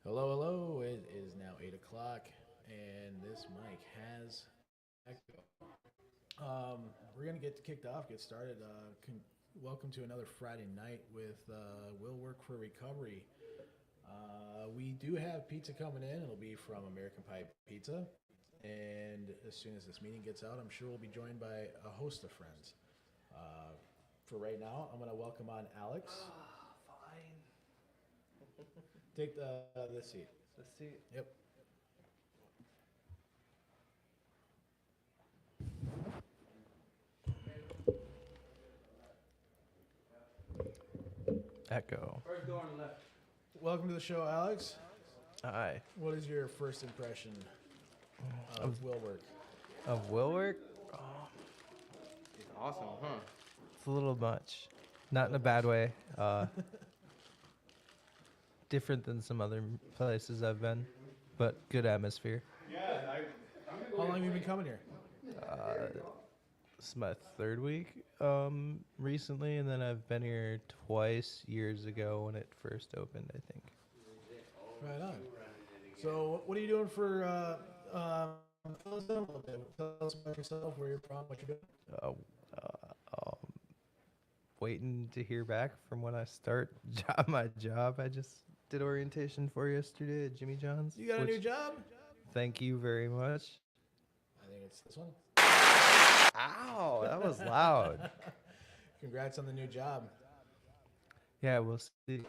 Hello, hello. It is now 8 o'clock, and this mic has echo. We're going to get kicked off, get started. Welcome to another Friday night with Will Work for Recovery. We do have pizza coming in. It'll be from American Pie Pizza. And as soon as this meeting gets out, I'm sure we'll be joined by a host of friends. For right now, I'm going to welcome on Alex. Fine. Take the seat. The seat. Yep. Echo. First door on the left. Welcome to the show, Alex. Hi. What is your first impression of Will Work? Of Will Work? It's awesome, huh? It's a little much. Not in a bad way. Different than some other places I've been, but good atmosphere. How long have you been coming here? This is my third week recently, and then I've been here twice years ago when it first opened, I think. Right on. So, what are you doing for? Tell us a little bit. Tell us about yourself, where you're from, what you're doing. Waiting to hear back from when I start my job. I just did orientation for yesterday at Jimmy John's. You got a new job? Thank you very much. I think it's this one. Ow, that was loud. Congrats on the new job. Yeah, we'll see.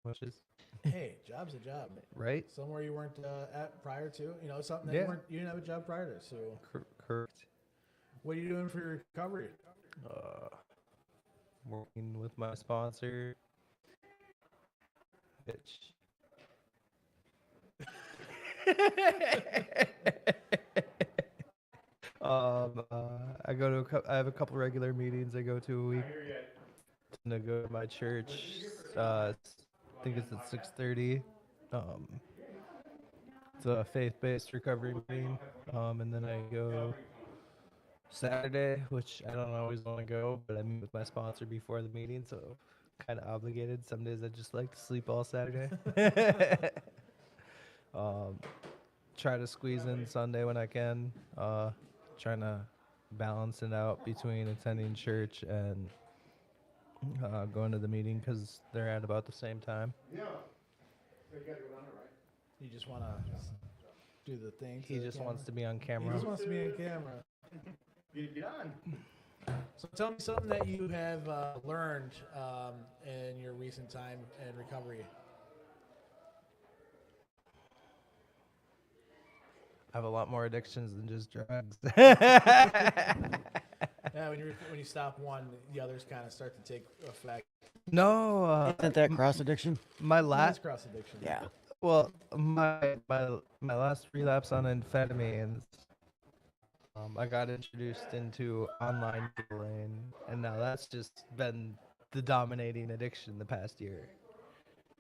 Which is Hey, job's a job, right? somewhere you weren't at prior to. You know, something that Yeah. you didn't have a job prior to. So, Correct. what are you doing for your recovery? Working with my sponsor. Bitch. I go to I have a couple regular meetings I go to a week. And I go to my church. I think it's at 6:30. It's a faith-based recovery meeting. And then I go Saturday, which I don't always want to go, but I meet with my sponsor before the meeting, so kind of obligated. Some days I just like to sleep all Saturday. Try to squeeze in Sunday when I can. Trying to balance it out between attending church and going to the meeting because they're at about the same time. You just want to do the thing. He just wants to be on He camera. just wants to be on camera. Get on. So tell me something that you have learned in your recent time in recovery. I have a lot more addictions than just drugs. Yeah, when you stop one, the others kind of start to take effect. No, Isn't that cross addiction? my That's last cross addiction. Yeah. well, my last relapse on amphetamines. I got introduced into online gambling, and now that's just been the dominating addiction the past year.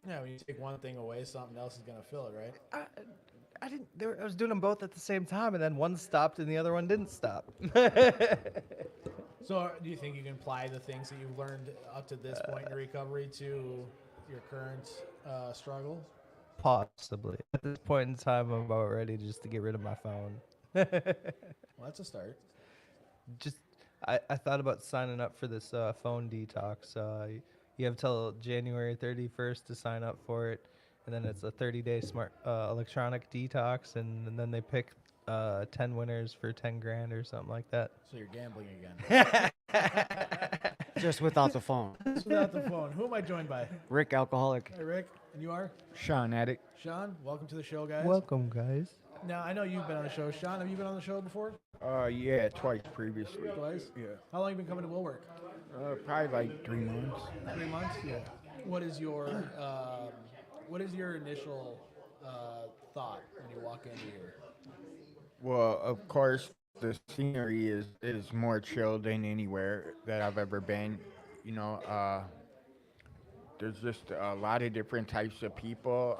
Yeah, when you take one thing away, something else is gonna fill it, right? I didn't. I was doing them both at the same time, and then one stopped and the other one didn't stop. So, do you think you can apply the things that you've learned up to this point in your recovery to your current struggle? Possibly. At this point in time, I'm about ready just to get rid of my phone. Well, that's a start. Just, I thought about signing up for this phone detox. You have till January 31st to sign up for it, and then it's a 30-day smart electronic detox, and then they pick 10 winners for 10 grand or something like that. So you're gambling again. Just without the phone. Just without the phone. Who am I joined by? Rick, alcoholic. Hey, Rick. And you are? Sean Addict. Sean, welcome to the show, guys. Welcome, guys. Now, I know you've been on the show. Sean, have you been on the show before? Yeah, twice previously. Twice? Yeah. How long have you been coming to Will Work? Probably like 3 months. 3 months? Yeah. What is your initial thought when you walk in here? Well, of course, the scenery is more chill than anywhere that I've ever been. You know, there's just a lot of different types of people.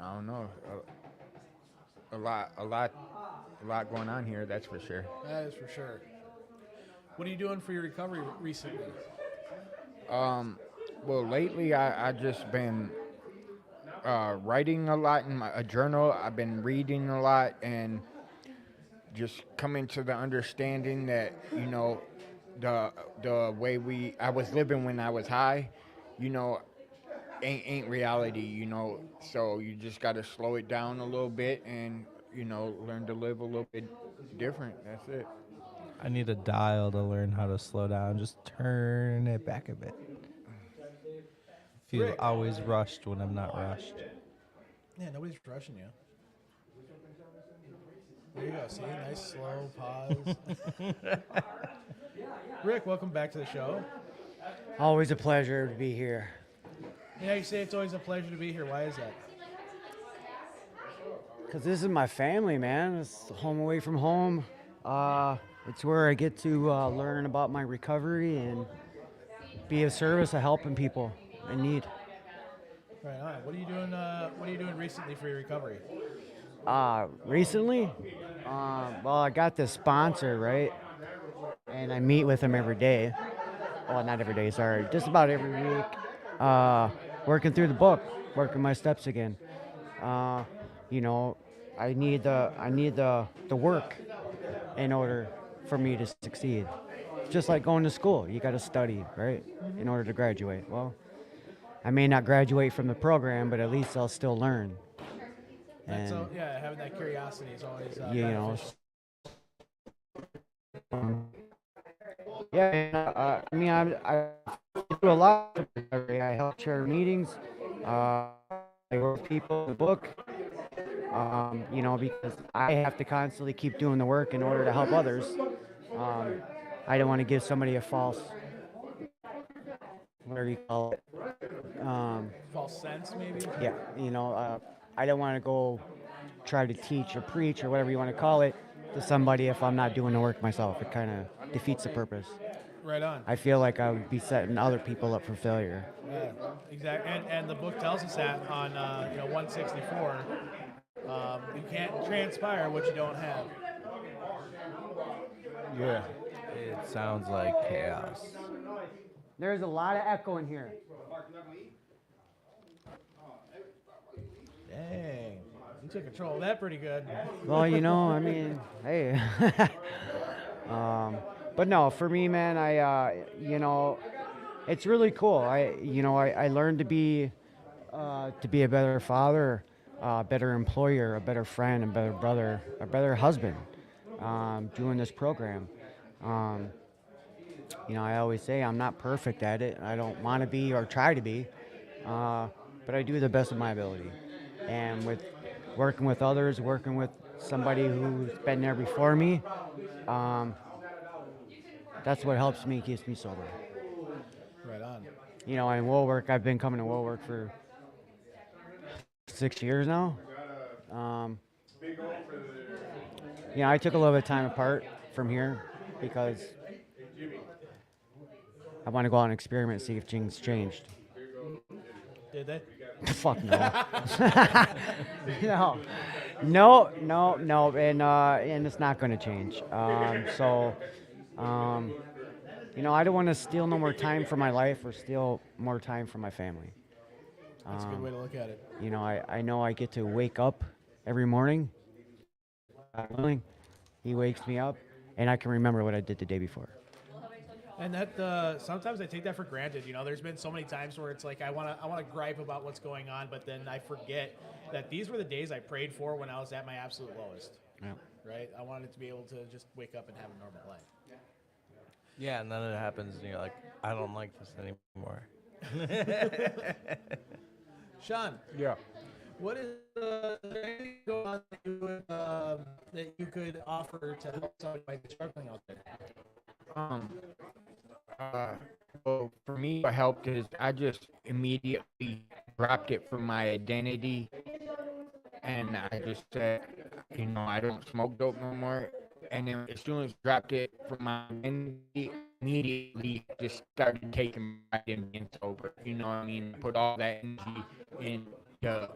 I don't know, a lot going on here. That's for sure. That is for sure. What are you doing for your recovery recently? Well, lately I just been writing a lot in a journal. I've been reading a lot and just coming to the understanding that the way I was living when I was high, you know, ain't reality. So you just got to slow it down a little bit and learn to live a little bit different. That's it. I need a dial to learn how to slow down. Just turn it back a bit. Feel Rick. always rushed when I'm not rushed. Yeah, nobody's rushing you. There you go. See, nice slow pause. Rick, welcome back to the show. Always a pleasure to be here. Yeah, you say it's always a pleasure to be here. Why is that? Because this is my family, man. It's home away from home. It's where I get to learn about my recovery and be of service of helping people in need. Right on. What are you doing? What are you doing recently for your recovery? Recently, well, I got this sponsor, right? And I meet with him every day. Well, not every day, sorry. Just about every week. Working through the book, working my steps again. You know, I need the work in order for me to succeed. Just like going to school, you got to study, right, in order to graduate. Well, I may not graduate from the program, but at least I'll still learn. And so, And yeah, having that curiosity is always you know, beneficial. yeah. I mean, I do a lot of recovery. I help chair meetings. I work with people in the book. You know, because I have to constantly keep doing the work in order to help others. I don't want to give somebody a false, whatever you call it. False sense, maybe. Yeah, you know, I don't want to go try to teach or preach or whatever you want to call it to somebody if I'm not doing the work myself. It kind of defeats the purpose. Right on. I feel like I would be setting other people up for failure. Yeah, exactly. And the book tells us that on 164. You can't transpire what you don't have. Yeah. It sounds like chaos. There's a lot of echo in here. Dang, you took control of that pretty good. Well, you know, I mean, hey. But no, for me, man, it's really cool. I learned to be a better father, a better employer, a better friend, a better brother, a better husband, doing this program. I always say I'm not perfect at it. I don't want to be or try to be, but I do the best of my ability. And with working with others, working with somebody who's been there before me, that's what helps me, keeps me sober. Right on. You know, in Woolwork, I've been coming to Woolwork for 6 years now. I took a little bit of time apart from here because I want to go out and experiment and see if things changed. Did they? Fuck no. No, and it's not going to change. I don't want to steal no more time from my life or steal more time from my family. That's a good way to look at it. I know I get to wake up every morning. He wakes me up, and I can remember what I did the day before. And that sometimes I take that for granted. There's been so many times where it's like I want to gripe about what's going on, but then I forget that these were the days I prayed for when I was at my absolute lowest. Yeah. Right? I wanted to be able to just wake up and have a normal life. Yeah, and then it happens, and you're like, I don't like this anymore. Sean, Yeah. what is there anything going on that you could offer to help somebody who might be struggling out there? Well, for me, what helped is I just immediately dropped it from my identity, and I just said, I don't smoke dope no more. And then as soon as I dropped it from my identity, immediately just started taking my being sober. You know what I mean? Put all that energy into,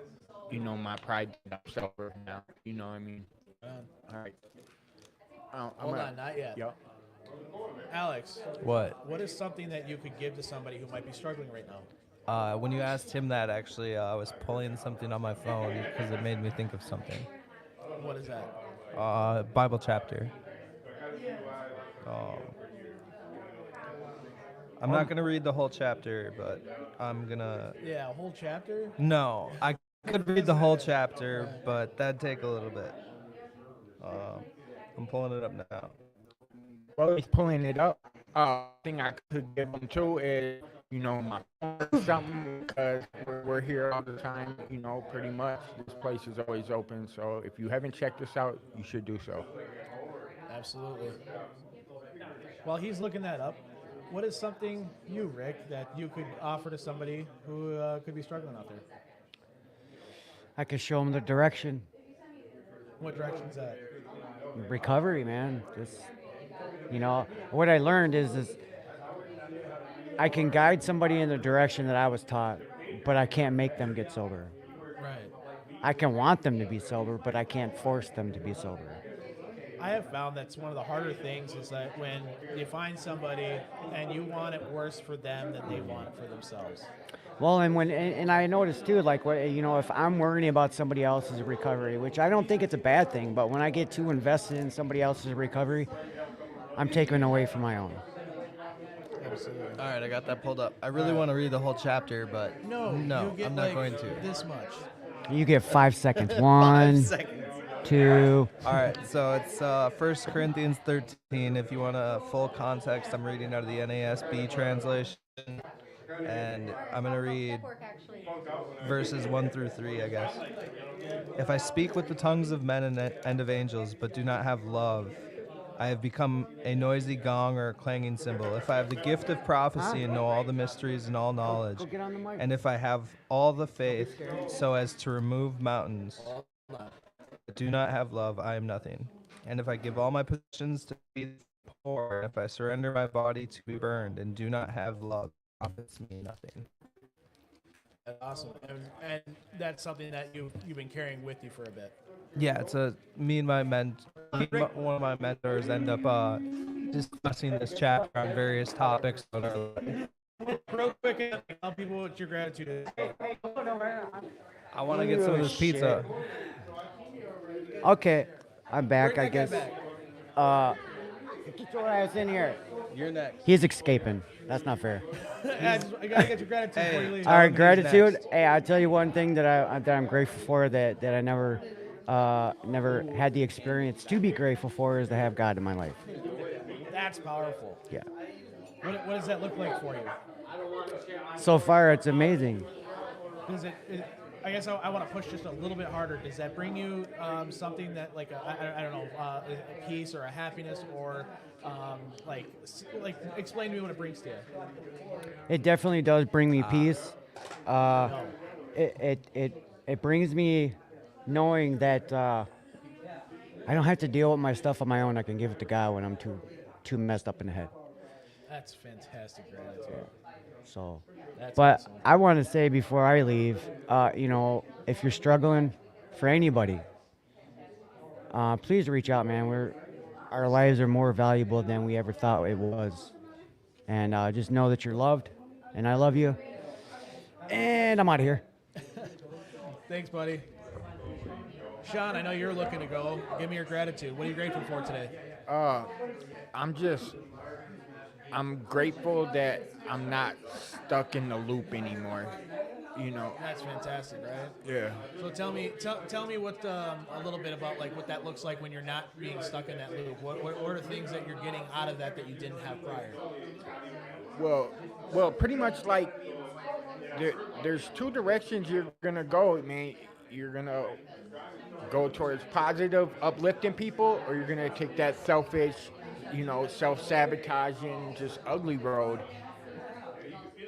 my pride that I'm sober now. You know what I mean? All right. Hold on, not yet. Yep. Alex, What? what is something that you could give to somebody who might be struggling right now? When you asked him that, actually, I was pulling something on my phone because it made me think of something. What is that? Bible chapter. Um, I'm not gonna read the whole chapter, but I'm gonna. Yeah, a whole chapter. No, I could read the whole chapter, but that'd take a little bit. Um, I'm pulling it up now. Well, he's pulling it up. Thing I could give him too is, my phone or something, because we're here all the time. Pretty much this place is always open. So if you haven't checked us out, you should do so. Absolutely. While he's looking that up, what is something you, Rick, that you could offer to somebody who could be struggling out there? I could show them the direction. What direction's that? Recovery, man. Just, what I learned is I can guide somebody in the direction that I was taught, but I can't make them get sober. Right. I can want them to be sober, but I can't force them to be sober. I have found that's one of the harder things is that when you find somebody and you want it worse for them than they want it for themselves. Well, and I noticed too, like, if I'm worrying about somebody else's recovery, which I don't think it's a bad thing, but when I get too invested in somebody else's recovery, I'm taking away from my own. Absolutely. All right, I got that pulled up. I really want to read the whole chapter, but No, no, you get I'm not like going to. this much. You get 5 seconds. 1, 2. All right, so it's 1 Corinthians 13. If you want a full context, I'm reading out of the NASB translation, and I'm going to read verses 1 through 3, I guess. If I speak with the tongues of men and of angels, but do not have love, I have become a noisy gong or a clanging cymbal. If I have the gift of prophecy and know all the mysteries and all knowledge, and if I have all the faith so as to remove mountains, but do not have love, I am nothing. And if I give all my possessions to be poor, and if I surrender my body to be burned and do not have love, it profits me nothing. That's awesome. And that's something that you've been carrying with you for a bit. Yeah, it's one of my mentors end up discussing this chapter on various topics on our life. Real quick, tell people what your gratitude is. I want to get some of this pizza. Okay, I'm back, Bring I that guess. guy Get your ass in here. You're next. He's escaping. That's not fair. back. I gotta get your gratitude before you leave. All right, who's gratitude. next. Hey, I'll tell you one thing that I'm grateful for that I never had the experience to be grateful for is to have God in my life. That's powerful. Yeah. What does that look like for you? So far, it's amazing. Does I guess I want to push just a little bit harder. Does that bring you something that, like, I don't know, a peace or a happiness or like explain to me what it brings to you? It definitely does bring me peace. It brings me knowing that I don't have to deal with my stuff on my own. I can give it to God when I'm too messed up in the head. That's fantastic gratitude. So, That's but awesome. I want to say before I leave, if you're struggling for anybody, please reach out, man. Our lives are more valuable than we ever thought it was. And just know that you're loved, and I love you. And I'm out of here. Thanks, buddy. Sean, I know you're looking to go. Give me your gratitude. What are you grateful for today? I'm grateful that I'm not stuck in the loop anymore. That's fantastic, right? Yeah. So tell me what a little bit about like what that looks like when you're not being stuck in that loop. What are things that you're getting out of that you didn't have prior? Well, pretty much like there's two directions you're gonna go, man. You're gonna go towards positive, uplifting people, or you're gonna take that selfish, self-sabotaging, just ugly road.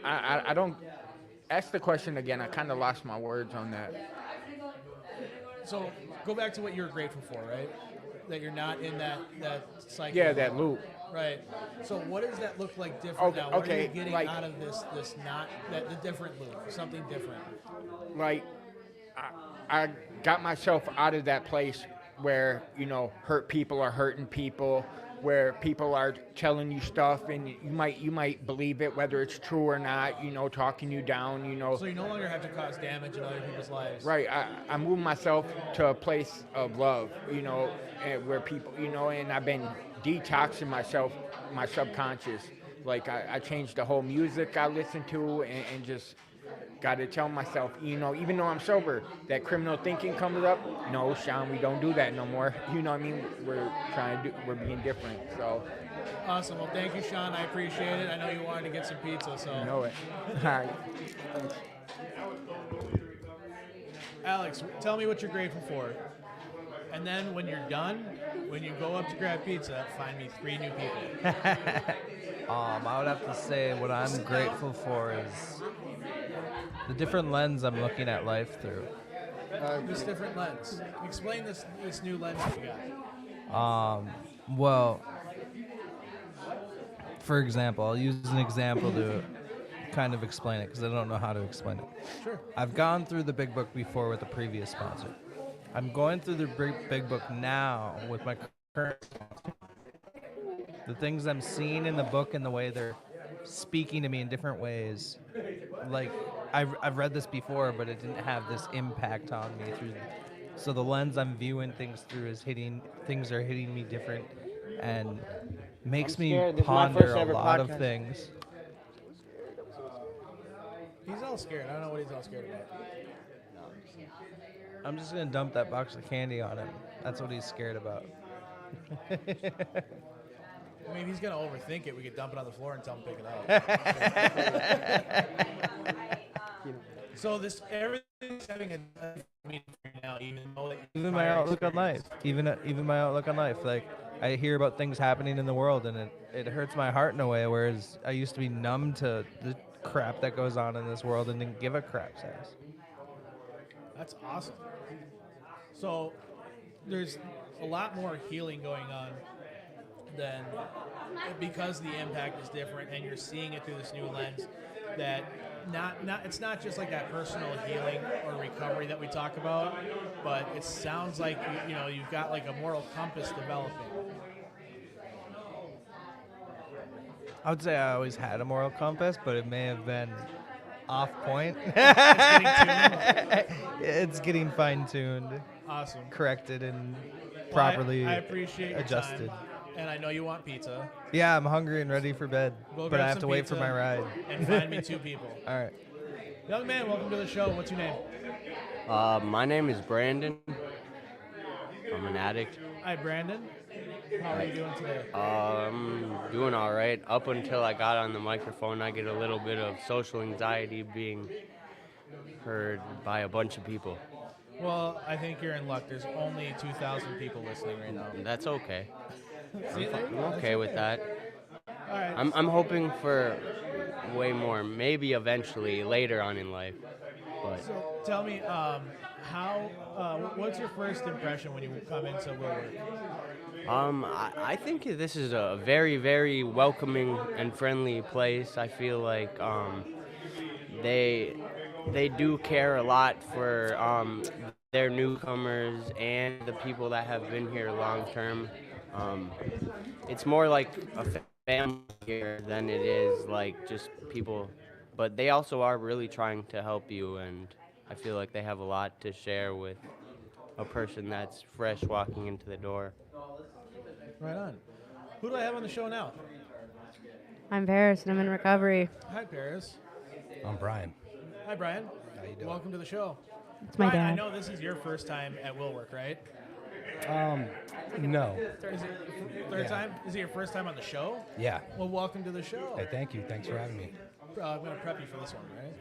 I don't. Ask the question again. I kind of lost my words on that. So go back to what you're grateful for, right? That you're not in that cycle. Yeah, that loop. Right. So what does that look like different now? What are you getting like, out of this not the different loop? Something different. Like, I got myself out of that place where hurt people are hurting people. where people are telling you stuff and you might believe it whether it's true or not, talking you down, So you no longer have to cause damage in other people's lives. Right. I moved myself to a place of love, and where people, and I've been detoxing myself, my subconscious. Like I changed the whole music I listen to and just got to tell myself, even though I'm sober, that criminal thinking comes up. No, Sean, we don't do that no more. You know what I mean? We're being different. So. Awesome. Well, thank you, Sean. I appreciate it. I know you wanted to get some pizza, so. You know it. All right. Alex, tell me what you're grateful for. And then when you're done, when you go up to grab pizza, find me 3 new people. I would have to say what I'm grateful for is the different lens I'm looking at life through. This different lens. Explain this new lens that you got. Well, for example, I'll use an example to kind of explain it because I don't know how to explain it. Sure. I've gone through the Big Book before with a previous sponsor. I'm going through the Big Book now with my current sponsor. The things I'm seeing in the book and the way they're speaking to me in different ways, like I've read this before, but it didn't have this impact on me so the lens I'm viewing things through things are hitting me different and makes me ponder a lot of things. He's all scared. I don't know what he's all scared about. I'm just gonna dump that box of candy on him. That's what he's scared about. I mean, if he's going to overthink it, we could dump it on the floor and tell him to pick it up. So everything's having a meaning for you now, even though even my outlook on life. Even my outlook on life. Like, I hear about things happening in the world, and it hurts my heart in a way, whereas I used to be numb to the crap that goes on in this world and didn't give a crap's ass. That's awesome. So there's a lot more healing going on than because the impact is different and you're seeing it through this new lens that it's not just like that personal healing or recovery that we talk about, but it sounds like you've got like a moral compass developing. I would say I always had a moral compass, but it may have been off point. It's getting fine-tuned. Awesome. Corrected and properly I appreciate your adjusted. time, and I know you want pizza. Yeah, I'm hungry and ready for bed, Go but grab I have some to wait for pizza my ride. And find me 2 people. All right. Young man, welcome to the show. What's your name? My name is Brandon. I'm an addict. Hi, Brandon. How are you doing today? I'm doing all right. Up until I got on the microphone, I get a little bit of social anxiety being heard by a bunch of people. Well, I think you're in luck. There's only 2,000 people listening right now. That's okay. See, there you I'm go. okay with that. All right. I'm hoping for way more, maybe eventually later on in life. But So tell me, what's your first impression when you come into Willwork? I think this is a very, very welcoming and friendly place. I feel like they do care a lot for their newcomers and the people that have been here long term. It's more like a family here than it is like just people, but they also are really trying to help you, and I feel like they have a lot to share with a person that's fresh walking into the door. Right on. Who do I have on the show now? I'm Paris, and I'm in recovery. Hi, Paris. I'm Brian. Hi, Brian. How you doing? Welcome to the show. It's my Brian, I dad. know this is your first time at Willwork, right? No. Is it third time? Is it your first time on the show? Yeah. Well, welcome to the show. Hey, thank you. Thanks for having me. I'm going to prep you for this one, right?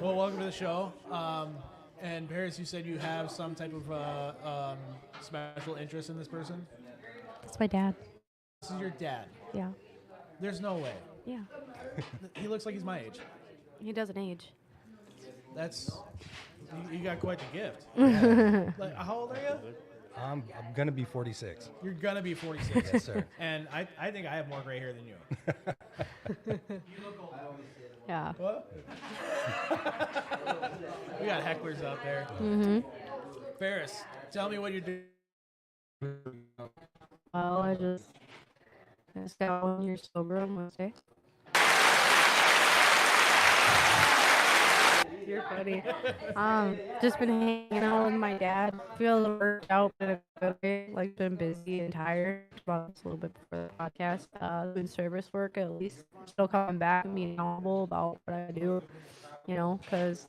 Well, welcome to the show. And Paris, you said you have some type of special interest in this person? It's my dad. This is your dad. Yeah. There's no way. Yeah. He looks like he's my age. He doesn't age. That's, you got quite the gift. Like, how old are you? I'm gonna be 46. You're going to be 46. Yes, sir. And I think I have more gray hair than you. Yeah. What? We got hecklers out there. Mm-hmm. Ferris, tell me what you're doing Well, I just got 1 year sober on Wednesday. You're funny. Just been hanging out with my dad. Feel a little worked out, but in a good way. Like, been busy and tired. About this a little bit before the podcast. Doing service work at least. Still coming back and being humble about what I do. You know, because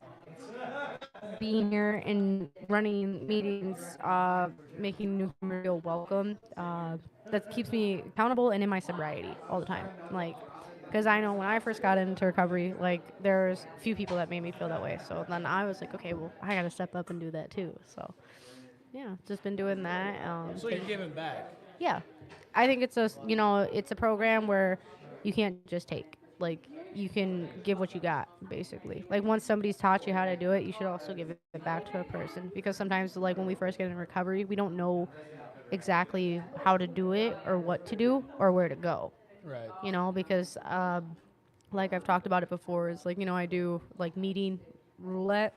being here and running meetings, making newcomers feel welcome, that keeps me accountable and in my sobriety all the time. Like, because I know when I first got into recovery, like, there's few people that made me feel that way. So then I was like, okay, well, I got to step up and do that too. So, yeah, just been doing that. So you're giving back. Yeah, I think it's it's a program where you can't just take. Like, you can give what you got, basically. Like, once somebody's taught you how to do it, you should also give it back to a person. Because sometimes, like, when we first get in recovery, we don't know exactly how to do it or what to do or where to go. Right. Because like I've talked about it before, is like, I do like meeting roulette.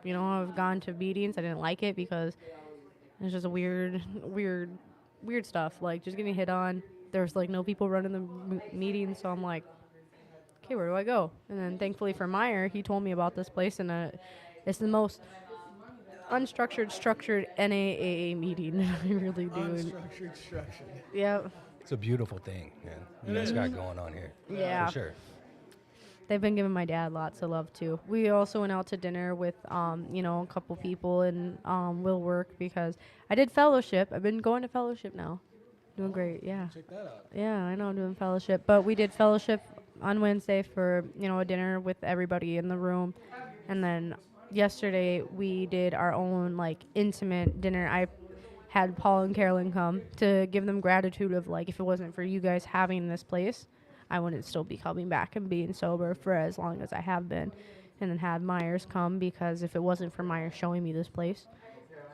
I've gone to meetings. I didn't like it because it's just a weird stuff. Like, just getting hit on. There's like no people running the meetings, so I'm like, okay, where do I go? And then thankfully for Meyer, he told me about this place, and it's the most unstructured, structured NAAA meeting. I really do. Unstructured, structured. Yep. It's a beautiful thing, man. You guys got going on here. Yeah. For sure. They've been giving my dad lots of love too. We also went out to dinner with a couple people, and will work because I did fellowship. I've been going to fellowship now. Doing great, yeah. Check that out. Yeah, I know I'm doing fellowship. But we did fellowship on Wednesday for, a dinner with everybody in the room. And then yesterday we did our own, like, intimate dinner. I had Paul and Carolyn come to give them gratitude of, like, if it wasn't for you guys having this place, I wouldn't still be coming back and being sober for as long as I have been. And then had Myers come, because if it wasn't for Myers showing me this place,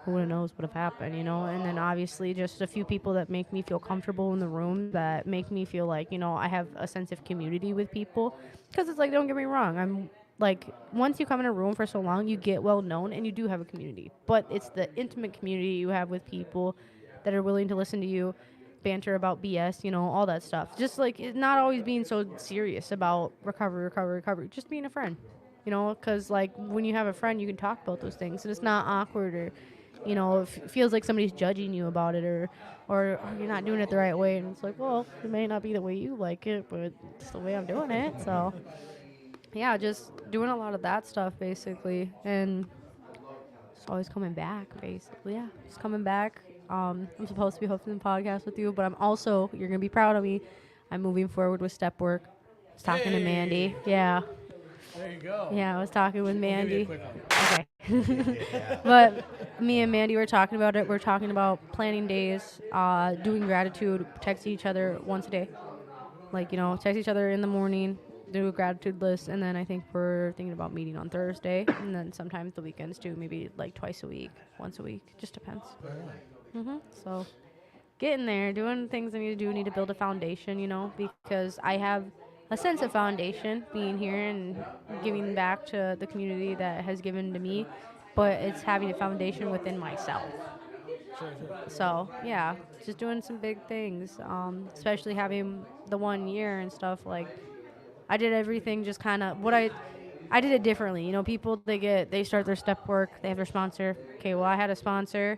who knows what would have happened, And then obviously just a few people that make me feel comfortable in the room, that make me feel like, I have a sense of community with people. Because it's like, don't get me wrong, I'm like, once you come in a room for so long, you get well known and you do have a community. But it's the intimate community you have with people that are willing to listen to you, banter about BS, all that stuff. Just like, it's not always being so serious about recovery, just being a friend. Because like, when you have a friend, you can talk about those things, and it's not awkward, or it feels like somebody's judging you about it, or oh, you're not doing it the right way, and it's like, well, it may not be the way you like it, but it's the way I'm doing it. So yeah, just doing a lot of that stuff basically, and just always coming back basically. Yeah, just coming back. I'm supposed to be hosting the podcast with you, but I'm also, you're gonna be proud of me, I'm moving forward with step work. I was talking to Mandy. Yeah. There you go. Yeah, I was talking with Give me a Mandy. quick one. Okay. But me and Mandy were talking about it. We're talking about planning days, doing gratitude, texting each other once a day. Like, text each other in the morning, do a gratitude list, and then I think we're thinking about meeting on Thursday, and then sometimes the weekends too, maybe like twice a week, once a week, just depends. So getting there, doing things I need to do, need to build a foundation, because I have a sense of foundation being here and giving back to the community that has given to me, but it's having a foundation within myself. Sure. So yeah, just doing some big things, especially having the 1 year and stuff. Like, I did everything just kind of what I did it differently. People, they start their step work, they have their sponsor. Okay, well, I had a sponsor,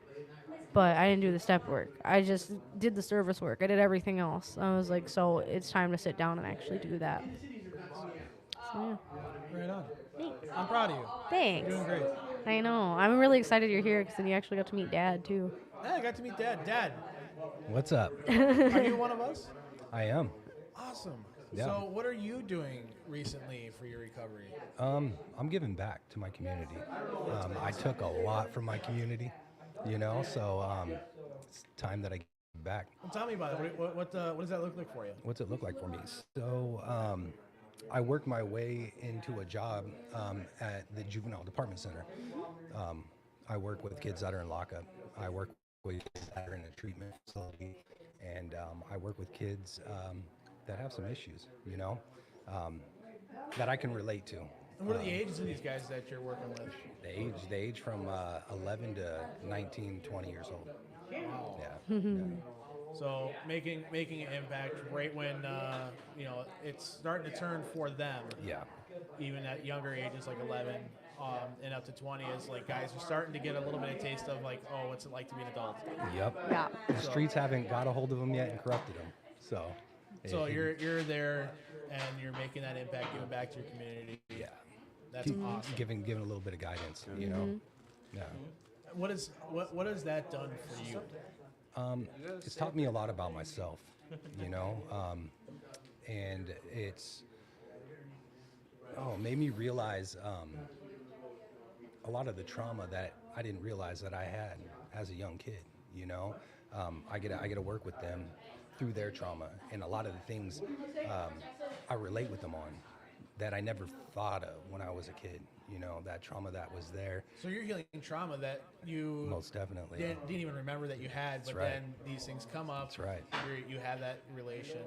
but I didn't do the step work. I just did the service work. I did everything else. I was like, so it's time to sit down and actually do that. So, yeah. Right on. Thanks. I'm proud of you. Thanks. You're doing great. I know. I'm really excited you're here, because then you actually got to meet Dad, too. Yeah, I got to meet Dad. Dad, What's up? are you one of us? I am. Awesome. Yeah. So what are you doing recently for your recovery? I'm giving back to my community. I took a lot from my community, so it's time that I give back. Well, tell me about it. What does that look like for you? What's it look like for me? So I worked my way into a job at the Juvenile Department Center. I work with kids that are in lockup. I work with kids that are in a treatment facility, and I work with kids that have some issues, that I can relate to. And what are the ages of these guys that you're working with? They age from 11 to 19, 20 years old. Wow. Yeah. yeah. So making an impact right when it's starting to turn for them. Yeah. Even at younger ages like 11 and up to 20 is like guys are starting to get a little bit of taste of like, oh, what's it like to be an adult. Yep. Yeah. The streets haven't got a hold of them yet and corrupted them. So. So it- you're there and you're making that impact, giving back to your community. yeah. That's awesome. Giving a little bit of guidance. You know. Yeah. What has that done for you? It's taught me a lot about myself, you know, and it's made me realize a lot of the trauma that I didn't realize that I had as a young kid. You know, I get to work with them through their trauma, and a lot of the things I relate with them on that I never thought of when I was a kid. You know, that trauma that was there. So you're healing trauma that you Most definitely. didn't even remember that you had, but right. then these things come up. That's right. You have that relation,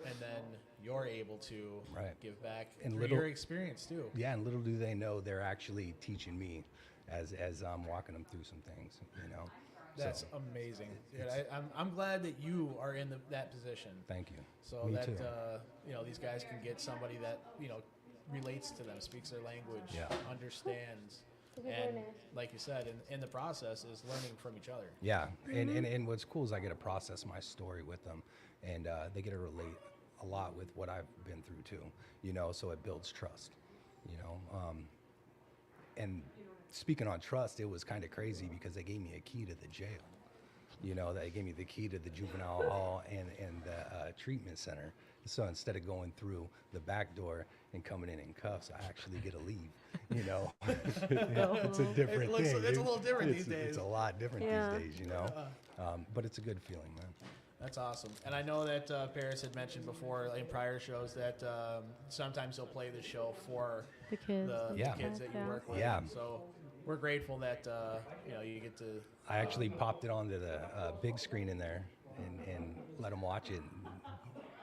and then you're able to Right. give back And through little- your experience too. Yeah, and little do they know they're actually teaching me as I'm walking them through some things, you know. That's So, amazing. Dude, I'm glad that you are in that position. thank you. So Me that too. these guys can get somebody that relates to them, speaks their language, Yeah. understands, and like you said, in the process is learning from each other. Yeah, and what's cool is I get to process my story with them, and they get to relate a lot with what I've been through too, you know. So it builds trust, you know. And speaking on trust, it was kind of crazy because they gave me a key to the jail. You know, they gave me the key to the juvenile hall and the treatment center. So instead of going through the back door and coming in cuffs, I actually get to leave. You know, it's a different looks- thing. it's a little different these It's days. a lot different Yeah. these days, you know. But it's a good feeling, man. That's awesome. And I know that Paris had mentioned before in prior shows that sometimes they'll play the show for The kids. the Yeah. kids that you Yeah. work with. Yeah. So we're grateful that you get to. I actually popped it onto the big screen in there and let them watch it.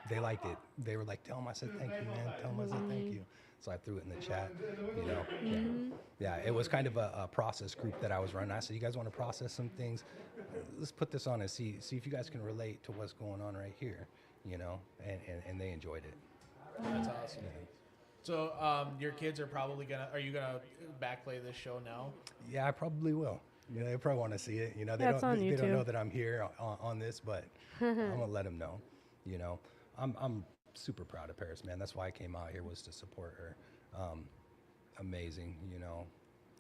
They liked it. They were like, "Tell them I said thank you, man. Tell them I said thank you." So I threw it in the chat. You know, yeah. It was kind of a process group that I was running. I said, "You guys want to process some things? Let's put this on and see if you guys can relate to what's going on right here." You know, and they enjoyed it. That's awesome. So your kids are probably are you gonna backplay this show now? Yeah, I probably will. You know, they probably want to see it. You know, they Yeah, it's don't. on They don't YouTube. know that I'm here on this, but I'm gonna let them know. You know, I'm super proud of Paris, man. That's why I came out here, was to support her. Amazing. You know,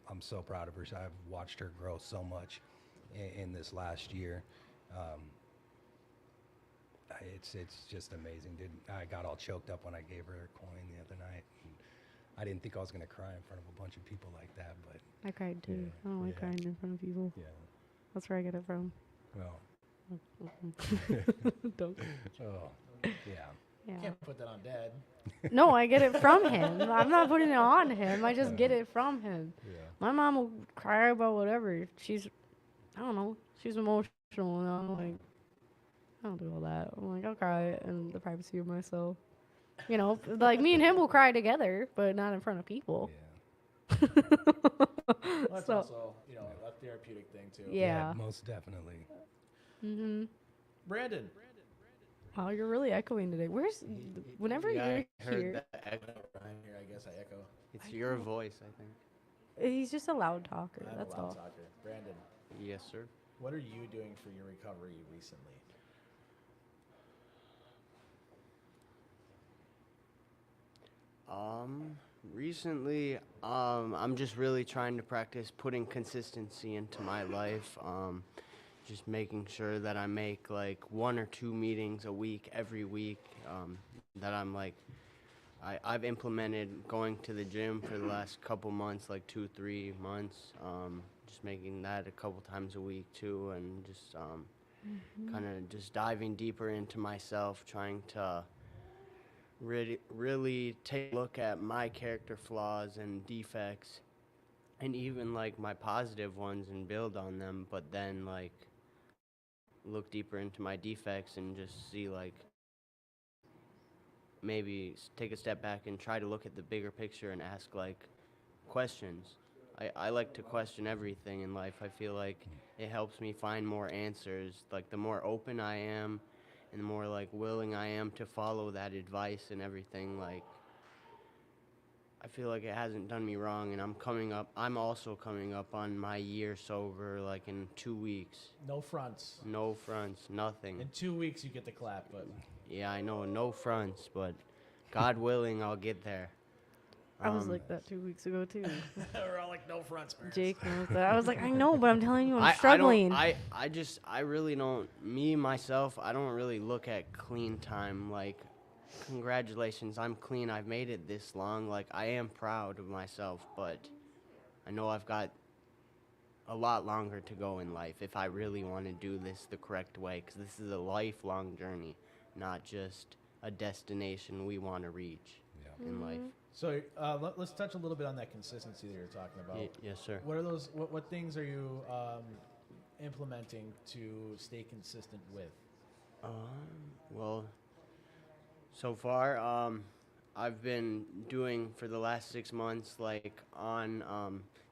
I'm so proud of her. I've watched her grow so much in this last year. It's just amazing, dude. I got all choked up when I gave her a coin the other night. And I didn't think I was gonna cry in front of a bunch of people like that, but I cried too. Yeah, I don't like yeah. crying in front of people. yeah. That's where I get it from. Well, Don't. oh, yeah. Yeah. Can't put that on Dad. No, I get it from him. I'm not putting it on him. I just get it from him. Yeah. My mom will cry about whatever. She's, I don't know, she's emotional, and I'm like, I don't do all that. I'm like, I'll cry in the privacy of myself. You know, like me and him will cry together, but not in front of people. Yeah. Well, that's So- also a therapeutic thing too. Yeah. Most definitely. Mhm. Brandon. Wow, you're really echoing today. Where's, whenever Yeah, you're I heard here, that echo. I'm here. I guess I echo. It's your voice, I think. he's just a loud talker. I'm That's a loud all. talker. Brandon, Yes, sir. what are you doing for your recovery recently? Recently, I'm just really trying to practice putting consistency into my life. Just making sure that I make like 1 or 2 meetings a week, every week. That I'm like, I've implemented going to the gym for the last couple months, like 2-3 months. Just making that a couple times a week too, and just kind of just diving deeper into myself, trying to really take a look at my character flaws and defects, and even like my positive ones, and build on them, but then like look deeper into my defects and just see like maybe take a step back and try to look at the bigger picture and ask like questions I like to question everything in life. I feel like it helps me find more answers. Like the more open I am and the more like willing I am to follow that advice and everything, like I feel like it hasn't done me wrong, and I'm also coming up on my year sober, like in 2 weeks. No fronts. No fronts, nothing. In 2 weeks, you get the clap, but Yeah, I know, no fronts, but God willing, I'll get there. I was like that 2 weeks ago too. we're all like, no fronts, man. Jake knows that. I was like, I know, but I'm telling you, I'm I struggling. I really don't, me, myself, I don't really look at clean time. Like, congratulations, I'm clean. I've made it this long. Like, I am proud of myself, but I know I've got a lot longer to go in life if I really want to do this the correct way, because this is a lifelong journey, not just a destination we want to reach in life. So let's touch a little bit on that consistency that you're talking about. Yes, sir. What are those? What things are you implementing to stay consistent with? Well, so far, I've been doing for the last 6 months, like on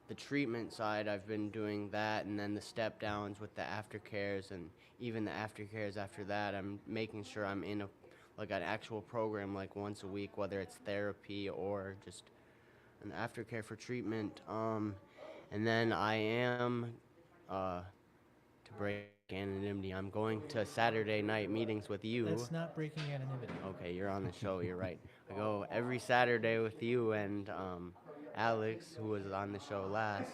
the treatment side, I've been doing that, and then the step downs with the aftercares, and even the aftercares after that, I'm making sure I'm in an actual program like once a week, whether it's therapy or just an aftercare for treatment. And then I am, to break anonymity, I'm going to Saturday night meetings with you. That's not breaking anonymity. Okay, you're on the show, you're right. I go every Saturday with you and Alex, who was on the show last,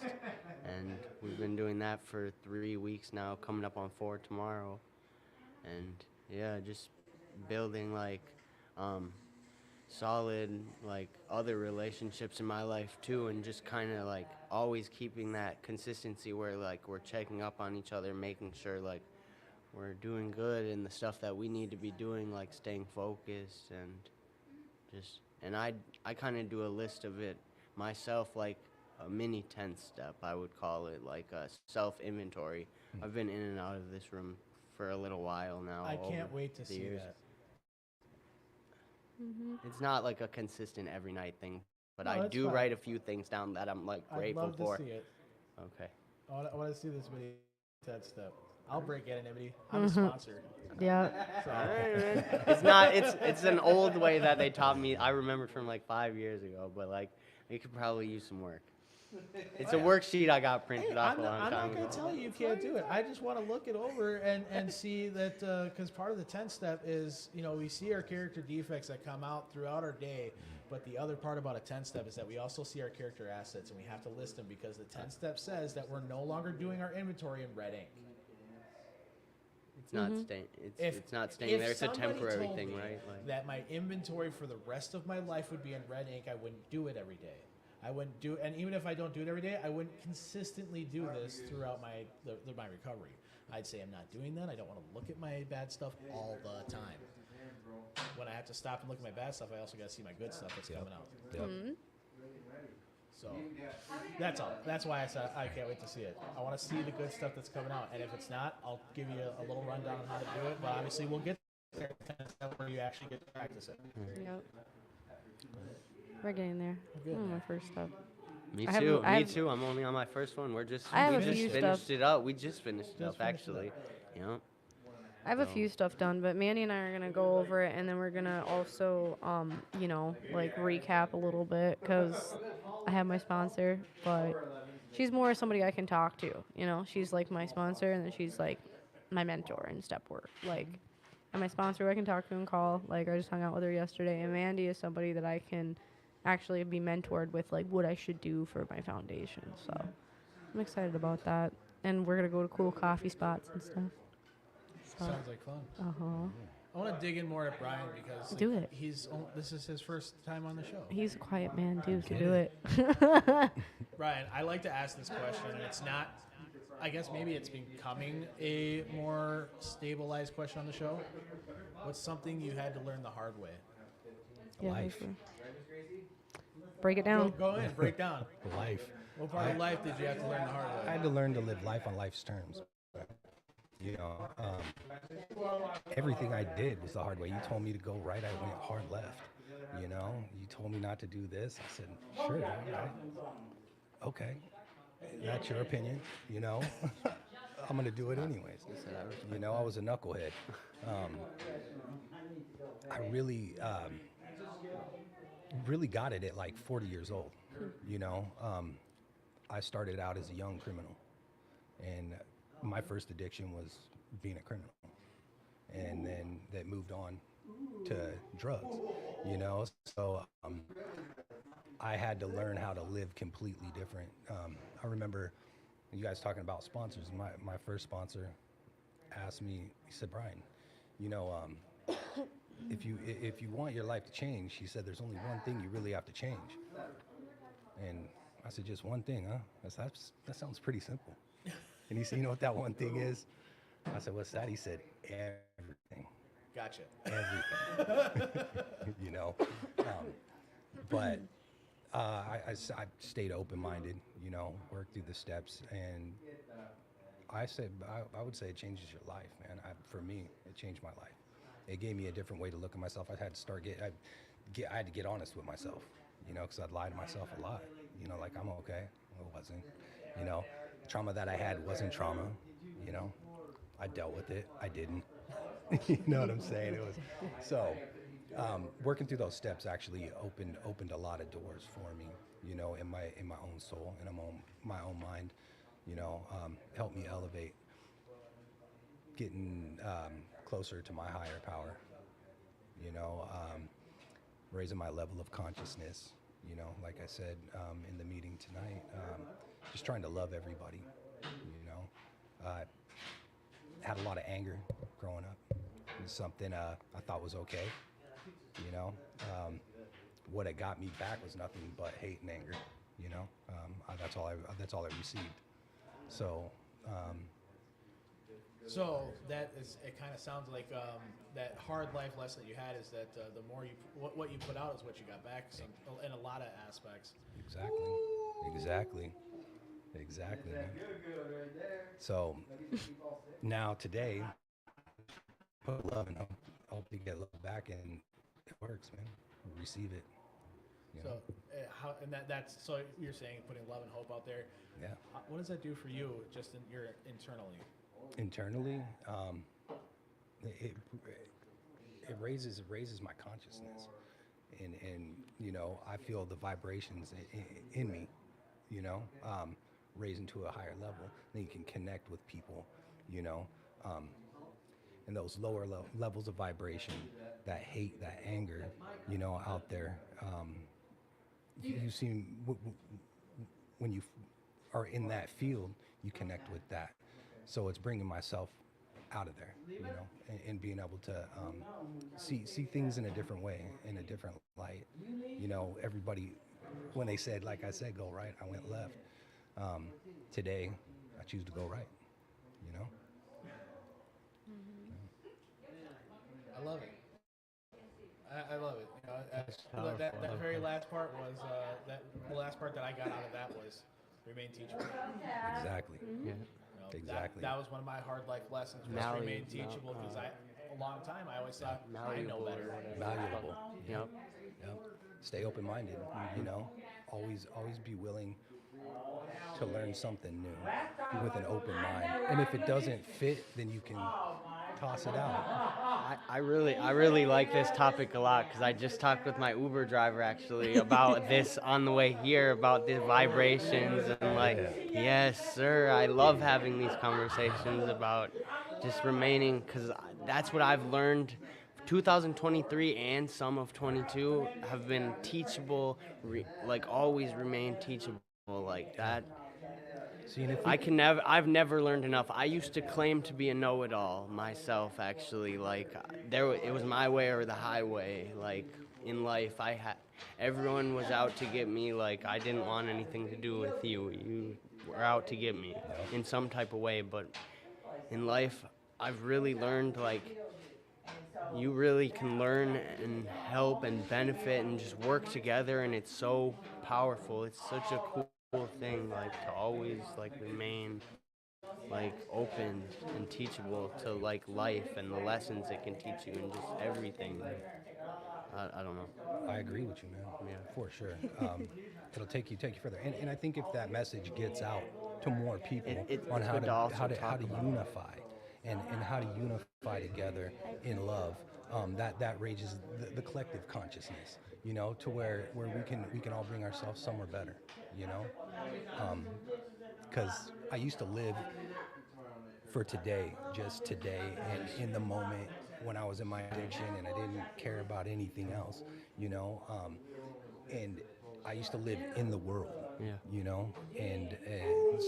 and we've been doing that for 3 weeks now, coming up on 4 tomorrow. And yeah, just building solid other relationships in my life too, and just kind of always keeping that consistency where we're checking up on each other, making sure we're doing good and the stuff that we need to be doing, staying focused, and I kind of do a list of it myself, like a mini 10th step, I would call it, like a self-inventory. I've been in and out of this room for a little while now. I can't over wait to the see years. that. It's not like a consistent every night thing, but No, I that's do fine. write a few things down that I'm I'd grateful love for. to see it. Okay. I want to see this video. That step. I'll break anonymity. I'm a sponsor. Yeah. So. It's an old way that they taught me. I remembered from 5 years ago, but it could probably use some work. It's a worksheet I got printed Hey, off I'm a long not time going ago. to tell you can't do it. I just want to look it over and see that, because part of the 10 step is, we see our character defects that come out throughout our day, but the other part about a 10 step is that we also see our character assets, and we have to list them because the 10 step says that we're no longer doing our inventory in red ink. It's not staying. It's not staying there. It's a somebody temporary told thing, me right? that my inventory for the rest of my life would be in red ink, I wouldn't do it every day. I wouldn't do, and even if I don't do it every day, I wouldn't consistently do this throughout my recovery. I'd say I'm not doing that. I don't want to look at my bad stuff all the time. When I have to stop and look at my bad stuff, I also got to see my good stuff that's coming out. Yep. So that's all. That's why I said I can't wait to see it. I want to see the good stuff that's coming out, and if it's not, I'll give you a little rundown on how to do it. But obviously, we'll get there where you actually get to practice it. Yep. We're getting there. Good, Oh, my man. first step. Me I have- too. I Me have- too. I'm only on my first one. I have We a just few finished stuff. it up. We just finished it Just up, finished it actually. up. Yeah. I have a few stuff done, but Mandy and I are gonna go over it, and then we're gonna also, recap a little bit because I have my sponsor, but she's more somebody I can talk to. She's like my sponsor, and then she's like my mentor in step work. And my sponsor who I can talk to and call. I just hung out with her yesterday, and Mandy is somebody that I can actually be mentored with, what I should do for my foundation. So I'm excited about that, and we're gonna go to cool coffee spots and stuff. So, Sounds like fun. uh-huh. I want to dig in more at Brian because Do it. This is his first time on the show. He's a quiet man too, so do it. Brian, I like to ask this question, and it's not. I guess maybe it's becoming a more stabilized question on the show. What's something you had to learn the hard way? Yeah, Life. sure. Break it down. Go in, break down. Life. What part of life did you have to learn the hard I way? had to learn to live life on life's terms. Everything I did was the hard way. You told me to go right, I went hard left. You told me not to do this. I said, sure, all right. Okay. That's your opinion, you know. I'm gonna do it anyways. You know, I was a knucklehead. I really got it at like 40 years old. You know, I started out as a young criminal, and my first addiction was being a criminal, and then that moved on to drugs. You know, so I had to learn how to live completely different. I remember you guys talking about sponsors. My first sponsor asked me, he said, Brian, you know, if you want your life to change, he said, there's only one thing you really have to change. And I said, just one thing, huh? That sounds pretty simple. And he said, you know what that one thing is? I said, what's that? He said, everything. Gotcha. Everything. You know, but I stayed open-minded, you know, worked through the steps, and I would say it changes your life, man. For me, it changed my life. It gave me a different way to look at myself. I had to get honest with myself, you know, because I'd lie to myself a lot, you know, like I'm okay. Well, it wasn't, you know. Trauma that I had wasn't trauma, you know. I dealt with it. I didn't. You know what I'm saying? It was so. Working through those steps actually opened a lot of doors for me, you know, in my own soul and my own mind, you know, helped me elevate, getting closer to my higher power, you know, raising my level of consciousness, you know, like I said in the meeting tonight, just trying to love everybody, you know. Had a lot of anger growing up. It was something I thought was okay. You know, what it got me back was nothing but hate and anger. You know, that's all I received. So, So that is. It kind of sounds like that hard life lesson that you had is that the more what you put out is what you got back. In a lot of aspects. Exactly. Man. So now today, put love and hope to get love back, and it works, man. Receive it. You know? So that's so you're saying putting love and hope out there. Yeah. What does that do for you, just internally? Internally, it raises my consciousness, and you know, I feel the vibrations in me, you know, raising to a higher level. Then you can connect with people, you know, and those lower levels of vibration, that hate, that anger, you know, out there. You seem when you are in that field, you connect with that. So it's bringing myself out of there, you know, and being able to see things in a different way, in a different light. You know, everybody, when they said, like I said, go right, I went left. Today, I choose to go right, you know. I love it. I love it. You know, that very last part was the last part that I got out of that was remain teachable. Exactly. You know, Exactly. That was one of my hard life lessons was remain teachable because a long time I always thought I know better. Malleable. Yep. Stay open-minded. You know, always be willing to learn something new with an open mind. And if it doesn't fit, then you can toss it out. I really like this topic a lot because I just talked with my Uber driver actually about this on the way here, about the vibrations and like, yes, sir, I love having these conversations about just remaining, because that's what I've learned. 2023 and some of 22 have been teachable, like always remain teachable like that. See, and if I've never learned enough. I used to claim to be a know-it-all myself, actually. Like, it was my way or the highway. Like, in life, everyone was out to get me. Like, I didn't want anything to do with you. You were out to get me in some type of way. But in life, I've really learned, like, you really can learn and help and benefit and just work together, and it's so powerful. It's such a cool thing, like, to always like remain like open and teachable to like life and the lessons it can teach you and just everything. I don't know. I agree with you, man. Yeah. For sure. It'll take you further. And I think if that message gets out to more people It's on how good to also how to talk about. unify and how to unify together in love, that raises the collective consciousness, you know, to where we can all bring ourselves somewhere better, you know. Because I used to live for today, just today, and in the moment when I was in my addiction and I didn't care about anything else, you know. And I used to live in the world, Yeah. you know. And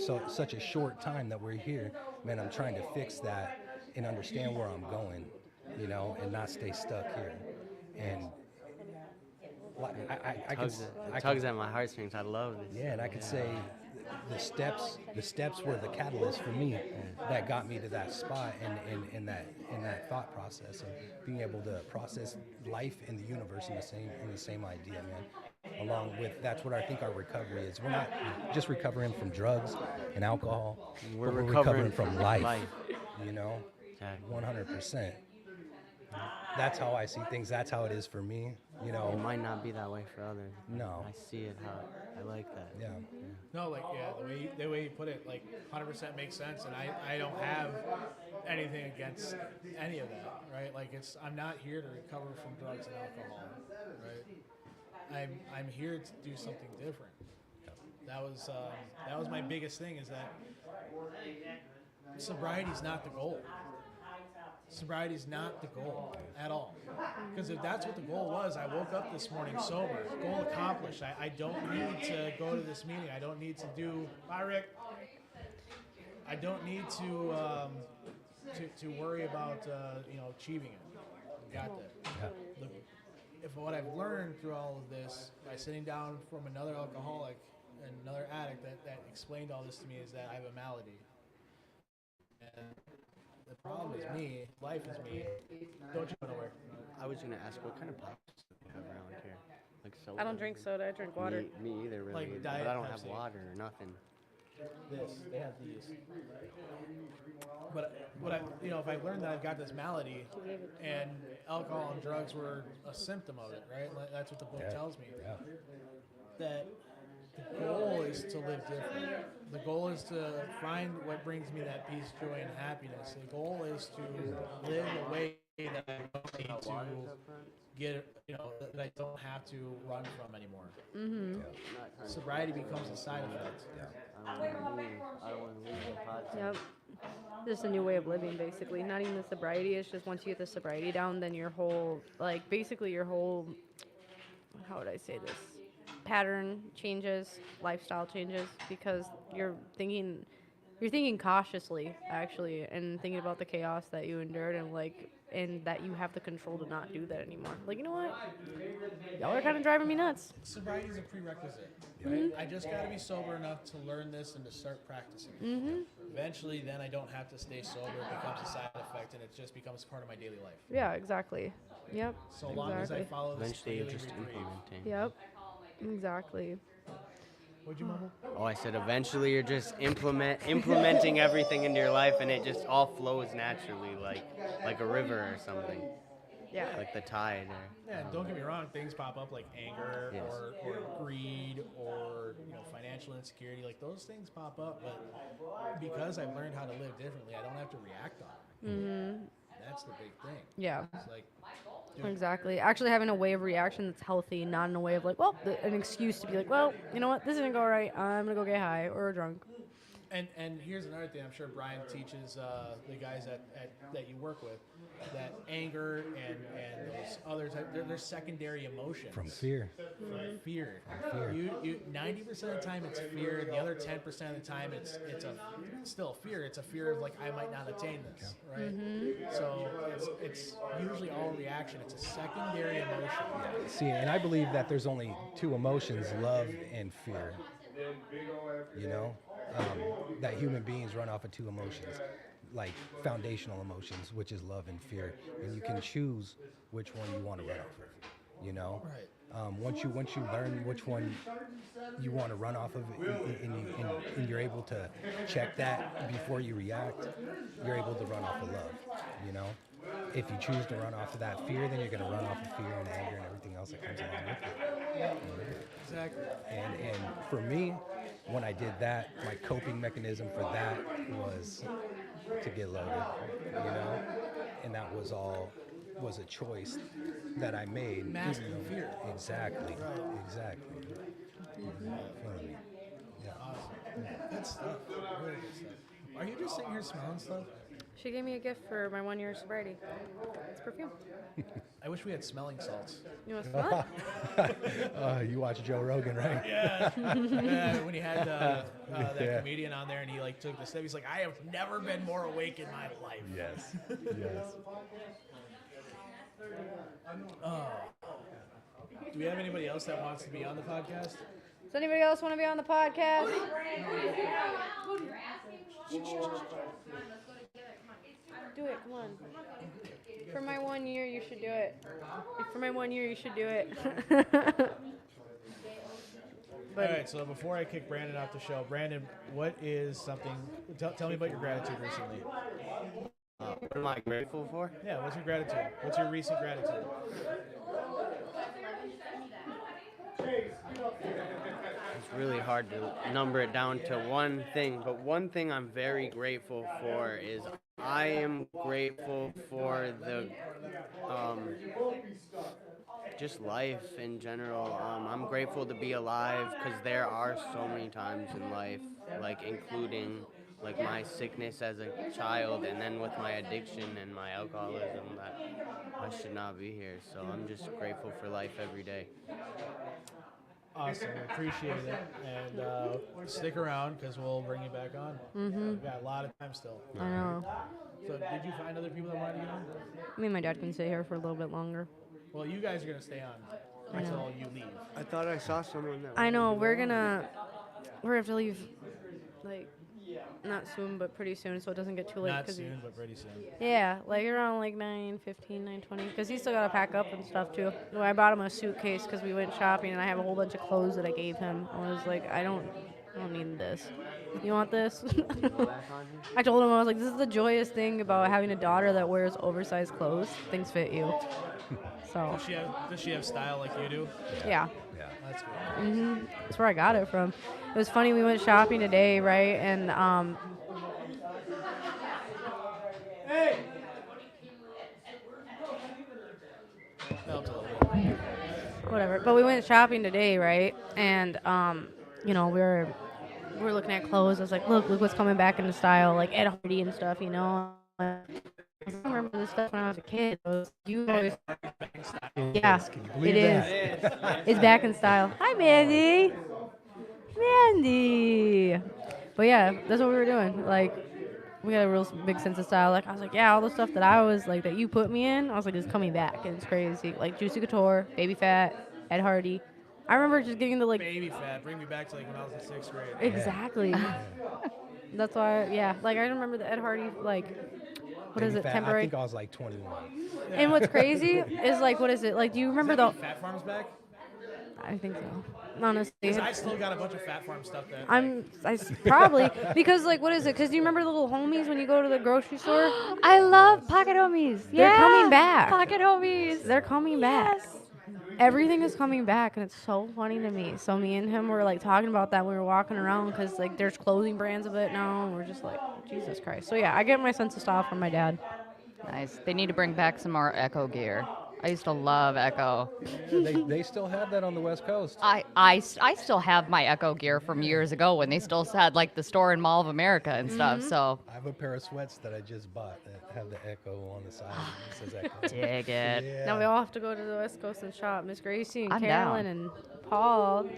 so such a short time that we're here, man. I'm trying to fix that and understand where I'm going, you know, and not stay stuck here. And I could Tugs at my heartstrings. I love this. yeah, and I could say the steps were the catalyst for me that got me to that spot and in that thought process of being able to process life and the universe in the same idea, man. Along with that's what I think our recovery is. We're not just recovering from drugs and alcohol, We're but we're recovering recovering from from life. life. You know, Exactly. 100%. That's how I see things. That's how it is for me. You It know, might not be that way for others. but No. I see it how I like that. yeah. No, like yeah, the way you put it, like 100% makes sense, and I don't have anything against any of that, right? Like I'm not here to recover from drugs and alcohol, right? I'm here to do something different. That was my biggest thing, is that sobriety's not the goal. Sobriety's not the goal at all. Because if that's what the goal was, I woke up this morning sober. Goal accomplished. I don't need to go to this meeting. I don't need to do. Bye, Rick. I don't need to worry about achieving it. Got that. If what I've learned through all of this by sitting down from another alcoholic and another addict that explained all this to me is that I have a malady. And the problem is me. Life is me. Don't you go nowhere. I was gonna ask, what kind of pops do you have around here? Like soda? I don't drink soda. I drink water. Me either, really. Like but Diet I don't have Pepsi. water or nothing. They have these. But if I learned that I've got this malady, and alcohol and drugs were a symptom of it, right? That's what the book tells me. Yeah. That the goal is to live different. The goal is to find what brings me that peace, joy, and happiness. The goal is to live a way that I don't need to get, that I don't have to run from anymore. Mm-hmm. Sobriety becomes a side effect. I don't want to lose the pot. Yep. Just a new way of living, basically. Not even the sobriety. It's just once you get the sobriety down, then your whole, basically your whole, how would I say this? Pattern changes, lifestyle changes, because you're thinking cautiously, actually, and thinking about the chaos that you endured, and that you have the control to not do that anymore. Like, you know what? Y'all are kind of driving me nuts. Sobriety is a prerequisite. Right? I just got to be sober enough to learn this and to start practicing. Eventually, then I don't have to stay sober. It becomes a side effect, and it just becomes part of my daily life. Yeah, exactly. Yep. So long as I Exactly. follow this Eventually, you're daily just reprieve. implementing. Yep. Exactly. What'd you mumble? Oh, I said eventually you're just implementing everything into your life, and it just all flows naturally, like a river or something, Yeah. like the tide. Yeah, don't get me wrong. Things pop up like anger Yes. or greed or financial insecurity. Like those things pop up, but because I've learned how to live differently, I don't have to react on them. That's the big thing. Yeah. It's like, Exactly. Actually having a way of reaction that's healthy, not in a way of an excuse to be like, well, you know what, this didn't go right. I'm gonna go get high or drunk. and here's another thing. I'm sure Brian teaches the guys that you work with that anger and those other type, they're secondary emotions. From fear. From fear. Fear. You 90% of the time it's fear. The other 10% of the time it's still fear. It's a fear of I might not attain this, right? So it's usually all reaction. It's a secondary emotion. See, and I believe that there's only two emotions, love and fear. You know, that human beings run off of two emotions, like foundational emotions, which is love and fear, and you can choose which one you want to run off of. You know, Right. once you learn which one you want to run off of, and you're able to check that before you react, you're able to run off of love. You know. if you choose to run off of that fear, then you're going to run off of fear and anger and everything else that comes along with it. Exactly. And for me, when I did that, my coping mechanism for that was to get loaded, you know, and that was a choice that I made. Masking even though- fear. Exactly. Funny. Yeah. Awesome. Good stuff. Really good stuff. Are you just sitting here smelling stuff? She gave me a gift for my 1 year sobriety. It's perfume. I wish we had smelling salts. You want to smell it? You watch Joe Rogan, right? Yeah. When he had that comedian on there and he like took the step, he's like, I have never been more awake in my life. Yes. Yes. Do we have anybody else that wants to be on the podcast? Does anybody else want to be on the podcast? Do it, come on. For my 1 year, you should do it. For my 1 year, you should do it. All right, so before I kick Brandon off the show, Brandon, what is something, tell me about your gratitude recently. What am I grateful for? Yeah, what's your gratitude? What's your recent gratitude? It's really hard to number it down to one thing, but one thing I'm very grateful for is I am grateful for the just life in general. I'm grateful to be alive because there are so many times in life, like including like my sickness as a child and then with my addiction and my alcoholism, that I should not be here. So I'm just grateful for life every day. Awesome, appreciate it, and stick around because we'll bring you back on. We've got a lot of time still. I know. So did you find other people that wanted to get on? Me and my dad can stay here for a little bit longer. Well, you guys are going to stay on until you leave. I thought I saw someone that I know, we're gonna have to leave, like, not soon, but pretty soon, so it doesn't get too late. Not 'cause soon, but pretty soon. Yeah, like around like 9:15, 9:20, because he's still got to pack up and stuff too. So I bought him a suitcase because we went shopping, and I have a whole bunch of clothes that I gave him. I was like, I don't need this. You want this? I told him, I was like, this is the joyous thing about having a daughter that wears oversized clothes. Things fit you. So Does she have style like you do? yeah. That's good. That's where I got it from. It was funny, we went shopping today, right? And Helps a little bit. whatever. But we went shopping today, right? And you know, we were looking at clothes. I was like, look what's coming back into style, like Ed Hardy and stuff, you know. I remember this stuff when I was a kid. You always, yeah, it is. It's back in style. Hi, Mandy. Mandy. But yeah, that's what we were doing. Like, we had a real big sense of style. Like, I was like, yeah, all the stuff that I was like, that you put me in, I was like, it's coming back, and it's crazy. Like Juicy Couture, Baby Fat, Ed Hardy. I remember just getting the like. Baby fat, bring me back to like when I was in 6th grade. Exactly. That's why, yeah. Like, I remember the Ed Hardy, like, what is it, I temporary? think I was like 21. And what's crazy is, like, what is it? Like, do you remember the... Fat Farm's back? I think so. Honestly. 'Cause I still got a bunch of Fat Farm stuff that. Probably, because, like, what is it? Because do you remember the little homies when you go to the grocery store? I love Pocket Homies. They're coming back. Pocket Homies. They're coming back. Everything is coming back, and it's so funny to me. So me and him were, like, talking about that when we were walking around, because, like, there's clothing brands of it now, and we're just like, Jesus Christ. So, yeah, I get my sense of style from my dad. Nice. They need to bring back some more Echo gear. I used to love Echo. They still have that on the West Coast. I still have my Echo gear from years ago when they still had like the store in Mall of America and stuff. So I have a pair of sweats that I just bought that have the Echo on the side. It says Echo. dig it. Yeah. Now we all have to go to the West Coast and shop. Miss Gracie and I'm Carolyn down. and Paul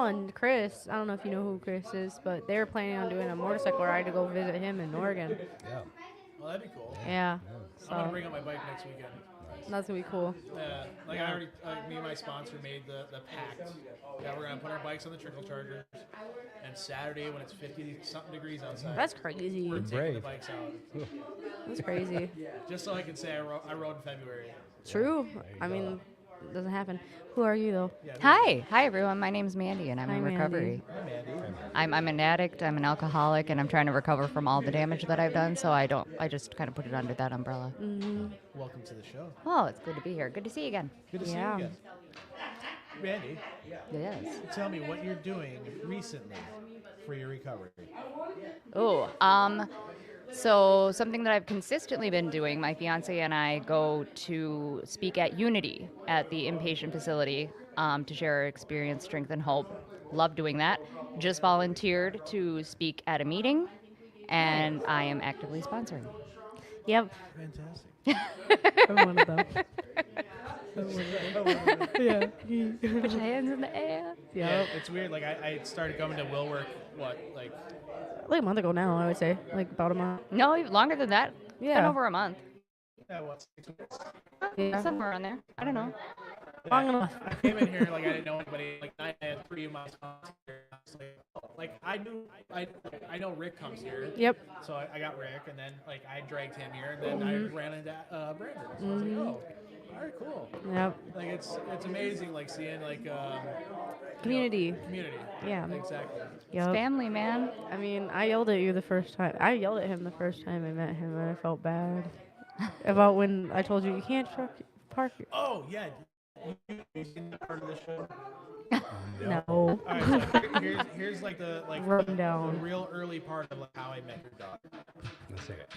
and Chris. I don't know if you know who Chris is, but they're planning on doing a motorcycle ride to go visit him in Oregon. Yeah. Well, that'd be cool. Yeah. I'm gonna So bring up my bike next weekend. that's gonna be cool. Like I already, me and my sponsor made the pact that we're gonna put our bikes on the trickle chargers, and Saturday when it's 50-something degrees outside, That's crazy. we're taking Brave. the bikes out. That's crazy. Just so I can say I rode in February. True. I mean, it doesn't happen. Who are you though? Hi everyone. My name's Mandy and I'm Hi, in Mandy. recovery. Hi, Mandy. I'm an addict, I'm an alcoholic, and I'm trying to recover from all the damage that I've done. So I just kind of put it under that umbrella. Welcome to the show. Oh, it's good to be here. Good to see you again. Good to see Yeah. you again. Randy, Yes. tell me what you're doing recently for your recovery. Oh, so something that I've consistently been doing, my fiance and I go to speak at Unity at the inpatient facility to share our experience, strength, and hope. Love doing that. Just volunteered to speak at a meeting, and I am actively sponsoring. Yep. Fantastic. I'm one of them. Yeah. Put your hands in the air. Yeah, it's weird. Like I started coming to Will Work, like Like a month ago now, I would say. Like about a month. No, even longer than that. It's been Yeah. over a month. 6 weeks. Yeah. Somewhere around there. I don't know. Long enough. I came in here like I didn't know anybody. Like I had 3 of my sponsors here. I was like, oh, like I know Rick comes here. Yep. So I got Rick, and then like I dragged him here, and then I ran into Brandon. So I was like, oh, all right, cool. Yep. Like it's amazing, like seeing like Community. community. Yeah. Exactly. Yep. Family, man. I mean, I yelled at you the first time. I yelled at him the first time I met him, and I felt bad about when I told you can't park. Oh yeah. You seen that part of the show? No. All right, so here's like the Rundown. the real early part of like how I met your dog. Let's hear it.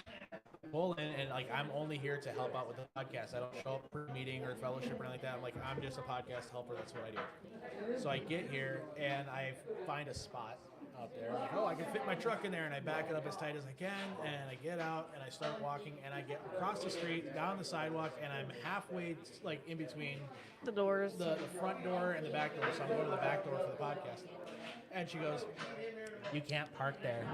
Pull in, and like I'm only here to help out with the podcast. I don't show up for a meeting or fellowship or anything like that. I'm just a podcast helper. That's what I do. So I get here and I find a spot out there. I'm like, oh, I can fit my truck in there, and I back it up as tight as I can, and I get out and I start walking, and I get across the street, down the sidewalk, and I'm halfway like in between The doors. the front door and the back door. So I'm going to the back door for the podcast. And she goes, "You can't park there."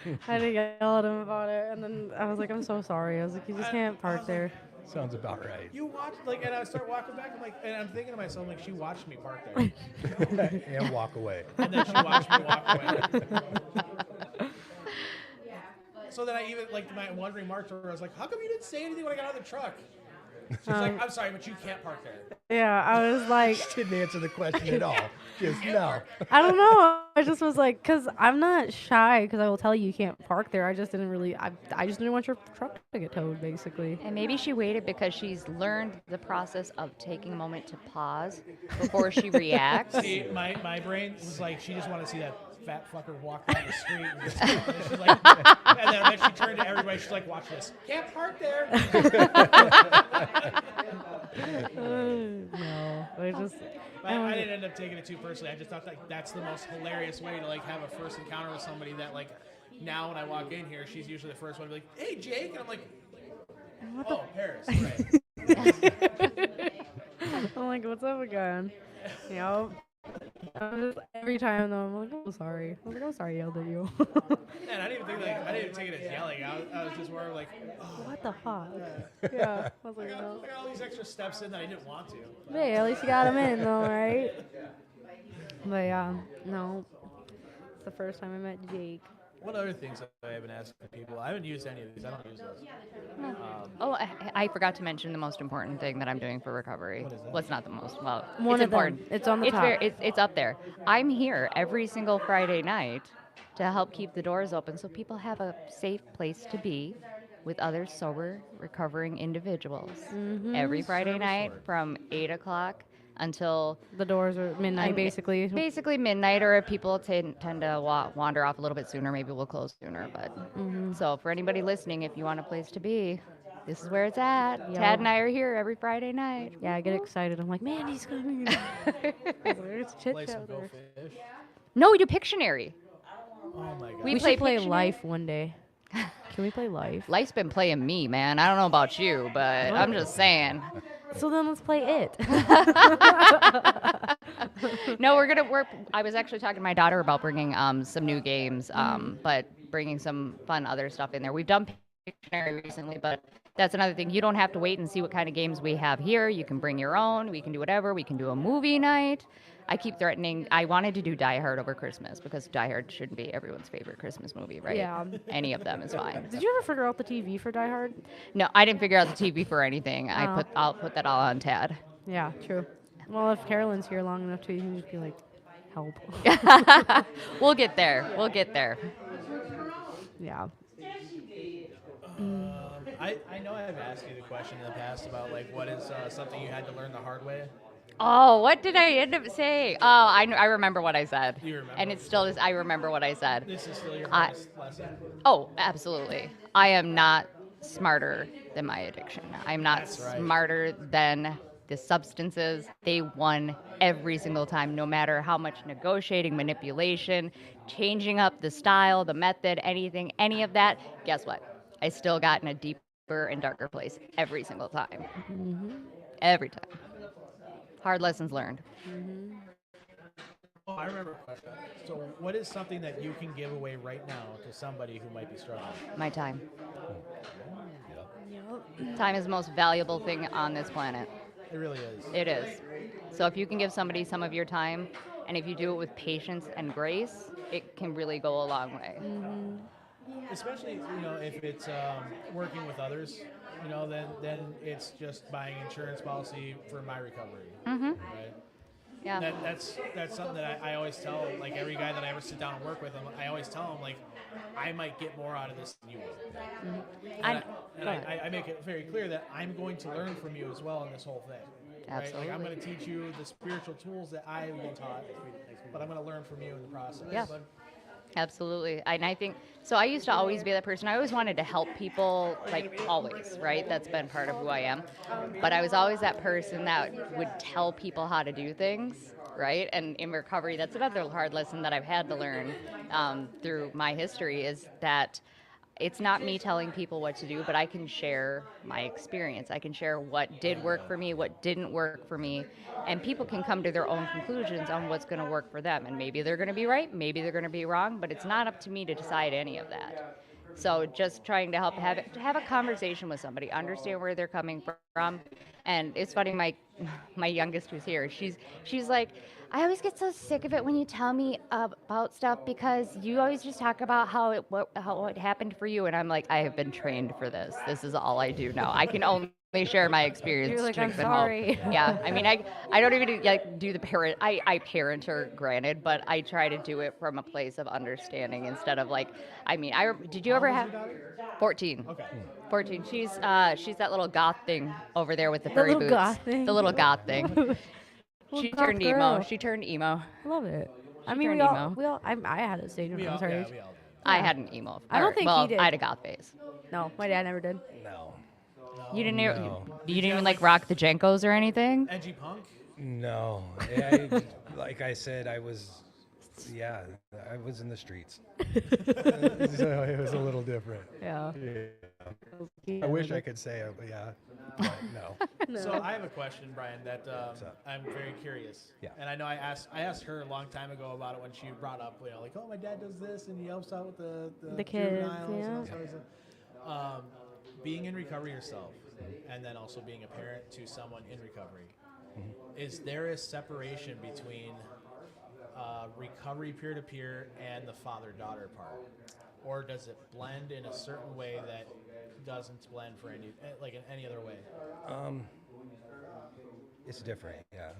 I had to yell at him about it, and then I was like, I'm so sorry. I was like, you just can't park there. Sounds about right. You watched, like, and I start walking back. I'm like, and I'm thinking to myself, like, she watched me park there, And walk away. and then she watched me walk away. So then I even like my one remark to her, I was like, "How come you didn't say anything when I got out of the truck?" She's like, "I'm sorry, but you can't park there." Yeah, I was like, Didn't answer the question at all. Just no. I don't know. I just was like, because I'm not shy, because I will tell you can't park there. I just didn't really, I just didn't want your truck to get towed, basically. And maybe she waited because she's learned the process of taking a moment to pause before she reacts. See, my brain was like, she just wanted to see that fat fucker walk down the street. And she's like, and then she turned to everybody. She's like, "Watch this. Can't park there." No, I just, I didn't end up taking it too personally. I just thought like that's the most hilarious way to like have a first encounter with somebody that like now when I walk in here, she's usually the first one to be like, "Hey, Jake," and I'm like, "Oh, Paris, right." I'm like, what's up again? Yep. Every time though, I'm like, oh sorry. I was like, oh sorry, I yelled at you. And I didn't even think like I didn't even take it as yelling. I was just more like, "Oh, What the fuck? Yeah. I was I like, got, no. I got all these extra steps in that I didn't want to." Hey, at least you got him in though, right? But yeah, no. It's the first time I met Jake. What other things have I been asking people? I haven't used any of these. I don't use those. Oh, I forgot to mention the most important thing that I'm doing for recovery. What is that? What's not the most? Well, One it's of them. important. It's on the it's top. It's up there. I'm here every single Friday night to help keep the doors open so people have a safe place to be with other sober, recovering individuals. Every Friday night from 8 o'clock until The doors are midnight, and basically. Basically midnight, or if people tend to wander off a little bit sooner, maybe we'll close sooner. But so for anybody listening, if you want a place to be, this is where it's at. Yeah. Tad and I are here every Friday night. Yeah, I get excited. I'm like, man, he's coming. It's chit Play some chat Go there. Fish. No, we do Pictionary. Oh my god. We We play should play Pictionary. Life one day. Can we play Life? Life's been playing me, man. I don't know about you, but I'm just saying. So then let's play it. No, I was actually talking to my daughter about bringing some new games, but bringing some fun other stuff in there. We've done Pictionary recently, but that's another thing. You don't have to wait and see what kind of games we have here. You can bring your own. We can do whatever. We can do a movie night. I keep threatening. I wanted to do Die Hard over Christmas because Die Hard shouldn't be everyone's favorite Christmas movie, right? Yeah. Any of them is fine. Did you ever figure out the TV for Die Hard? No, I didn't figure out the TV for anything. Oh. I'll put that all on Tad. Yeah, true. Well, if Carolyn's here long enough too, you can just be like, help. We'll get there. We'll get there. Yeah. I know I've asked you the question in the past about like what is something you had to learn the hard way. Oh, what did I end up saying? Oh, I remember what I said. You remember? And it's still, I remember what I said. This is still your I- hardest lesson. Oh, absolutely. I am not smarter than my addiction. I'm not That's right. smarter than the substances. They won every single time, no matter how much negotiating, manipulation, changing up the style, the method, anything, any of that. Guess what? I still got in a deeper and darker place every single time. Every time. Hard lessons learned. Oh, I remember a question. So, what is something that you can give away right now to somebody who might be struggling? My time. Time is the most valuable thing on this planet. It really is. It is. So if you can give somebody some of your time, and if you do it with patience and grace, it can really go a long way. Especially, if it's working with others, then it's just buying insurance policy for my recovery. Right? Yeah. That's something that I always tell, like, every guy that I ever sit down and work with him, I always tell him, like, I might get more out of this than you will. And I make it very clear that I'm going to learn from you as well in this whole thing. Right? Absolutely. Like, I'm going to teach you the spiritual tools that I have been taught, but I'm going to learn from you in the process. Yeah. But Absolutely. And I think, so I used to always be that person. I always wanted to help people, like always, right? That's been part of who I am. But I was always that person that would tell people how to do things, right? And in recovery, that's another hard lesson that I've had to learn through my history is that it's not me telling people what to do, but I can share my experience. I can share what did work for me, what didn't work for me, and people can come to their own conclusions on what's going to work for them. And maybe they're going to be right, maybe they're going to be wrong, but it's not up to me to decide any of that. So just trying to help have a conversation with somebody, understand where they're coming from. And it's funny, my youngest who's here, she's like, I always get so sick of it when you tell me about stuff because you always just talk about how it happened for you. And I'm like, I have been trained for this. This is all I do now. I can only share my experience. You're like, I'm strength and hope. sorry. Yeah, I mean, I don't even like do the parent. I parent her, granted, but I try to do it from a place of understanding instead of like, I mean, did you ever have 14? okay. 14. She's that little goth thing over there with the furry little boots. goth thing? The little goth thing. Little She goth turned emo. girl. She turned emo. I love it. I She mean, turned emo. I had a stage when I was her age. We all do. I had an emo. I don't or- think well, he did. I had a goth phase. No, my dad never did. No. You didn't. No. You didn't even like rock the Jenkos or anything. Edgy punk? No. Like I said, I was in the streets. So it was a little different. Yeah. I wish I could say it, but yeah. But no. So I have a question, Brian, that up? I'm very curious. Yeah. And I know I asked her a long time ago about it when she brought up, like, oh, my dad does this and he helps out with the kids, juveniles and all yeah. sorts of- being in recovery yourself, and then also being a parent to someone in recovery, is there a separation between recovery peer-to-peer and the father-daughter part? Or does it blend in a certain way that doesn't blend for in any other way? It's different, yeah.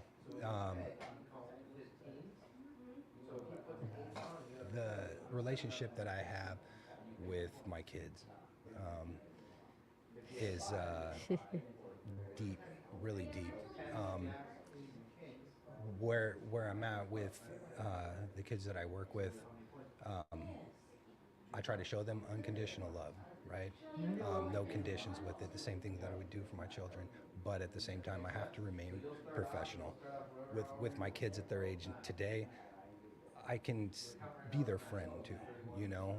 The relationship that I have with my kids is deep, really deep. Where I'm at with the kids that I work with, I try to show them unconditional love, right? No conditions with it, the same thing that I would do for my children. But at the same time, I have to remain professional. With my kids at their age today, I can be their friend too, you know?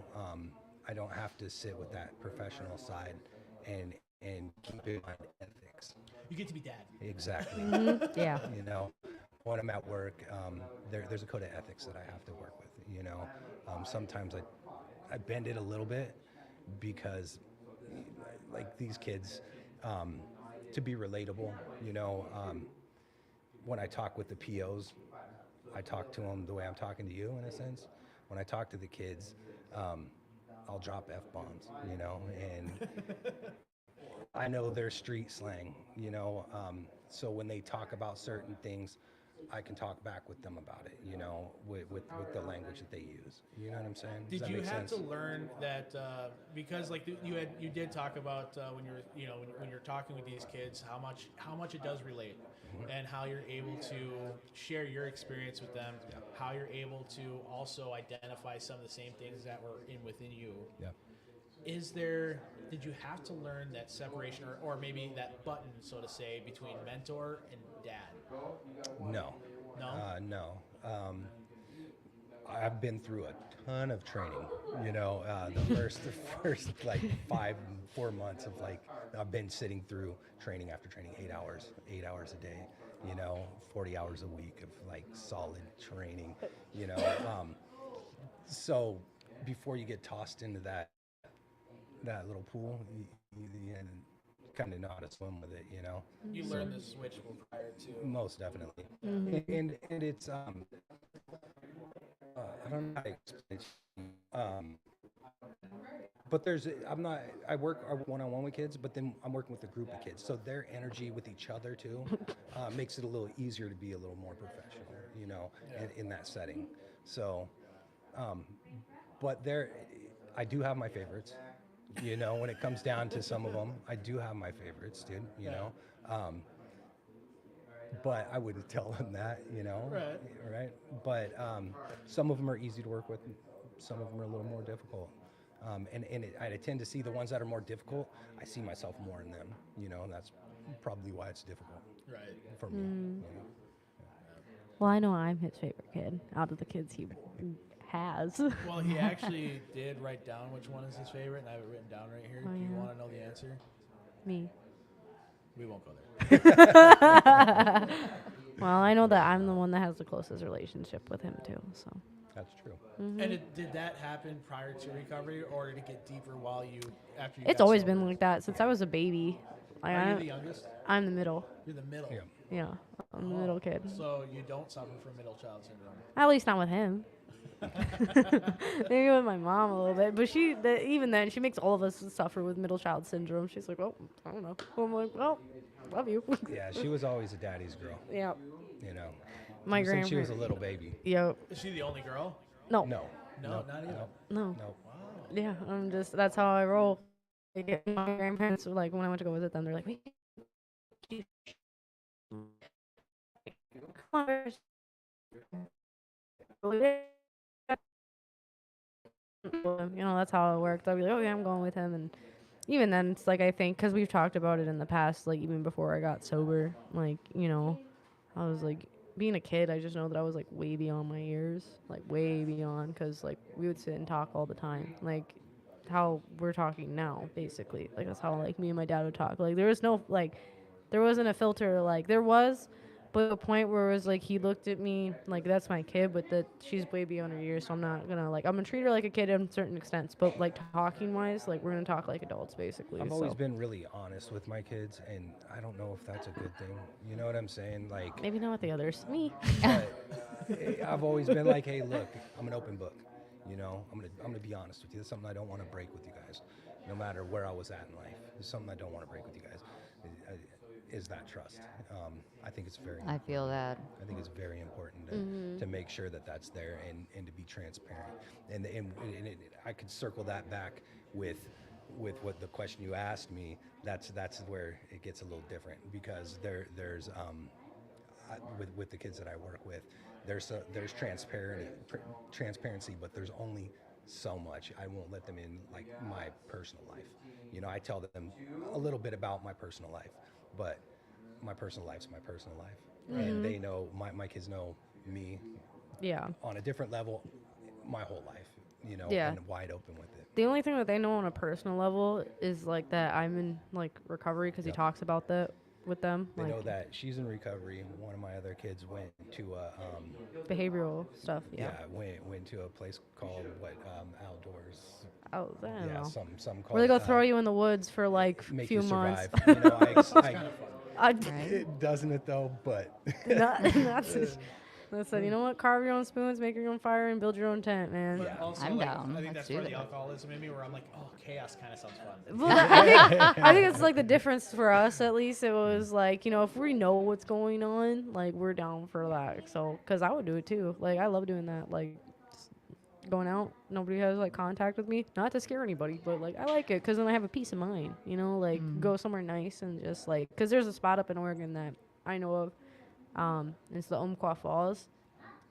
I don't have to sit with that professional side and keep in mind ethics. You get to be dad. Exactly. Yeah. You know, when I'm at work, there's a code of ethics that I have to work with, you know? Sometimes I bend it a little bit because, like, these kids, to be relatable, you know, when I talk with the POs, I talk to them the way I'm talking to you, in a sense. When I talk to the kids, I'll drop F-bombs, you know, and I know their street slang, you know, so when they talk about certain things, I can talk back with them about it, you know, with the language that they use. You know what I'm saying? Does Did that you make have sense? to learn that because like you did talk about when you're when you're talking with these kids how much it does relate and how you're able to share your experience with them, how you're able to also identify some of the same things that were within you. Yeah. Did you have to learn that separation or maybe that button, so to say, between mentor and dad? No. No? No. I've been through a ton of training. You know, the first like 4 months of like I've been sitting through training after training, 8 hours a day. You know, 40 hours a week of like solid training. You know, so before you get tossed into that little pool, you kind of know how to swim with it. You know. You learned the switch prior to. Most definitely. And it's I don't know how to explain it. But I work one-on-one with kids, but then I'm working with a group of kids. So their energy with each other too makes it a little easier to be a little more professional, you know, in that setting. So, but I do have my favorites, you know, when it comes down to some of them, I do have my favorites, dude, you know. But I wouldn't tell them that, you know. Right. But some of them are easy to work with. Some of them are a little more difficult. I tend to see the ones that are more difficult. I see myself more in them, you know, and that's probably why it's difficult for me. You know? Well, I know I'm his favorite kid out of the kids he has. Well, he actually did write down which one is his favorite, and I have it written down right here. Oh, Do you yeah. want to know the answer? Me. We won't go there. Well, I know that I'm the one that has the closest relationship with him too. So. That's true. And did that happen prior to recovery, or did it get deeper after you? It's got always sober? been like that since I was a baby. Are you the youngest? I'm the middle. You're the middle. Yeah. Yeah, I'm the middle kid. So you don't suffer from middle child syndrome. At least not with him. Maybe with my mom a little bit, but even then, she makes all of us suffer with middle child syndrome. She's like, well, I don't know. I'm like, well, love you. Yeah, she was always a daddy's girl, Yeah. you know. My Since grandparents. she was a little baby. Yep. Is she the only girl? No. No. No, not even. No. No. Yeah, that's how I roll. Like, my grandparents were like, when I went to go visit them, they're like, wait. Come on, where's- You know, that's how it worked. I'd be like, oh yeah, I'm going with him. And even then, it's like, I think, because we've talked about it in the past, like even before I got sober, like, you know, I was like, being a kid, I just know that I was like way beyond my years, like way beyond, because like we would sit and talk all the time, like how we're talking now, basically. Like that's how like me and my dad would talk. Like there was no like, there wasn't a filter. Like there was, but a point where it was like he looked at me like that's my kid, but that she's way beyond her years, so I'm not gonna like I'm gonna treat her like a kid in certain extents, but like talking wise, like we're gonna talk like adults basically. I've always been really honest with my kids, and I don't know if that's a good thing. You know what I'm saying? Like, maybe not with the others. Me. but I've always been like, hey, look, I'm an open book. You know, I'm gonna be honest with you. There's something I don't want to break with you guys, no matter where I was at in life. There's something I don't want to break with you guys. Is that trust? I think it's very. I feel that. I think it's very important to make sure that that's there and to be transparent. And I could circle that back with what the question you asked me. That's where it gets a little different, because there's with the kids that I work with, there's transparency, but there's only so much. I won't let them in like my personal life. You know, I tell them a little bit about my personal life, but my personal life's my personal life. And they know, my kids know me Yeah. on a different level my whole life, you know, Yeah. and wide open with it. The only thing that they know on a personal level is like that I'm in like recovery, because he Yep. talks about that with them. They like know that she's in recovery. One of my other kids went to behavioral stuff. Yeah. went to a place called Outdoors. Oh, I don't Yeah, know. some called. Where they go throw you in the woods for like a make few you months. survive. You know, I, it doesn't it though, but not, I said, you know what? Carve your own spoons, make your own fire, and build your own tent, man. But also, I'm like, down. I think Let's that's do where the that. alcoholism in me, where I'm like, oh, chaos kind of sounds fun. Well, I think it's like the difference for us, at least. It was like, you know, if we know what's going on, like, we're down for that. So, because I would do it too. Like, I love doing that. Like, just going out, nobody has like contact with me. Not to scare anybody, but like, I like it because then I have a peace of mind, you know, like, go somewhere nice and just like, because there's a spot up in Oregon that I know of. It's the Umpqua Falls.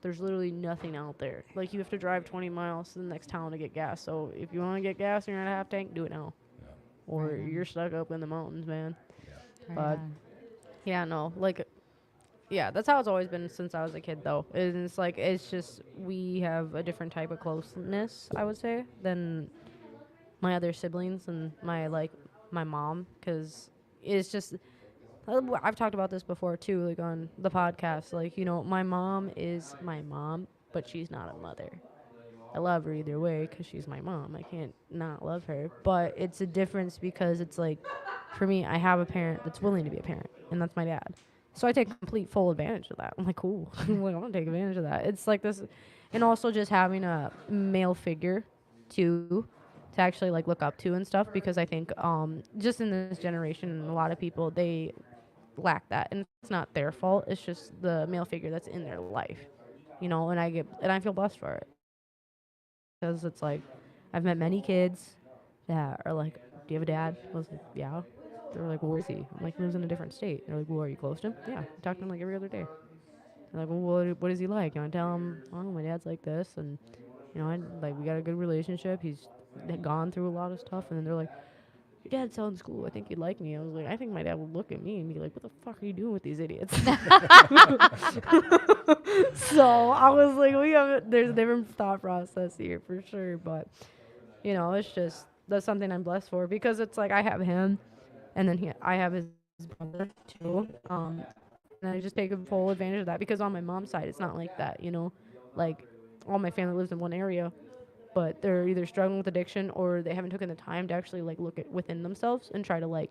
There's literally nothing out there. Like, you have to drive 20 miles to the next town to get gas. So if you want to get gas and you're not a half tank, do it now. Or Right on. you're stuck up in the mountains, man. Right But on. yeah, no, like, yeah, that's how it's always been since I was a kid, though. And it's like, it's just, we have a different type of closeness, I would say, than my other siblings and my mom, because it's just, I've talked about this before too, like on the podcast. Like, you know, my mom is my mom, but she's not a mother. I love her either way because she's my mom. I can't not love her. But it's a difference because it's like, for me, I have a parent that's willing to be a parent, and that's my dad. So I take complete full advantage of that. I'm like, cool. Like, I want to take advantage of that. It's like this, and also just having a male figure to actually like look up to and stuff, because I think just in this generation, a lot of people, they lack that, and it's not their fault. It's just the male figure that's in their life, you know. And I feel blessed for it, because it's like I've met many kids that are like, "Do you have a dad?" I was like, "Yeah." They're like, "Well, where is he?" I'm like, "He lives in a different state." They're like, "Well, are you close to him?" "Yeah, I talk to him like every other day." They're like, "Well, what is he like?" And I tell him, "Oh, my dad's like this, and you know, we got a good relationship. He's gone through a lot of stuff." And then they're like, "Your dad's still in school. I think he'd like me." I was like, "I think my dad would look at me and be like, what the fuck are you doing with these idiots?" So I was like, there's a different thought process here for sure. But, you know, it's just, that's something I'm blessed for, because it's like I have him, and then I have his brother too. And I just take full advantage of that, because on my mom's side, it's not like that, you know? Like, all my family lives in one area, but they're either struggling with addiction or they haven't taken the time to actually like look at within themselves and try to like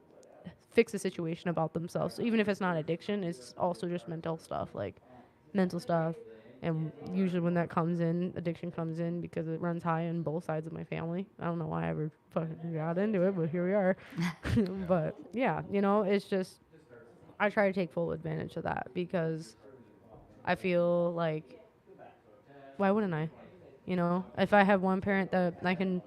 fix the situation about themselves. So even if it's not addiction, it's also just mental stuff, like mental stuff. And usually when that comes in, addiction comes in because it runs high on both sides of my family. I don't know why I ever fucking got into it, but here we are. But yeah, you know, it's just, I try to take full advantage of that, because I feel like, why wouldn't I? You know, if I have one parent that I can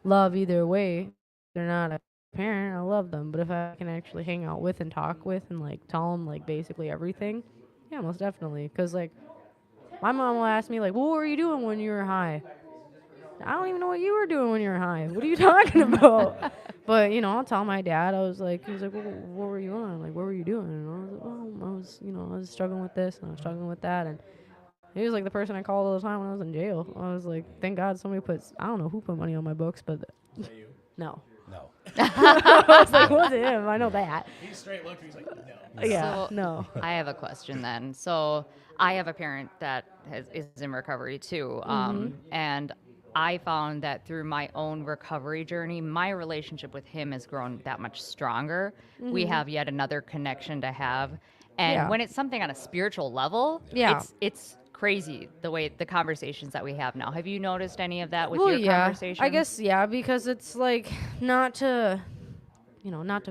love either way, they're not a parent, I love them. But if I can actually hang out with and talk with and like tell them like basically everything, yeah, most definitely. Because like my mom will ask me like, well, "What were you doing when you were high?" I don't even know what you were doing when you were high. What are you talking about? But, you know, I'll tell my dad. He was like, "Well, what were you on? Like, what were you doing?" And I was like, "Well, I was struggling with this and I was struggling with that." And he was like the person I called all the time when I was in jail. I was like, thank God somebody I don't know who put money on my books, but Is that you? no. No. I was like, what's him? I know that. He straight looked. He's like, no. Yeah, So- no. I have a question then. So I have a parent that is in recovery too. And I found that through my own recovery journey, my relationship with him has grown that much stronger. We have yet another connection to have. And Yeah. when it's something on a spiritual level, Yeah. it's crazy the conversations that we have now. Have you noticed any of that with Well, your yeah. conversations? I guess, yeah, because it's like not to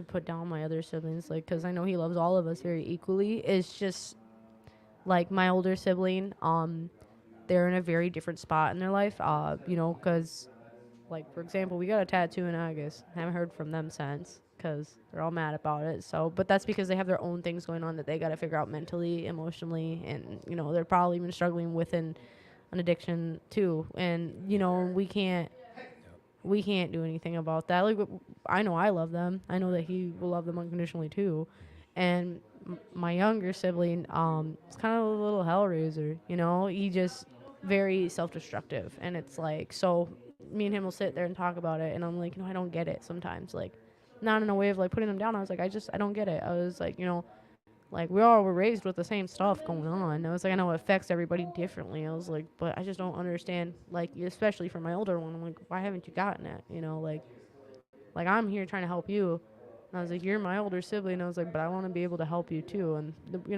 put down my other siblings, like, because I know he loves all of us very equally. It's just like my older sibling, they're in a very different spot in their life, you know, because, like, for example, we got a tattoo in August. Haven't heard from them since, because they're all mad about it. So, but that's because they have their own things going on that they got to figure out mentally, emotionally, and, you know, they're probably even struggling with an addiction too. And, you know, we can't do anything about that. Like, I know I love them. I know that he will love them unconditionally too. And my younger sibling, is kind of a little hellraiser. You know, he just very self-destructive, and it's like, so me and him will sit there and talk about it, and I'm like, you know, I don't get it sometimes. Like, not in a way of like putting him down. I was like, I don't get it. I was like, you know, like, we all were raised with the same stuff going on. I was like, I know it affects everybody differently. I was like, but I just don't understand, like, especially for my older one. I'm like, why haven't you gotten it? You know, like I'm here trying to help you. And I was like, you're my older sibling. I was like, but I want to be able to help you too. And, you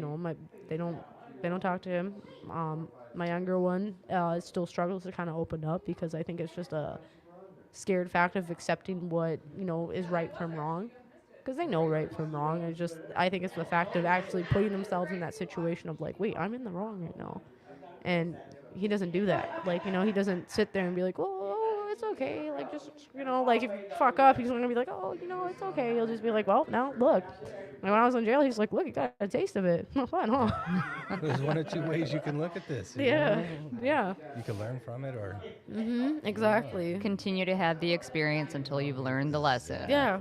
know, my They don't talk to him. My younger one still struggles to kind of open up because I think it's just a scared fact of accepting what is right from wrong, because they know right from wrong. I think it's the fact of actually putting themselves in that situation of like, wait, I'm in the wrong right now, and he doesn't do that. Like, he doesn't sit there and be like, oh, it's okay. Like, just, like if you fuck up, he's not gonna be like, oh, it's okay. He'll just be like, well, now look. And when I was in jail, he's like, look, you got a taste of it. Not fun, huh? There's one or two ways you can look at this. you Yeah, know? yeah. You can learn from it, or Exactly. Continue to have the experience until you've learned the lesson. Yeah.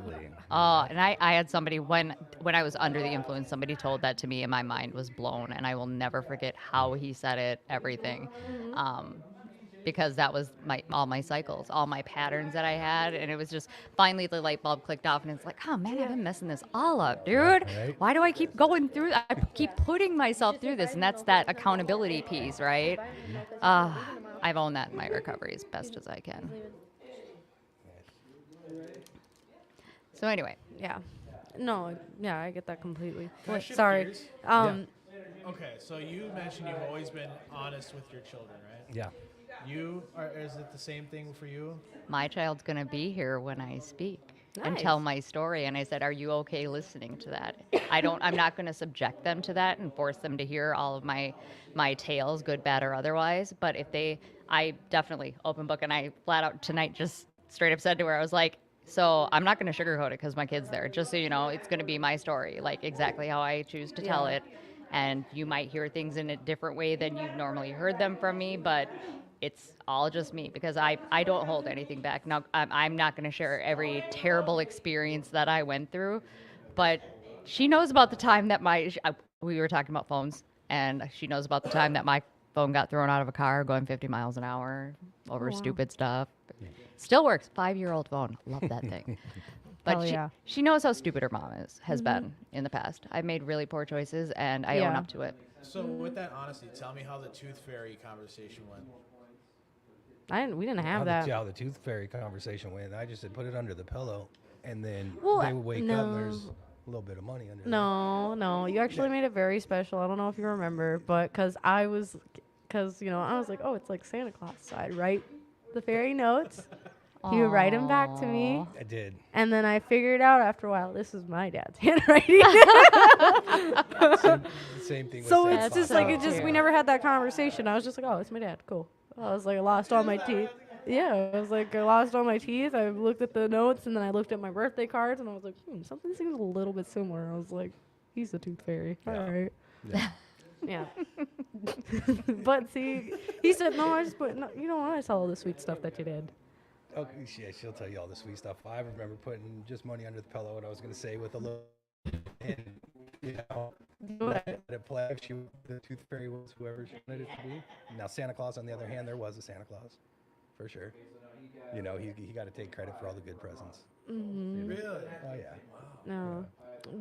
And I had somebody when I was under the influence, somebody told that to me, and my mind was blown, and I will never forget how he said it, everything, because that was all my cycles, all my patterns that I had, and it was just finally the light bulb clicked off, and it's like, oh man, I've been messing this all up, dude. Right. Why do I keep going through? I keep putting myself through this, and that's that accountability piece, right? I've owned that in my recovery as best as I can. So anyway. Yeah. No, yeah, I get that completely. Can I shift Sorry. gears? Okay, so you mentioned you've always been honest with your children, right? yeah. Is it the same thing for you? My child's going to be here when I speak and tell my story. And I said, are you okay listening to that? I'm not going to subject them to that and force them to hear all of my tales, good, bad, or otherwise. But I definitely open book, and I flat out tonight just straight up said to her, I was like, so I'm not going to sugarcoat it because my kid's there. Just so you know, it's going to be my story, like exactly how I choose to tell it. And you might hear things in a different way than you've normally heard them from me, but it's all just me because I don't hold anything back. Now, I'm not going to share every terrible experience that I went through, but she knows about the time that we were talking about phones, and she knows about the time that my phone got thrown out of a car going 50 miles an hour over stupid stuff. Still works. 5-year-old phone. Love that thing. But she knows how stupid her mom has been in the past. I've made really poor choices, and I own up to it. So with that honesty, tell me how the tooth fairy conversation went. We didn't have that. How the tooth fairy conversation went. I just said put it under the pillow, and then Well, they would wake up and no. there's a little bit of money under there. No, you actually made it very special. I don't know if you remember, but because I was like, oh, it's like Santa Claus. So I'd write the fairy notes. He would write them back to me. I did. And then I figured out after a while, this is my dad's handwriting. Same thing with So Santa it's just Claus. like, we never had that conversation. I was just like, oh, it's my dad. Cool. I was like, I lost all my teeth. Yeah, I was like, I lost all my teeth. I looked at the notes, and then I looked at my birthday cards, and I was like, something seems a little bit similar. I was like, he's the tooth fairy. Yeah. All right. Yeah. Yeah. But see, he said, no, I just put, no, you don't want to tell all the sweet stuff that you did. Oh, yeah, she'll tell you all the sweet stuff. I remember putting just money under the pillow, and I was going to say with a little, and let it play. If the tooth fairy was whoever she wanted it to be. Now Santa Claus, on the other hand, there was a Santa Claus, for sure. He got to take credit for all the good presents. Mm-hmm. Really? Oh yeah. No.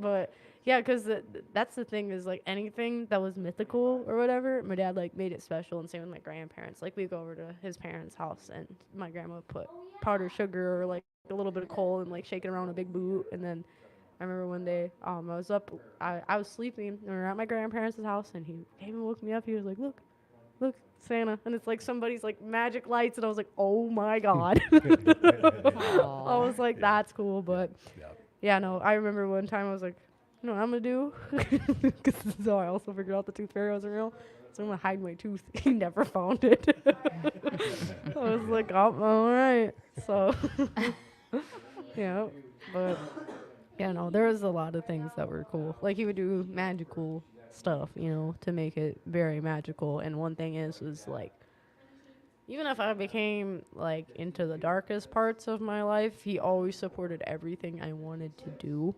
But yeah, because that's the thing is like anything that was mythical or whatever, my dad like made it special. And same with my grandparents. Like we'd go over to his parents' house, and my grandma would put powdered sugar or like a little bit of coal and like shake it around a big boot. And then I remember one day I was up, I was sleeping, and we were at my grandparents' house, and he came and woke me up. He was like, look, Santa. And it's like somebody's like magic lights, and I was like, oh my God. I was like, that's cool. But yeah, no, I remember one time I was like, you know what I'm going to do? Because so I also figured out the tooth fairy wasn't real. So I'm going to hide my tooth. He never found it. I was like, oh, all right. So, yeah. But, yeah, no, there was a lot of things that were cool. Like, he would do magical stuff, to make it very magical. And one thing was, like, even if I became, like, into the darkest parts of my life, he always supported everything I wanted to do.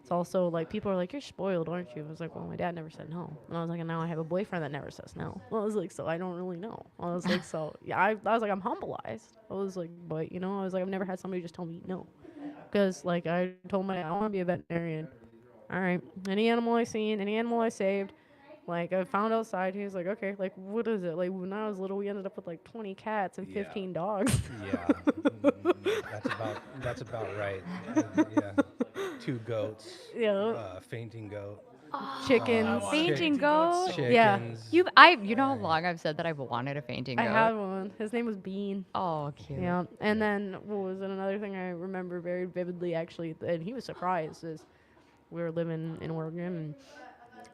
It's also, like, people are like, you're spoiled, aren't you? I was like, well, my dad never said no. And I was like, and now I have a boyfriend that never says no. I was like, so I don't really know. I was like, so, yeah, I was like, I'm humbleized. I was like, but, I was like, I've never had somebody just tell me no. Because, like, I told my dad, I want to be a veterinarian. All right, any animal I seen, any animal I saved, like, I found outside, he was like, okay, like, what is it? Like, when I was little, we ended up with, like, 20 cats and 15 dogs. Yeah. That's about right. Yeah. 2 goats. Yeah. Fainting goat. chickens. Fainting Fainting goats. goat. Yeah. Chickens. You know how long I've said that I've wanted a fainting I goat. had one. His name was Bean. Oh, cute. Yeah. And then what was it? Another thing I remember very vividly, actually, and he was surprised, is we were living in Oregon, and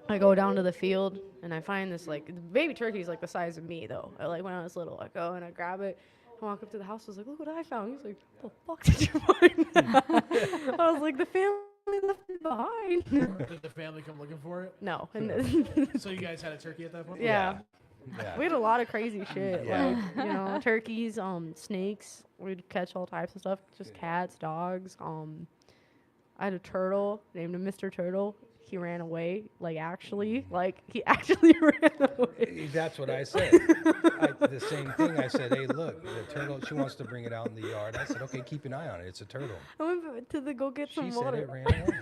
I go down to the field, and I find this, like, the baby turkey's like the size of me, though. Like, when I was little, I go and I grab it. I walk up to the house. I was like, look what I found. He's like, the fuck did you find that? I was like, the family left it behind. Did the family come looking for it? No. And So you guys had a turkey at that point? yeah. Yeah. We had a lot of crazy shit. Yeah. Like, turkeys, snakes. We'd catch all types of stuff. Just cats, dogs. I had a turtle named him Mr. Turtle. He ran away. He actually ran away. That's what I said. The same thing. I said, hey, look, the turtle, she wants to bring it out in the yard. I said, okay, keep an eye on it. It's a turtle. I went to go get She some said water. it ran away.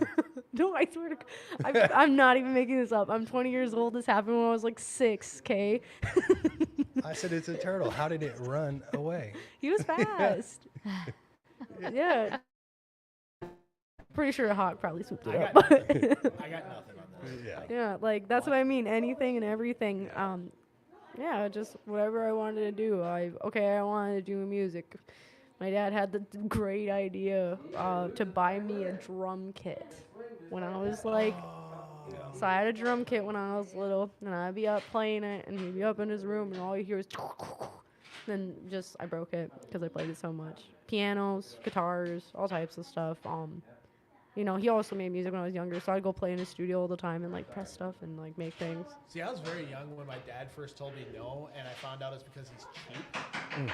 No, I swear to I'm not even making this up. I'm 20 years old. This happened when I was like 6, okay? I said, it's a turtle. How did it run away? He was fast. Yeah. Pretty sure a hawk probably swooped it I up. got nothing on this. Yeah. Yeah, like that's what I mean. Anything and everything. Yeah, just whatever I wanted to do. I wanted to do music. My dad had the great idea to buy me a drum kit when I was like. So I had a drum kit when I was little, and I'd be up playing it, and he'd be up in his room, and all you hear is. Then I broke it because I played it so much. Pianos, guitars, all types of stuff. He also made music when I was younger, so I'd go play in his studio all the time and press stuff and make things. See, I was very young when my dad first told me no, and I found out it's because he's cheap. And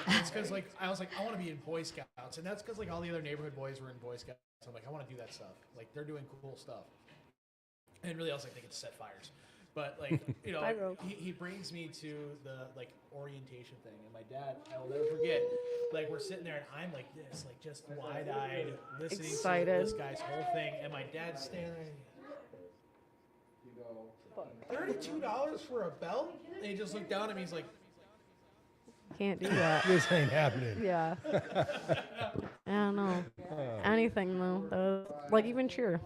it's because I was like, I want to be in Boy Scouts, and that's because all the other neighborhood boys were in Boy Scouts. I'm like, I want to do that stuff. They're doing cool stuff. And really, I was like, they get to set fires. But he brings me to the orientation thing, and my dad, I will never forget. We're sitting there, and I'm like this, just wide-eyed, listening Excited. to this guy's whole thing, and my dad's standing there. $32 for a belt? And he just looked down at me. He's like, Can't do that. This ain't happening. Yeah. I don't know. Anything though. Even cheer.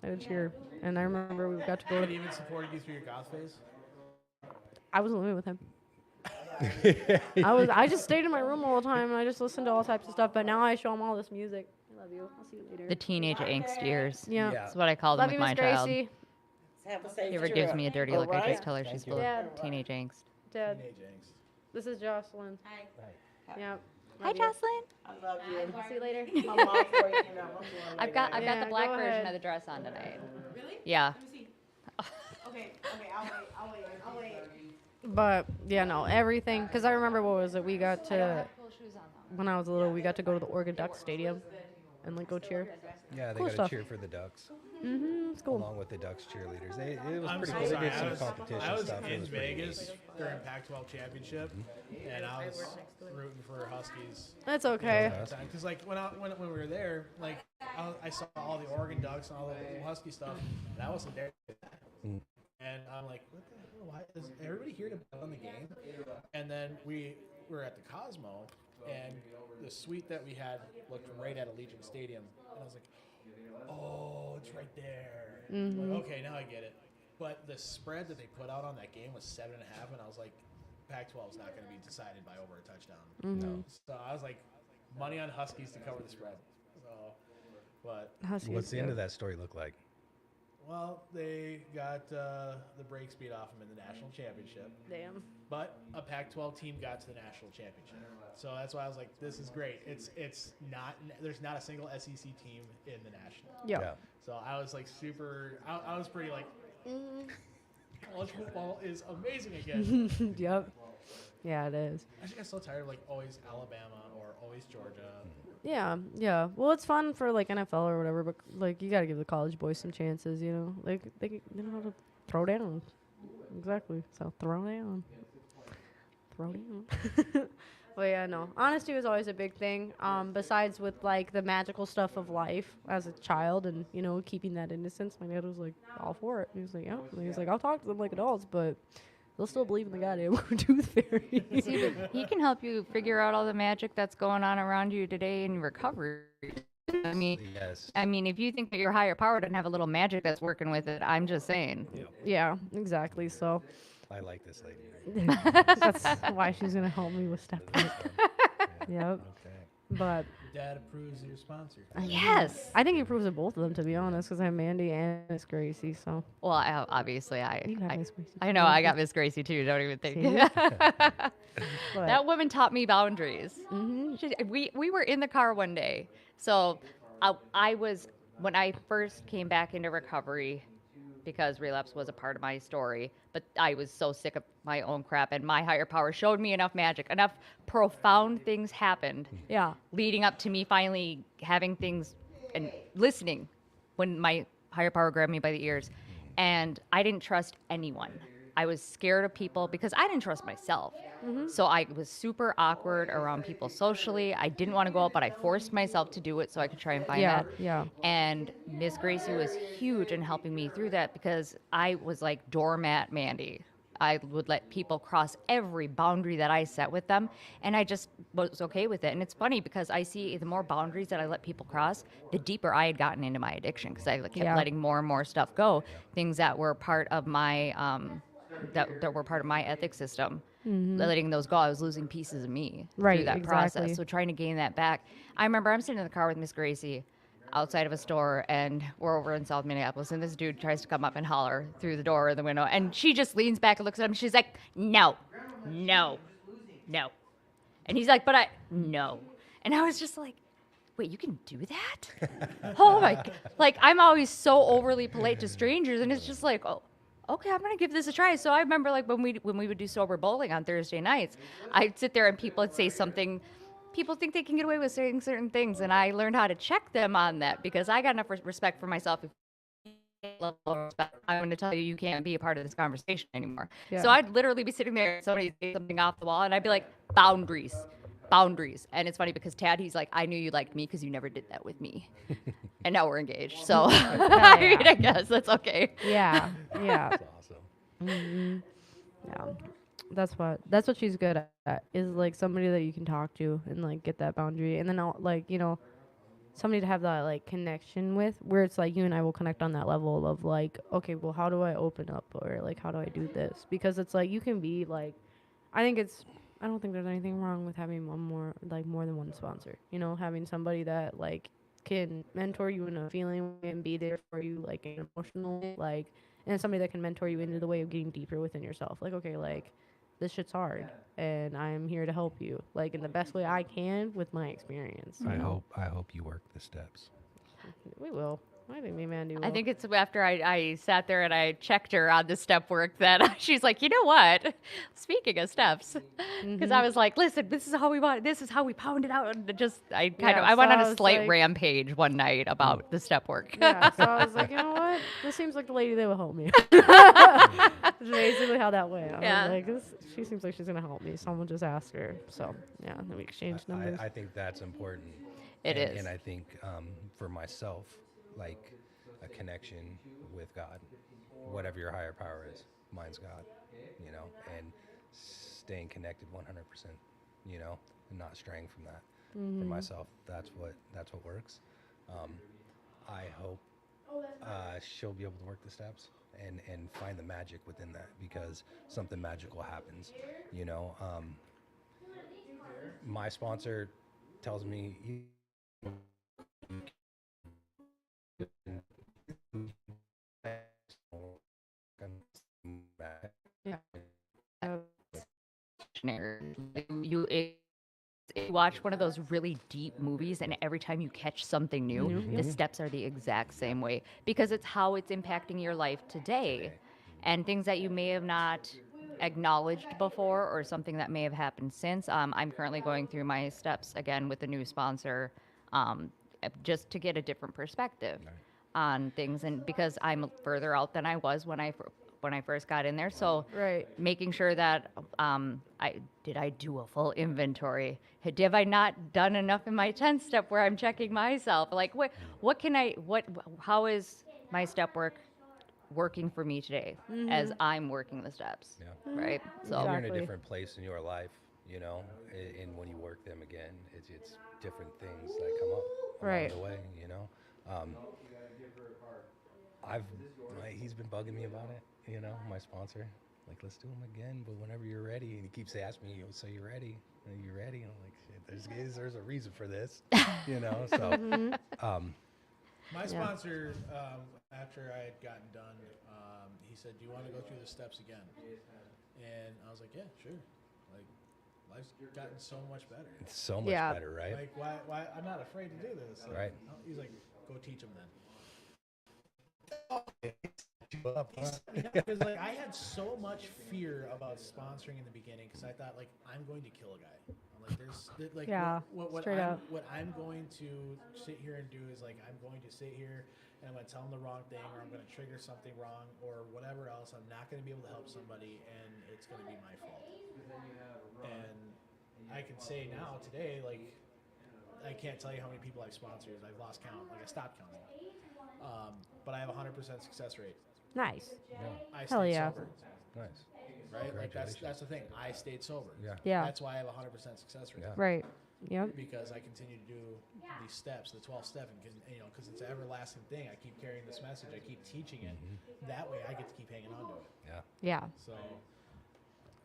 I did cheer. And I remember we got to go and to. even supported you through your goth phase? I wasn't living with him. I just stayed in my room all the time and I just listened to all types of stuff. But now I show him all this music. I love you. I'll see you later. The teenage angst years. Yeah. Yeah. That's what I call them Love with you, my Miss child. Gracie. If she ever gives me a dirty look, I just tell her she's full Dad. of teenage angst. Dad, Teenage angst. this is Jocelyn. Hi. Yeah. Hi, Jocelyn. I'll see you later. I've got Yeah, the black go version ahead. of the dress on tonight. Really? Yeah. Okay, I'll wait. But yeah, no, everything. Because I remember we got to when I was little, we got to go to the Oregon Ducks Stadium and go cheer. Yeah, they Cool got to stuff. cheer for the Ducks, It's cool. along with the Ducks cheerleaders. It was I'm pretty so cool. They sorry. did some competition I was stuff. It in was pretty Vegas neat. during Pac-12 championship, and I was rooting for Huskies. That's okay. Because when we were there, I saw all the Oregon Ducks and all the Husky stuff, and I wasn't there. And I'm like, what the hell? Why is everybody here to bet on the game? And then we were at the Cosmo, and the suite that we had looked right at Allegiant Stadium, and I was like, oh, it's right there. Like, okay, now I get it. But the spread that they put out on that game was 7.5, and I was like, Pac-12 is not going to be decided by over a touchdown. No. So I was like, money on Huskies to cover the spread. So, but Huskies, What's the end yeah. of that story look like? well, they got the brakes beat off them in the national championship. Damn. But a Pac-12 team got to the national championship, so that's why I was like, "This is great." It's not there's not a single SEC team in the national. Yeah. So I was like super. I was pretty like, college football is amazing again. Yep. Yeah, it is. I just got so tired of always Alabama or always Georgia. Yeah, yeah. Well, it's fun for NFL or whatever, but you gotta give the college boys some chances, they know how to throw down. Exactly. So throw down. But yeah, no. Honesty was always a big thing. Besides with the magical stuff of life as a child and keeping that innocence, my dad was all for it. He was like, yeah. And he was like, I'll talk to them like adults, but they'll still believe in the goddamn tooth fairy. See, but he can help you figure out all the magic that's going on around you today in recovery. Yes. I mean, if you think that your higher power doesn't have a little magic that's working with it, I'm just saying. Yeah, exactly. So I like this lady. that's why she's gonna help me with step work. Yep. Okay. But Dad approves of your sponsor. Yes. I think he approves of both of them, to be honest, because I have Mandy and Miss Gracie. So Well, obviously, you have Miss Gracie. I know I got Miss Gracie too. Don't even think. See? That woman taught me boundaries. Mm-hmm. We were in the car one day. So I was, when I first came back into recovery, because relapse was a part of my story, but I was so sick of my own crap, and my higher power showed me enough magic, enough profound things happened Yeah. leading up to me finally having things and listening when my higher power grabbed me by the ears. And I didn't trust anyone. I was scared of people because I didn't trust myself. So I was super awkward around people socially. I didn't want to go out, but I forced myself to do it so I could try and find Yeah. that. Yeah. And Miss Gracie was huge in helping me through that because I was like doormat Mandy. I would let people cross every boundary that I set with them, and I just was okay with it. And it's funny because I see the more boundaries that I let people cross, the deeper I had gotten into my addiction because I kept Yeah. letting more and more stuff go, things that were part of my that were part of my ethic system. Letting those go, I was losing pieces of me Right, through that exactly. process. So trying to gain that back. I remember I'm sitting in the car with Miss Gracie outside of a store, and we're over in South Minneapolis, and this dude tries to come up and holler through the door or the window, and she just leans back and looks at him. She's like, no, no, no. And he's like, but no. And I was just like, wait, you can do that? Oh my God. Like, I'm always so overly polite to strangers, and it's just like, oh, okay, I'm gonna give this a try. So I remember like when we would do sober bowling on Thursday nights, I'd sit there and people would say something. People think they can get away with saying certain things, and I learned how to check them on that because I got enough respect for myself. If level of respect, I'm going to tell you, you can't be a part of this conversation anymore. Yeah. So I'd literally be sitting there and somebody say something off the wall, and I'd be like, boundaries, boundaries. And it's funny because Tad, he's like, I knew you liked me because you never did that with me. And now we're engaged. So I mean, I guess that's okay. Yeah. Yeah. That's awesome. Yeah. That's what she's good at, is like somebody that you can talk to and like get that boundary, and then like, you know, somebody to have that like connection with, where it's like you and I will connect on that level of like, okay, well, how do I open up, or like how do I do this? Because it's like you can be like, I don't think there's anything wrong with having more than one sponsor, you know, having somebody that like can mentor you in a feeling way and be there for you like emotionally, like, and somebody that can mentor you into the way of getting deeper within yourself, like, okay, like this shit's hard and I'm here to help you, like in the best way I can with my experience. I you know? hope you work the steps. We will. I think me and Mandy will. I think it's after I sat there and I checked her on the step work that she's like, you know what? Speaking of steps, because I was like, listen, this is how we pound it out. And I went on a slight rampage one night about the step work. Yeah, so I was like, you know what? This seems like the lady that will help me. That's basically how that went. I was like, she seems like she's gonna help me. Someone just asked her. So yeah, then we exchanged numbers. I think that's important. It is. And I think for myself, like a connection with God, whatever your higher power is, mine's God, you know, and staying connected 100%, you know, and not straying from that. For myself, that's what works. I hope she'll be able to work the steps and find the magic within that, because something magical happens, you know. My sponsor tells me You watch one of those really deep movies, and every time you catch something new, the steps are the exact same way, because it's how it's impacting your life today, and things that you may have not acknowledged before, or something that may have happened since. I'm currently going through my steps again with a new sponsor, just to get a different perspective on things, and because I'm further out than I was when I first got in there. So making sure that I do a full inventory. Have I not done enough in my 10th step where I'm checking myself? Like how is my step work working for me today as I'm working the steps? Right? So you're in a different place in your life, you know, and when you work them again, it's different things that come up. Right. along the way, you know. He's been bugging me about it, you know, my sponsor. Like, let's do them again, but whenever you're ready. And he keeps asking me, so you ready? Are you ready? And I'm like, shit, there's a reason for this, you know. So, My sponsor, after I had gotten done, he said, "Do you want to go through the steps again?" And I was like, "Yeah, sure." Like, life's gotten so much better. it's so much Yeah. better, right? Like, why? I'm not afraid to do this. Like, Right. He's like, "Go teach them then." Because like I had so much fear about sponsoring in the beginning because I thought like I'm going to kill a guy. I'm like like Yeah, straight up. what I'm going to sit here and do is like I'm going to sit here and I'm going to tell them the wrong thing or I'm going to trigger something wrong or whatever else. I'm not going to be able to help somebody and it's going to be my fault. And I can say now today like I can't tell you how many people I've sponsored. I've lost count. Like I stopped counting. But I have a 100% success rate. Nice. I Hell stayed yeah. sober, Nice. right? Like that's the thing. I stayed sober. Yeah. Yeah. That's why I have a 100% success rate. Yeah. Right. Yep. Because I continue to do these steps, the 12 step, and because it's an everlasting thing. I keep carrying this message. I keep teaching it. That way, I get to keep hanging on to it. Yeah. Yeah. So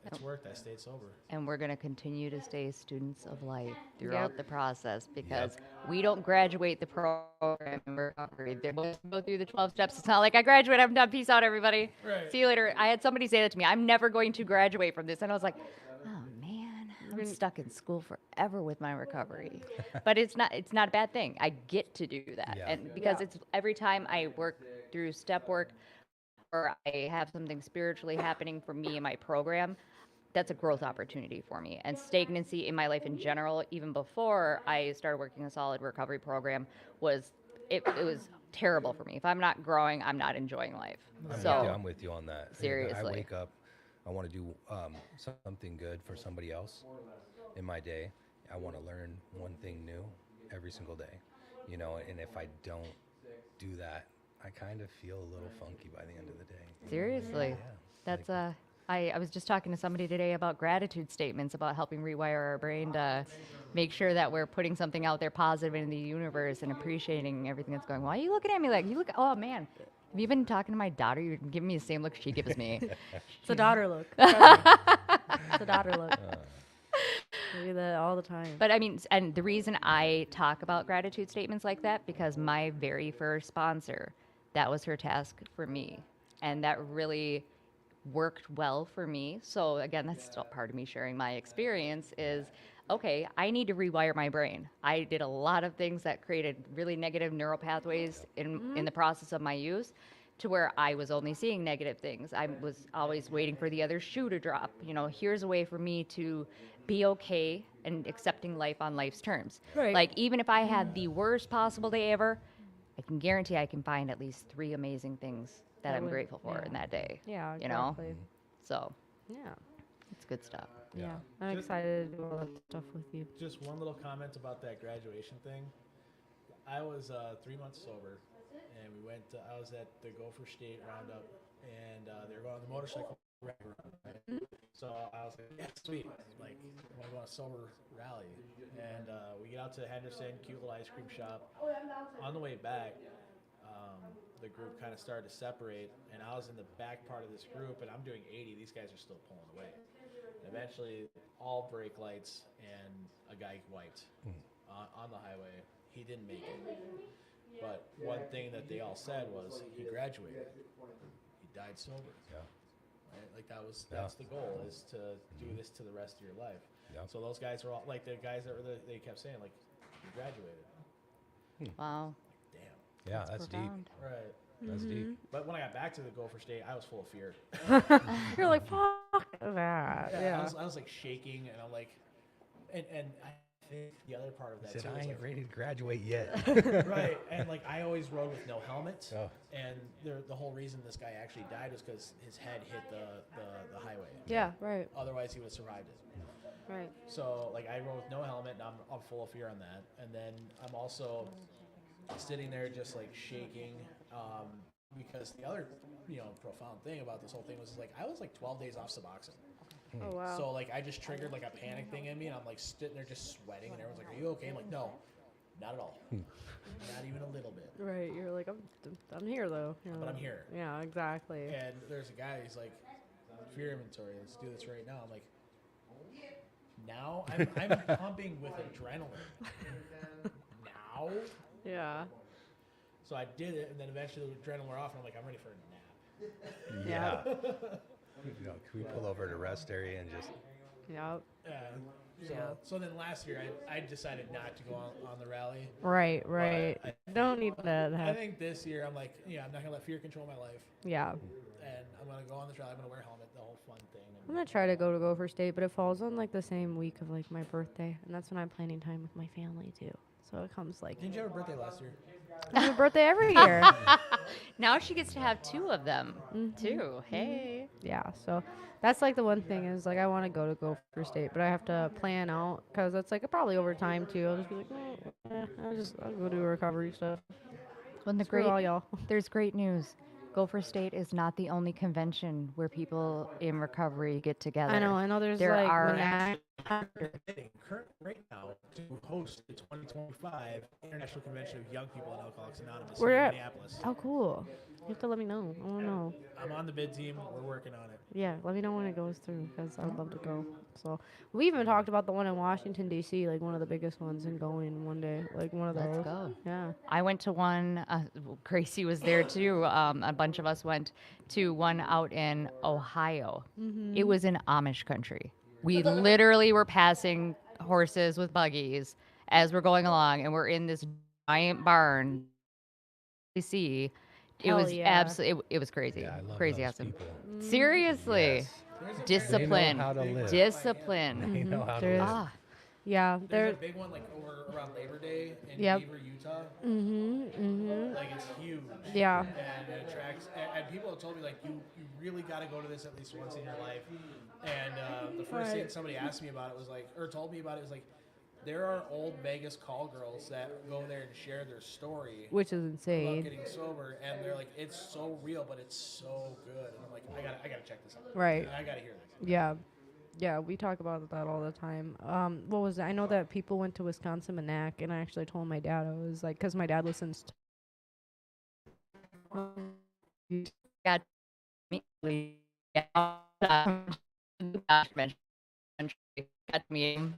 it's worked. I stayed sober. And we're going to continue to stay students of life throughout the process because we don't graduate the program in recovery. They both go through the 12 steps. It's not like I graduate, I'm done. Peace out, everybody. Right. See you later. I had somebody say that to me. I'm never going to graduate from this. And I was like, oh man, I'm stuck in school forever with my recovery. But it's not a bad thing. I get to do that. Yeah. And because it's every time I work through step work or I have something spiritually happening for me in my program, that's a growth opportunity for me. And stagnancy in my life in general, even before I started working a solid recovery program, was terrible for me. If I'm not growing, I'm not enjoying life. I'm with you on that. I Seriously. wake up, I want to do something good for somebody else in my day. I want to learn one thing new every single day, you know. And if I don't do that, I kind of feel a little funky by the end of the day. Seriously. Yeah. That's I was just talking to somebody today about gratitude statements, about helping rewire our brain to make sure that we're putting something out there positive in the universe and appreciating everything that's going on. Why are you looking at me like, oh man, have you been talking to my daughter? You're giving me the same look she gives me. It's a daughter look. It's a daughter look. I do that all the time. But I mean, and the reason I talk about gratitude statements like that, because my very first sponsor, that was her task for me. And that really worked well for me. So again, that's still part of me sharing my experience is, okay, I need to rewire my brain. I did a lot of things that created really negative neural pathways in the process of my use to where I was only seeing negative things. I was always waiting for the other shoe to drop. You know, here's a way for me to be okay and accepting life on life's terms. Right. Like even if I had the worst possible day ever, I can guarantee I can find at least 3 amazing things that I'm grateful for in that day. Yeah, You know? exactly. So Yeah. it's good stuff. Yeah. I'm excited to do all that stuff with you. Just one little comment about that graduation thing. I was 3 months sober, and we went. I was at the Gopher State Roundup, and they were going on the motorcycle rally run, right? So I was like, yeah, sweet. Like, I want to go on a sober rally. And we get out to Henderson, cute little ice cream shop. On the way back, the group kind of started to separate, and I was in the back part of this group, and I'm doing 80. These guys are still pulling away. And eventually, all brake lights, and a guy wiped on the highway. He didn't make it. But one thing that they all said was he graduated. He died sober. Yeah. Right? Like that's the goal, is to do this to the rest of your life. Yeah. So those guys are all like the guys that were they kept saying like, you graduated. Wow. Damn. Yeah, that's deep. profound. Right. That's deep. But when I got back to the Gopher State, I was full of fear. You're like, fuck that. Yeah. I was like shaking, and I'm like, and I think the other part of that Said too I is ain't like, ready to graduate yet. right, and like I always rode with no helmet, Oh. and the whole reason this guy actually died was because his head hit the highway. Yeah, right. Otherwise, he would have survived it. Right. So like I rode with no helmet, and I'm full of fear on that. And then I'm also sitting there just like shaking, because the other profound thing about this whole thing was like I was like 12 days off Suboxone. Oh, wow. So like I just triggered like a panic thing in me, and I'm like sitting there just sweating, and everyone's like, "Are you okay?" I'm like, "No, Not at all. Not even a little bit. Right. You're like, I'm here though. You know? But I'm here. Yeah, exactly. And there's a guy, he's like, fear inventory, let's do this right now. I'm like, now? I'm pumping with adrenaline. Now? Yeah. So I did it, and then eventually the adrenaline wore off, and I'm like, I'm ready for a nap. Yeah. You know, can we pull over to rest area and just? Yep. So then last year, I decided not to go on the rally. Right. Right. I Don't need that. I think this year, I'm like, I'm not going to let fear control my life. Yeah. And I'm going to go on this rally. I'm going to wear a helmet, the whole fun thing. I'm gonna try to go to Gopher State, but it falls on like the same week of like my birthday, and that's when I'm planning time with my family too. So it comes like. Didn't you have a birthday last year? I have a birthday every year. Now she gets to have 2 of them too. Hey. Yeah, so that's like the one thing is like I want to go to Gopher State, but I have to plan out because it's like probably over time too. I'll just be like, I'll go do recovery stuff. When the Screw all y'all. There's great news. Gopher State is not the only convention where people in recovery get together. I know. There's There like are Right now to host the 2025 International Convention of Young People in Alcoholics Anonymous We're in at- Minneapolis. Oh, cool. You have to let me know. I want to know. I'm on the bid team. We're working on it. Yeah, let me know when it goes through because I would love to go. So we even talked about the one in Washington D.C., like one of the biggest ones, and going one day, like one of those. Let's go. Yeah. I went to one. Gracie was there too. A bunch of us went to one out in Ohio. It was in Amish country. We literally were passing horses with buggies as we're going along, and we're in this giant barn. You see, it Hell was yeah. absolutely. It was crazy. Yeah, I love Crazy those awesome. people. Seriously, Yes. discipline. how to live. Discipline. They know how to There live. is- Ah, Yeah. There's There. a big one like over around Labor Day in Yep. Beaver, Utah. Mhm. Like it's huge. Yeah. And it attracts. And people have told me like you really got to go to this at least once in your life. And the first thing somebody asked me about it was like, or told me about it was like, there are old Vegas call girls that go there and share their story Which is about insane. getting sober, and they're like, it's so real, but it's so good. And I'm like, I gotta check this out. Right. I gotta hear this. Yeah. Yeah, we talk about that all the time. What was it? I know that people went to Wisconsin Manac, and I actually told my dad, I was like, because my dad listens to. got me. Got me.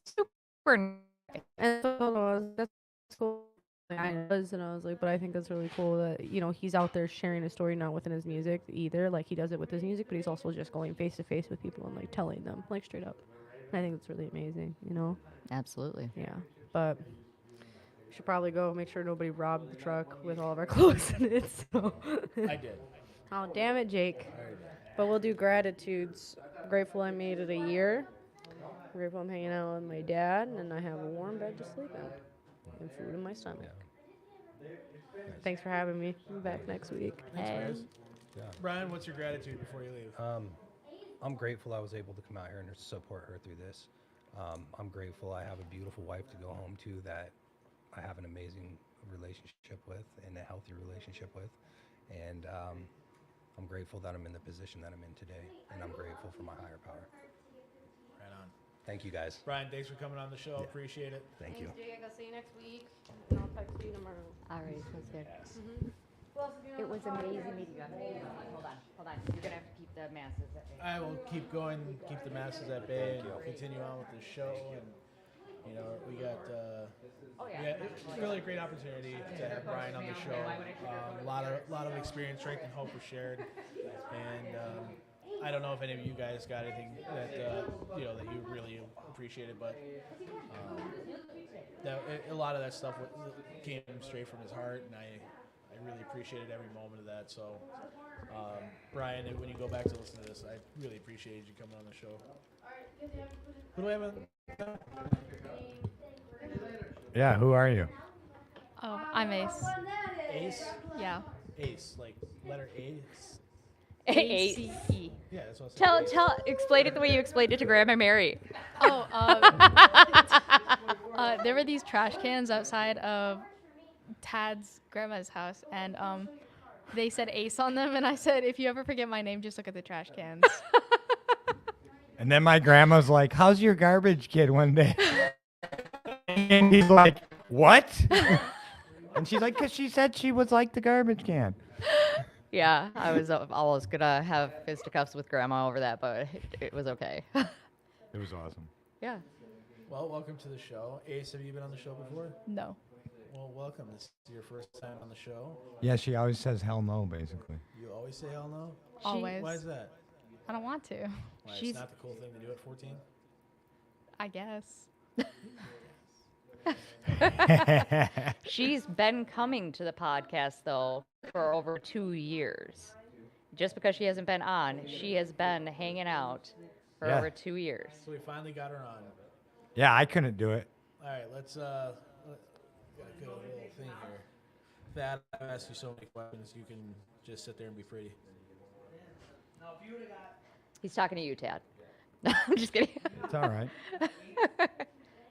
Super nice. And so that's cool. I was, and I was like, but I think that's really cool that, he's out there sharing a story, not within his music either. Like, he does it with his music, but he's also just going face to face with people and, like, telling them, like, straight up. And I think that's really amazing, Absolutely. Yeah. But we should probably go make sure nobody robbed the truck with all of our clothes in it. So. I did. Oh, damn it, Jake. But we'll do gratitudes. Grateful I made it a year. Grateful I'm hanging out with my dad, and I have a warm bed to sleep in. And food in my stomach. Thanks for having me. I'm back next week. Thanks, Yeah. Brian, what's your gratitude before you leave? I'm grateful I was able to come out here and support her through this. I'm grateful I have a beautiful wife to go home to that I have an amazing relationship with and a healthy relationship with. And I'm grateful that I'm in the position that I'm in today. And I'm grateful for my higher power. Right on. Thank you, guys. Brian, thanks for coming on the show. Appreciate it. Thank you. Jake. I'll see you next week. And I'll text you tomorrow. All right, sounds good. It was amazing meeting you. Hold on. You're gonna have to keep the masses at bay. I will keep going, keep the masses at bay, and continue on with the show. And we got really a great opportunity to have Brian on the show. A lot of experience, strength, and hope were shared. And I don't know if any of you guys got anything that that you really appreciated, but a lot of that stuff came straight from his heart, and I really appreciated every moment of that. So, Brian, when you go back to listen to this, I really appreciated you coming on the show. Who do I have? Yeah, who are you? Oh, I'm Ace. Ace? Yeah. Ace, like letter Ace? A-C-E. Yeah, that's what I said. Explain it the way you explained it to Grandma Mary. Oh, there were these trash cans outside of Tad's grandma's house, and they said Ace on them, and I said, if you ever forget my name, just look at the trash cans. And then my grandma's like, "How's your garbage kid?" one day. And he's like, what? And she's like, because she said she was like the garbage can. Yeah, I was almost gonna have fisticuffs with Grandma over that, but it was okay. It was awesome. Yeah. Well, welcome to the show. Ace, have you been on the show before? No. Well, welcome. This is your first time on the show. Yeah, she always says hell no, basically. You always say hell no? Always. Why is that? I don't want to. Why, She's- it's not the cool thing to do at 14? I guess. She's been coming to the podcast though for over 2 years. Just because she hasn't been on, she has been hanging out for Yeah. over 2 years. So we finally got her on. Yeah, I couldn't do it. All right, let's got a good little thing here. Thad, I've asked you so many questions. You can just sit there and be pretty. He's talking to you, Tad. I'm just kidding. It's all right.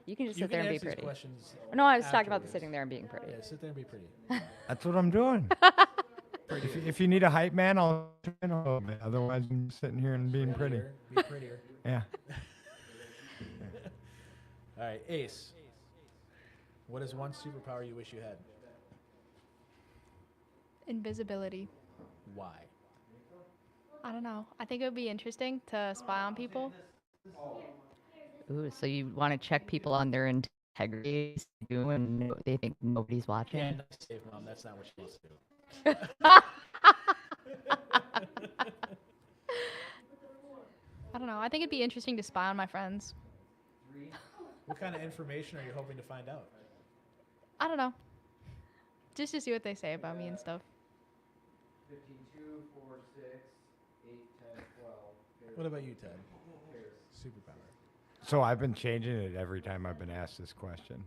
You can just You sit there can and be ask these pretty. questions No, I was talking about the afterwards. sitting there and being pretty. Yeah, sit there and be pretty. That's what I'm doing. if you need a hype man, I'll turn in a little bit. Otherwise, I'm just sitting here and being pretty. Be prettier. Yeah. All right, Ace. What is one superpower you wish you had? Invisibility. Why? I don't know. I think it would be interesting to spy on people. Ooh, so you want to check people on their integrity and they think nobody's watching? Yeah, nice save, Mom. That's not what she wants to do. I don't know. I think it'd be interesting to spy on my friends. What kind of information are you hoping to find out? I don't know. Just to see what they say about me and stuff. What about you, Ted? Superpower. So I've been changing it every time I've been asked this question.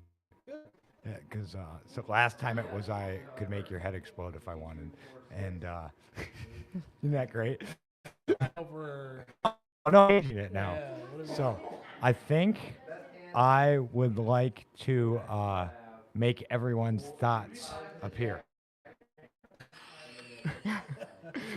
Yeah, because so last time it was I could make your head explode if I wanted, and isn't that great? Over. I'm not changing it now. Yeah, what about- So I think I would like to make everyone's thoughts appear.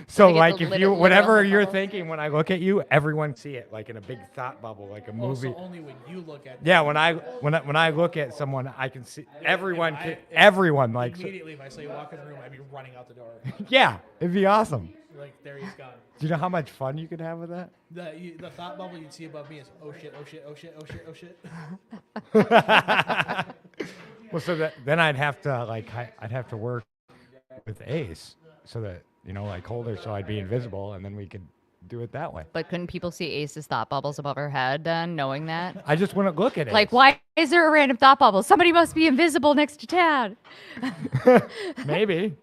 So Like like it's a if lit- you literal whatever head you're bubble? thinking when I look at you, everyone see it like in a big thought bubble, like a Oh, movie. so only when you look at Yeah, when I look at someone, I can see everyone. If Everyone like. Immediately, if I say walk in the room, I'd be running out the door. Yeah, it'd be awesome. Like, there he's gone. Do you know how much fun you could have with that? The thought bubble you'd see above me is, oh shit, oh shit, oh shit, oh shit, oh shit. Well, so then I'd have to I'd have to work with Ace so that like hold her so I'd be invisible and then we could do it that way. But couldn't people see Ace's thought bubbles above her head then, knowing that? I just wouldn't look at it. Like, why is there a random thought bubble? Somebody must be invisible next to Tad. Maybe.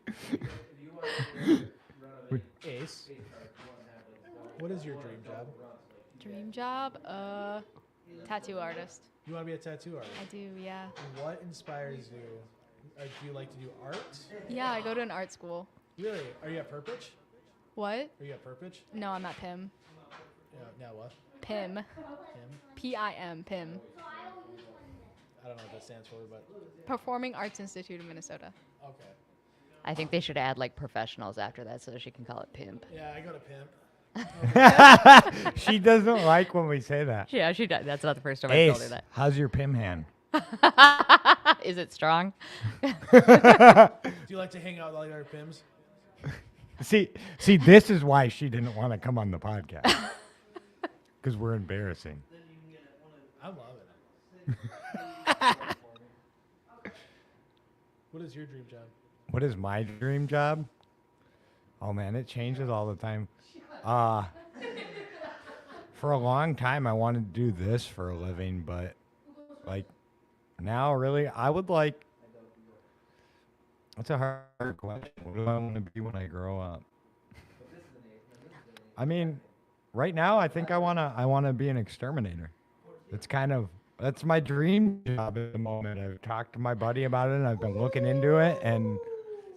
Ace, what is your dream job? Dream job? Tattoo artist. You want to be a tattoo artist? I do, yeah. What inspires you? Do you like to do art? Yeah, I go to an art school. Really? Are you at Purpich? What? Are you at Purpich? No, I'm at PIM. Yeah, now what? PIM. Him? PIM. PIM. I don't know what that stands for, but Performing Arts Institute of Minnesota. okay. I think they should add like professionals after that so she can call it pimp. Yeah, I go to Pimp. She doesn't like when we say that. Yeah, she does. That's not the first time I Ace, told her how's your Pim hand? that. Is it strong? Do you like to hang out with all your other Pims? See, this is why she didn't want to come on the podcast. Because we're embarrassing. I love it. What is your dream job? What is my dream job? Oh man, it changes all the time. For a long time, I wanted to do this for a living, but like now, really, I would like. That's a hard question. What do I want to be when I grow up? I mean, right now, I think I wanna be an exterminator. That's my dream job at the moment. I've talked to my buddy about it, and I've been looking into it, and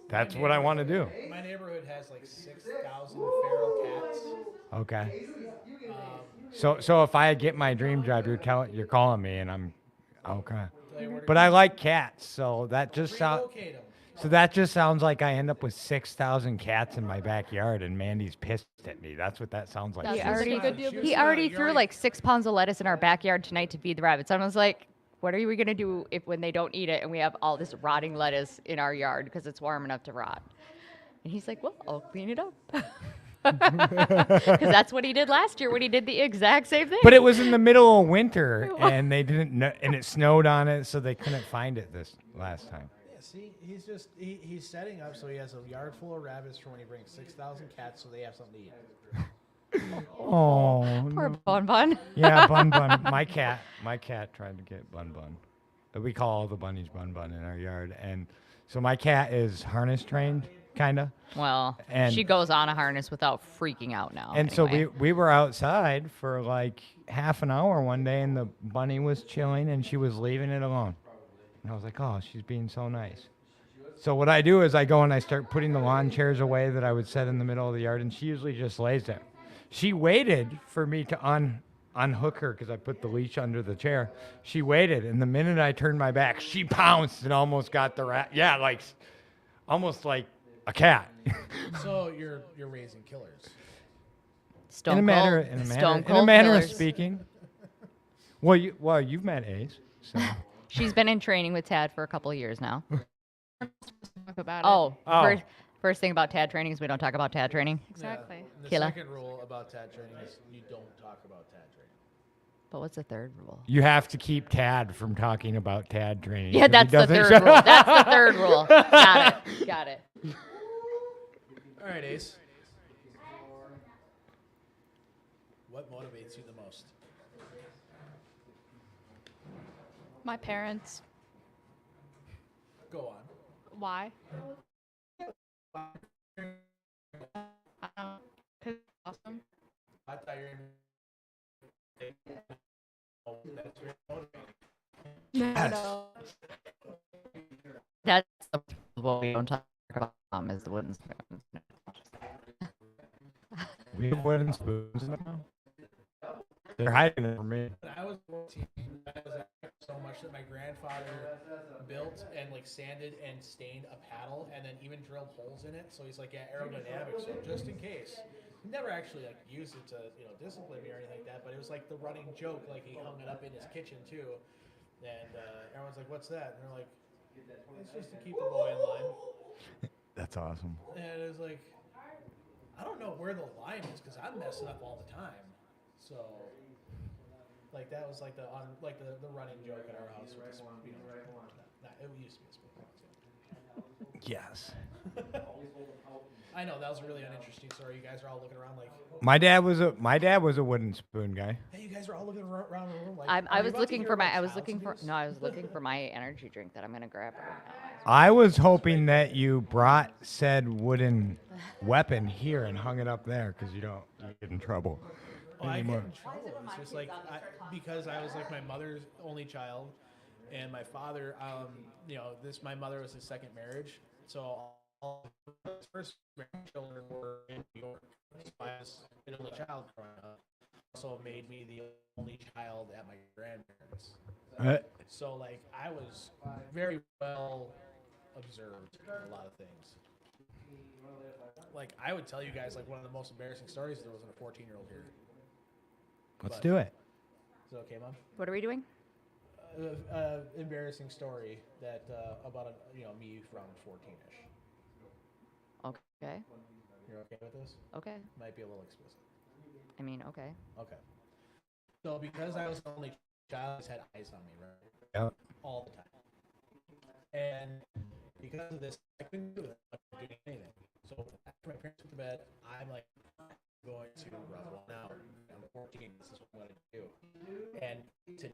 that's what I want to do. My neighborhood has like 6,000 feral cats. Okay. So if I get my dream job, you're calling me, and I'm okay. But I like cats, so that just sounds. Relocate 'em. So that just sounds like I end up with 6,000 cats in my backyard, and Mandy's pissed at me. That's what that sounds like. That He sounds like already, a good deal. You're he smart. already You're threw already- like 6 pounds of lettuce in our backyard tonight to feed the rabbits. I was like, what are we gonna do if when they don't eat it and we have all this rotting lettuce in our yard because it's warm enough to rot? And he's like, well, I'll clean it up. Because that's what he did last year when he did the exact same thing. But it was in the middle of winter, and they didn't know, and it snowed on it, so they couldn't find it this last time. Yeah, see, he's setting up so he has a yard full of rabbits for when he brings 6,000 cats, so they have something to eat. Oh, Poor no. Bun Bun. Yeah, Bun Bun. My cat tried to get Bun Bun. We call all the bunnies Bun Bun in our yard, and so my cat is harness trained, kind of. Well, And- she goes on a harness without freaking out now. And anyway. so we were outside for like half an hour one day, and the bunny was chilling, and she was leaving it alone. And I was like, oh, she's being so nice. So what I do is I go and I start putting the lawn chairs away that I would set in the middle of the yard, and she usually just lays there. She waited for me to unhook her because I put the leash under the chair. She waited, and the minute I turned my back, she pounced and almost got the rat. Yeah, like almost like a cat. So you're raising killers. Stone in a manner Cold of Killers. speaking. Well, you've met Ace, so. She's been in training with Tad for a couple of years now. Talk about Oh, Oh. First thing about Tad training is we don't talk about Tad training. Exactly. And the Killer. second rule about TAD training is you don't talk about TAD training. But what's the third rule? You have to keep Tad from talking about Tad training. Yeah, if he that's the doesn't third shut rule. up. That's the third rule. Got it. Got it. All right, Ace. What motivates you the most? My parents. Go on. Why? Cause it's awesome. I thought you were oh, that's very motivating. No. That's what we don't talk about is the wooden spoons. We have wooden spoons now. They're hiding it from me. When I was 14, I was so much that my grandfather built and like sanded and stained a paddle and then even drilled holes in it. So he's like, yeah, aerodynamic. So just in case. He never actually like used it to discipline me or anything like that. But it was like the running joke. Like he hung it up in his kitchen too, and everyone's like, what's that? And they're like, it's just to keep the boy in line. That's awesome. And it was like, I don't know where the line is because I'm messing up all the time. So, like that was like the running joke at our house. With the spoon, it used to be a spoon. Yes. I know that was a really uninteresting story. You guys are all looking around like. My dad was a wooden spoon guy. Hey, you guys are all looking around the room like. I was looking for my. I was looking for my energy drink that I'm gonna grab right now. I was hoping that you brought said wooden weapon here and hung it up there because you don't get in trouble Oh, I get anymore. in trouble. It's just like because I was like my mother's only child, and my father, my mother was his second marriage, so all his first grandchildren were in New York. So I was an only child growing up. Also made me the only child at my grandparents. So like I was very well observed in a lot of things. Like I would tell you guys like one of the most embarrassing stories there wasn't a 14-year-old here. Let's do it. Is it okay, Mom? What are we doing? Embarrassing story that about me from 14ish. Okay. You're okay with this? Okay. Might be a little explicit. I mean, okay. Okay. So because I was the only child, he's had eyes on me, right? Yep. All the time. And because of this, I couldn't do it. I couldn't do anything. So after my parents went to bed, I'm like going to rub one out. I'm 14. This is what I'm going to do. And to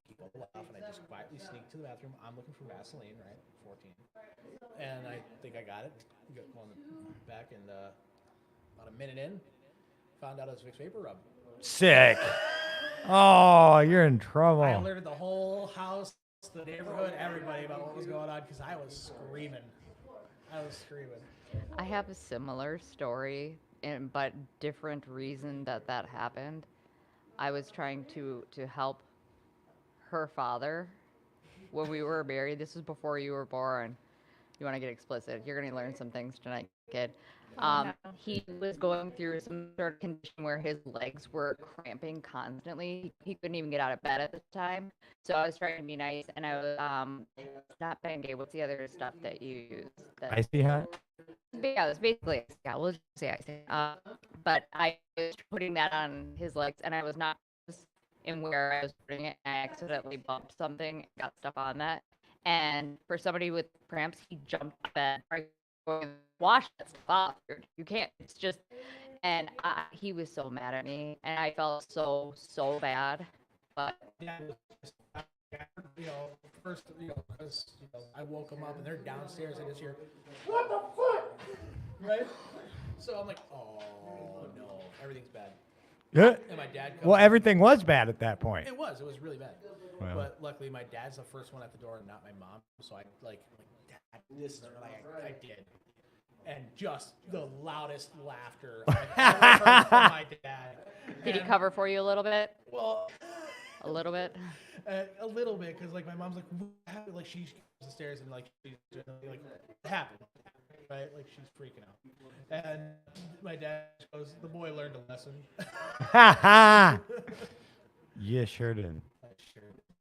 keep all the laugh, and I just quietly sneak to the bathroom. I'm looking for Vaseline, right? 14. And I think I got it. Got going back, and about a minute in, found out it was Vicks Vapor Rub. Sick. Oh, you're in trouble. I alerted the whole house, the neighborhood, everybody about what was going on because I was screaming. I have a similar story, but different reason that happened. I was trying to help her father when we were married. This was before you were born. you want to get explicit. You're going to learn some things tonight, kid. Oh, no. He was going through some sort of condition where his legs were cramping constantly. He couldn't even get out of bed at the time. So I was trying to be nice, and I was not Bengay. What's the other stuff that you use? Icy hot. Yeah, it was basically we'll just say icy. But I was putting that on his legs, and I was not in where I was putting it. And I accidentally bumped something, got stuff on that. And for somebody with cramps, he jumped out of bed. Wash that stuff off. You can't. It's just. And he was so mad at me, and I felt so bad. But Yeah, first, because I woke them up and they're downstairs. I just hear, "What the fuck?" Right? So I'm like, "Oh no, everything's bad." Yeah. And my dad. Well, everything was bad at that point. It was really bad. Well. But luckily, my dad's the first one at the door, and not my mom. So I Dad, this is what I did. And just the loudest laughter I've ever heard from my dad. did he And- cover for you a little bit? Well, A little bit. a little bit, because like my mom's like, what happened? Like she goes upstairs and like she's doing, like what happened, right? Like she's freaking out. And my dad goes, the boy learned a lesson. Ha ha! You sure did.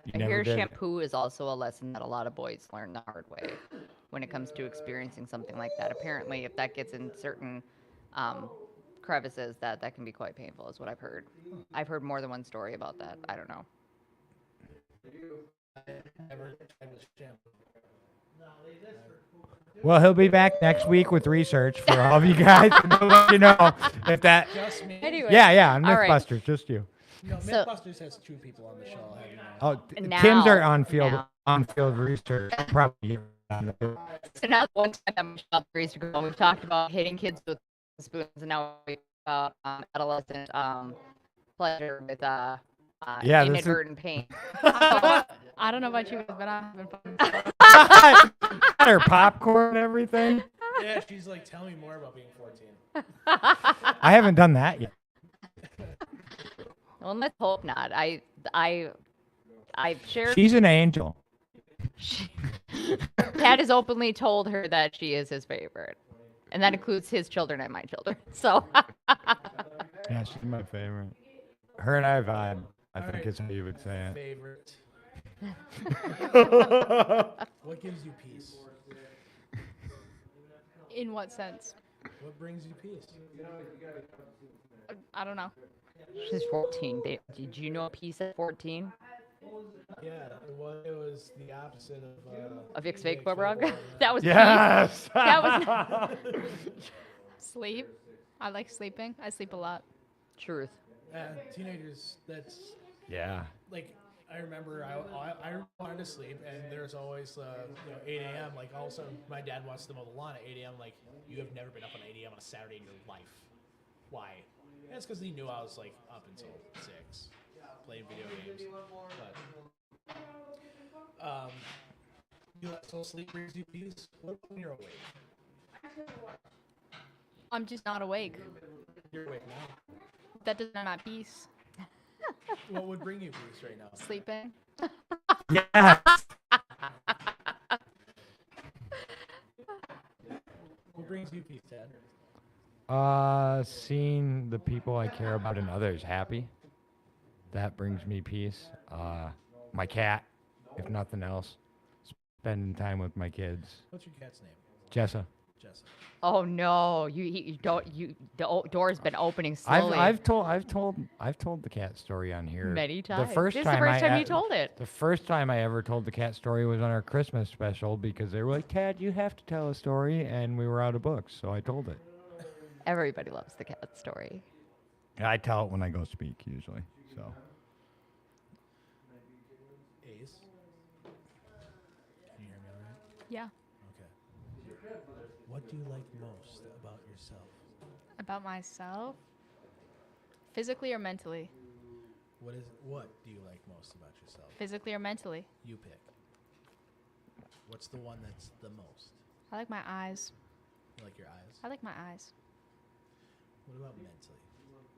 You I never hear did. shampoo is also a lesson that a lot of boys learn the hard way when it comes to experiencing something like that. Apparently, if that gets in certain crevices, that can be quite painful, is what I've heard. I've heard more than one story about that. I don't know. Never tried with shampoo. Well, he'll be back next week with research for all of you guys to let you know if that. Just me. Anyway, Yeah, all right. Mythbusters, just you. No, So- Mythbusters has 2 people on the show. I'll have you know. Oh, Now- Tim's our on-field now. research. Probably. So now one time that Michelle agrees to go, we've talked about hitting kids with spoons, and now we talk about adolescent pleasure with Yeah, this is- inadvertent pain. I don't know about you, but I'm having fun. Or popcorn and everything. Yeah, she's like, tell me more about being 14. I haven't done that yet. Well, let's hope not. I've shared. She's an angel. Pat has openly told her that she is his favorite, and that includes his children and my children. So Yeah, she's my favorite. Her and I vibe, I All think right. is how you would say it. Favorite. What gives you peace? In what sense? What brings you peace? I don't know. she's 14. Did you know peace at 14? Yeah, it was the opposite of Of Ix Fake Fake yeah. That was Yes. peace. That was Sleep. I like sleeping. I sleep a lot. truth. Teenagers. That's Yeah. like I remember I wanted to sleep, and there's always 8 a.m. Like all of a sudden my dad wants to mow the lawn at 8 a.m. Like you have never been up at 8 a.m. on a Saturday in your life. Why? And it's because he knew I was like up until 6 playing video games. But so sleep brings you peace. What when you're awake? I'm just not awake. You're awake now. That does not peace. What would bring you peace right now? Sleeping. Yes. What brings you peace, Dad? Seeing the people I care about and others happy. That brings me peace. My cat, if nothing else. Spending time with my kids. What's your cat's name? Jessa. Jessica. Oh no, you don't. The door's been opening slowly. I've told the cat story on here Many times. The first This is the time first time I you told it. The first time I ever told the cat story was on our Christmas special because they were like, "Cat, you have to tell a story," and we were out of books, so I told it. Everybody loves the cat story. I tell it when I go speak usually. So Ace. Can you hear me all right? Yeah. Okay. What do you like most about yourself? About myself? Physically or mentally? What do you like most about yourself? Physically or mentally? You pick. What's the one that's the most? I like my eyes. You like your eyes? I like my eyes. What about mentally?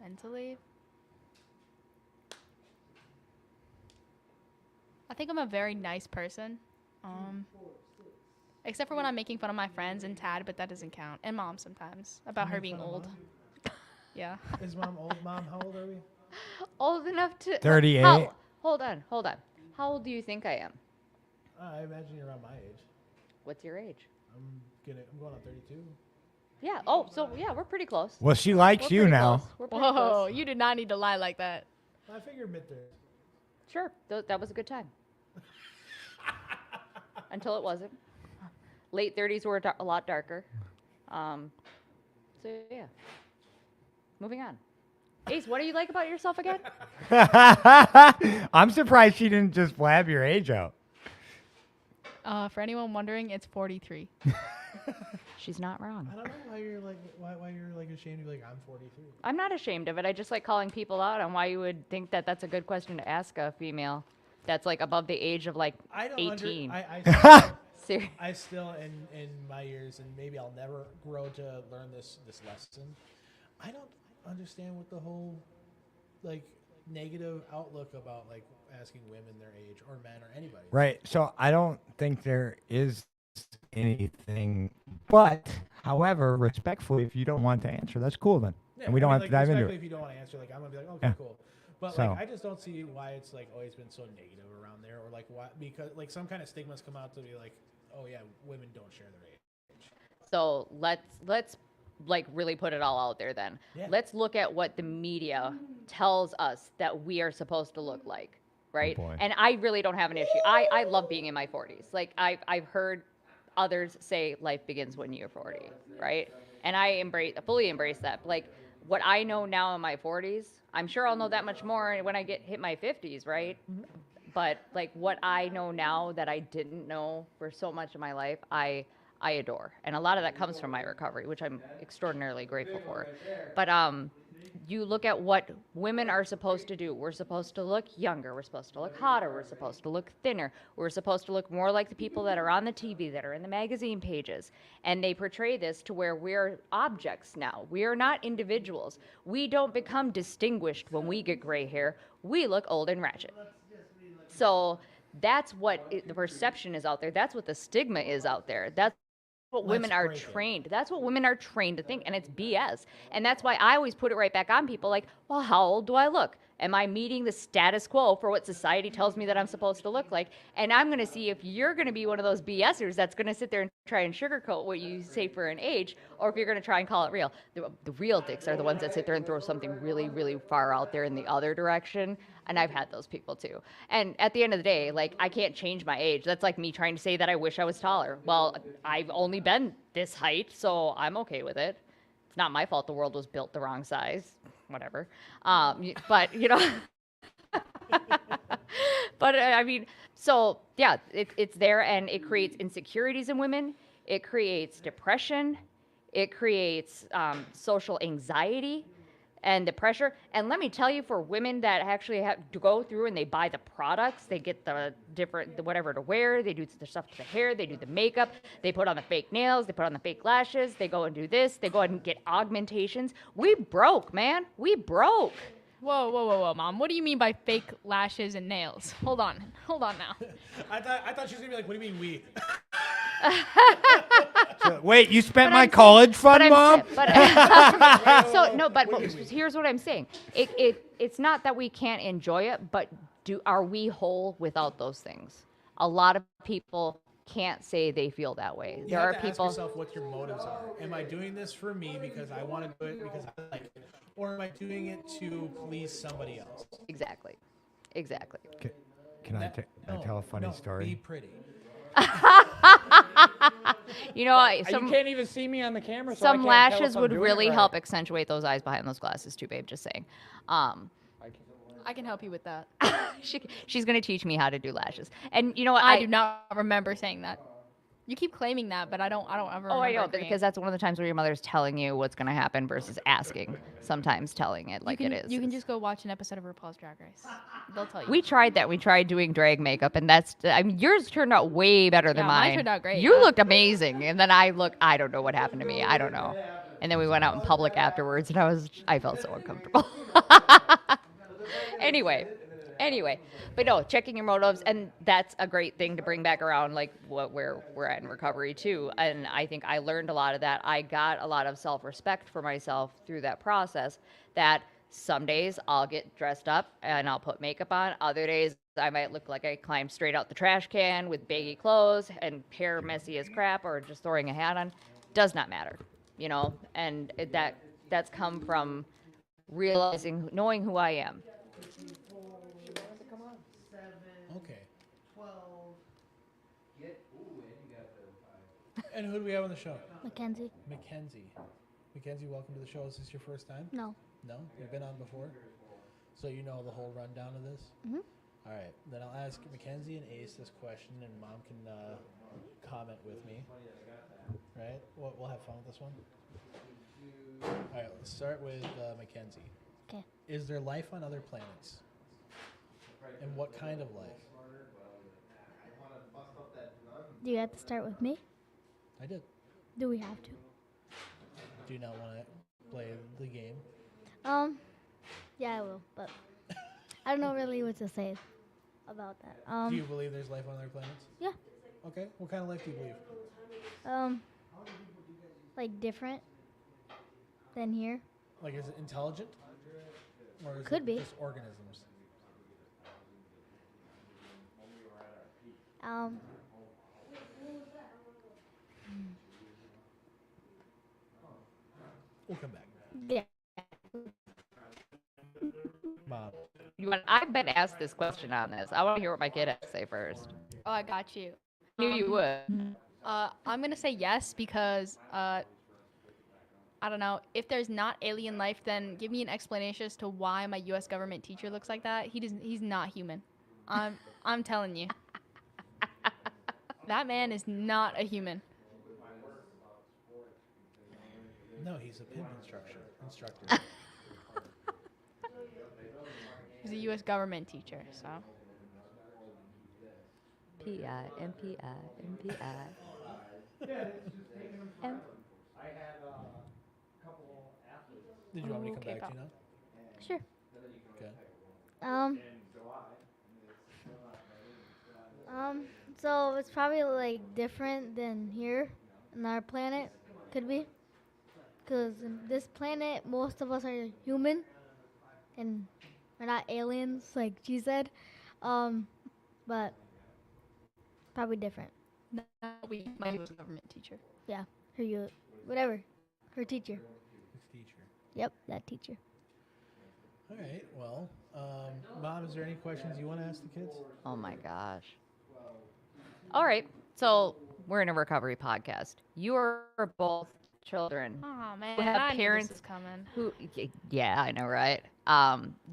Mentally? I think I'm a very nice person. Except for when I'm making fun of my friends and Tad, but that doesn't count. And Mom sometimes about You her make being fun of old. Mom? Yeah. Is Mom old? Mom, how old are we? Old enough to. 38. Hold on. How old do you think I am? I imagine you're around my age. What's your age? I'm going on 32. Yeah. Oh, so yeah, we're pretty close. Well, she likes We're you pretty now. close. We're pretty Whoa, close. you did not need to lie like that. I figure mid-30s. Sure, that was a good time. Until it wasn't. Late 30s were a lot darker. So yeah. Moving on. Ace, what do you like about yourself again? I'm surprised she didn't just blab your age out. For anyone wondering, it's 43. She's not wrong. I don't know why you're like ashamed to be like I'm 43. I'm not ashamed of it. I just like calling people out on why you would think that that's a good question to ask a female that's like above the age of like I don't 18. I still in my years, and maybe I'll never grow to learn this lesson. I don't understand what the whole like negative outlook about like asking women their age or men or anybody. Right. So I don't think there is anything, but however, respectfully, if you don't want to answer, that's cool then. Yeah, And we don't have like, to dive into respectfully, it. if you don't want to answer, like I'm gonna be like, okay, Yeah. cool. But So- like, I just don't see why it's like always been so negative around there, or like why, because like some kind of stigmas come out to be like, oh yeah, women don't share their age. So let's like really put it all out there then. Yeah. Let's look at what the media tells us that we are supposed to look like, right? boy. And I really don't have an issue. I love being in my 40s. Like I've heard others say life begins when you're 40, right? And I fully embrace that. Like what I know now in my 40s, I'm sure I'll know that much more when I hit my 50s, right? But like what I know now that I didn't know for so much of my life, I adore. And a lot of that comes from my recovery, which I'm extraordinarily grateful for. But you look at what women are supposed to do. We're supposed to look younger. We're supposed to look hotter. We're supposed to look thinner. We're supposed to look more like the people that are on the TV, that are in the magazine pages. And they portray this to where we're objects now. We are not individuals. We don't become distinguished when we get gray hair. We look old and ratchet. So that's what the perception is out there. That's what the stigma is out there. That's what women are trained. That's what women are trained to think, and it's BS. And that's why I always put it right back on people like, well, how old do I look? Am I meeting the status quo for what society tells me that I'm supposed to look like? And I'm going to see if you're going to be one of those BSers that's going to sit there and try and sugarcoat what you say for an age, or if you're going to try and call it real. The real dicks are the ones that sit there and throw something really, really far out there in the other direction. And I've had those people too. And at the end of the day, like, I can't change my age. That's like me trying to say that I wish I was taller. Well, I've only been this height, so I'm okay with it. It's not my fault the world was built the wrong size. Whatever. But, you know, but I mean, so yeah, it's there, and it creates insecurities in women. It creates depression. It creates social anxiety and the pressure. And let me tell you, for women that actually have to go through and they buy the products, they get the whatever to wear, they do the stuff to the hair, they do the makeup, they put on the fake nails, they put on the fake lashes, they go and do this, they go ahead and get augmentations. We broke, man. We broke. Whoa, Mom. What do you mean by fake lashes and nails? Hold on now. I thought she was gonna be like, what do you mean we? So, wait, you spent my college fund, Mom? But here's what I'm saying. It's not that we can't enjoy it, but are we whole without those things? A lot of people can't say they feel that way. You have to ask yourself what your motives are. Am I doing this for me because I want to do it because I like it, or am I doing it to please somebody else? Exactly. Can I tell a funny story? Be pretty. You know, you can't even see me on the camera. So some I can't tell lashes if I'm would doing really it right. help accentuate those eyes behind those glasses too, babe. Just saying. I can help you with that. She's gonna teach me how to do lashes. And you know what? I do not remember saying that. You keep claiming that, but I don't ever remember. Oh, I know, agreeing. because that's one of the times where your mother's telling you what's gonna happen versus asking. Sometimes telling it like it is. You can just go watch an episode of RuPaul's Drag Race. They'll tell you. We tried that. We tried doing drag makeup, and yours turned out way better than Yeah, mine. mine turned out great. You looked amazing, and then I don't know what happened to me. I don't know. And then we went out in public afterwards, and I felt so uncomfortable. Anyway, Anyway, but no, checking your motives, and that's a great thing to bring back around, like what where we're at in recovery too. And I think I learned a lot of that. I got a lot of self-respect for myself through that process. That some days I'll get dressed up and I'll put makeup on. Other days I might look like I climbed straight out the trash can with baggy clothes and hair messy as crap, or just throwing a hat on. Does not matter, you know. And that's come from realizing, knowing who I am. Okay. And who do we have on the show? Mackenzie. Mackenzie. Mackenzie, welcome to the show. Is this your first time? No. No? You've been on before? So you know the whole rundown of this? Mhm. All right. Then I'll ask Mackenzie and Ace this question, and Mom can comment with me. Right? We'll have fun with this one. All right. Let's start with Mackenzie. Okay. Is there life on other planets? And what kind of life? Do you have to start with me? I did. Do we have to? Do you not want to play the game? Yeah, I will, but I don't know really what to say about that. Do you believe there's life on other planets? Yeah. Okay. What kind of life do you believe? Like different than here. Like, is it intelligent? Or is Could it be. just organisms? We'll come back. Yeah. Mom. I've been asked this question on this. I want to hear what my kid has to say first. Oh, I got you. Knew you would. I'm gonna say yes because I don't know. If there's not alien life, then give me an explanation as to why my U.S. government teacher looks like that. He's not human. I'm telling you. That man is not a human. No, he's a PIM instructor. He's a U.S. government teacher, so. P.I., M.P.I., M.P.I. Did you want me to come Okay, back to go. you now? Sure. Okay. So it's probably like different than here on our planet, could be. Because this planet, most of us are human, and we're not aliens, like she said. But probably different. My U.S. government teacher. Yeah, whatever, her teacher. His teacher. Yep, that teacher. All right. Well, Mom, is there any questions you want to ask the kids? Oh my gosh. All right. So we're in a recovery podcast. You are both children Oh man, who have I knew parents this was coming. who, yeah, I know, right?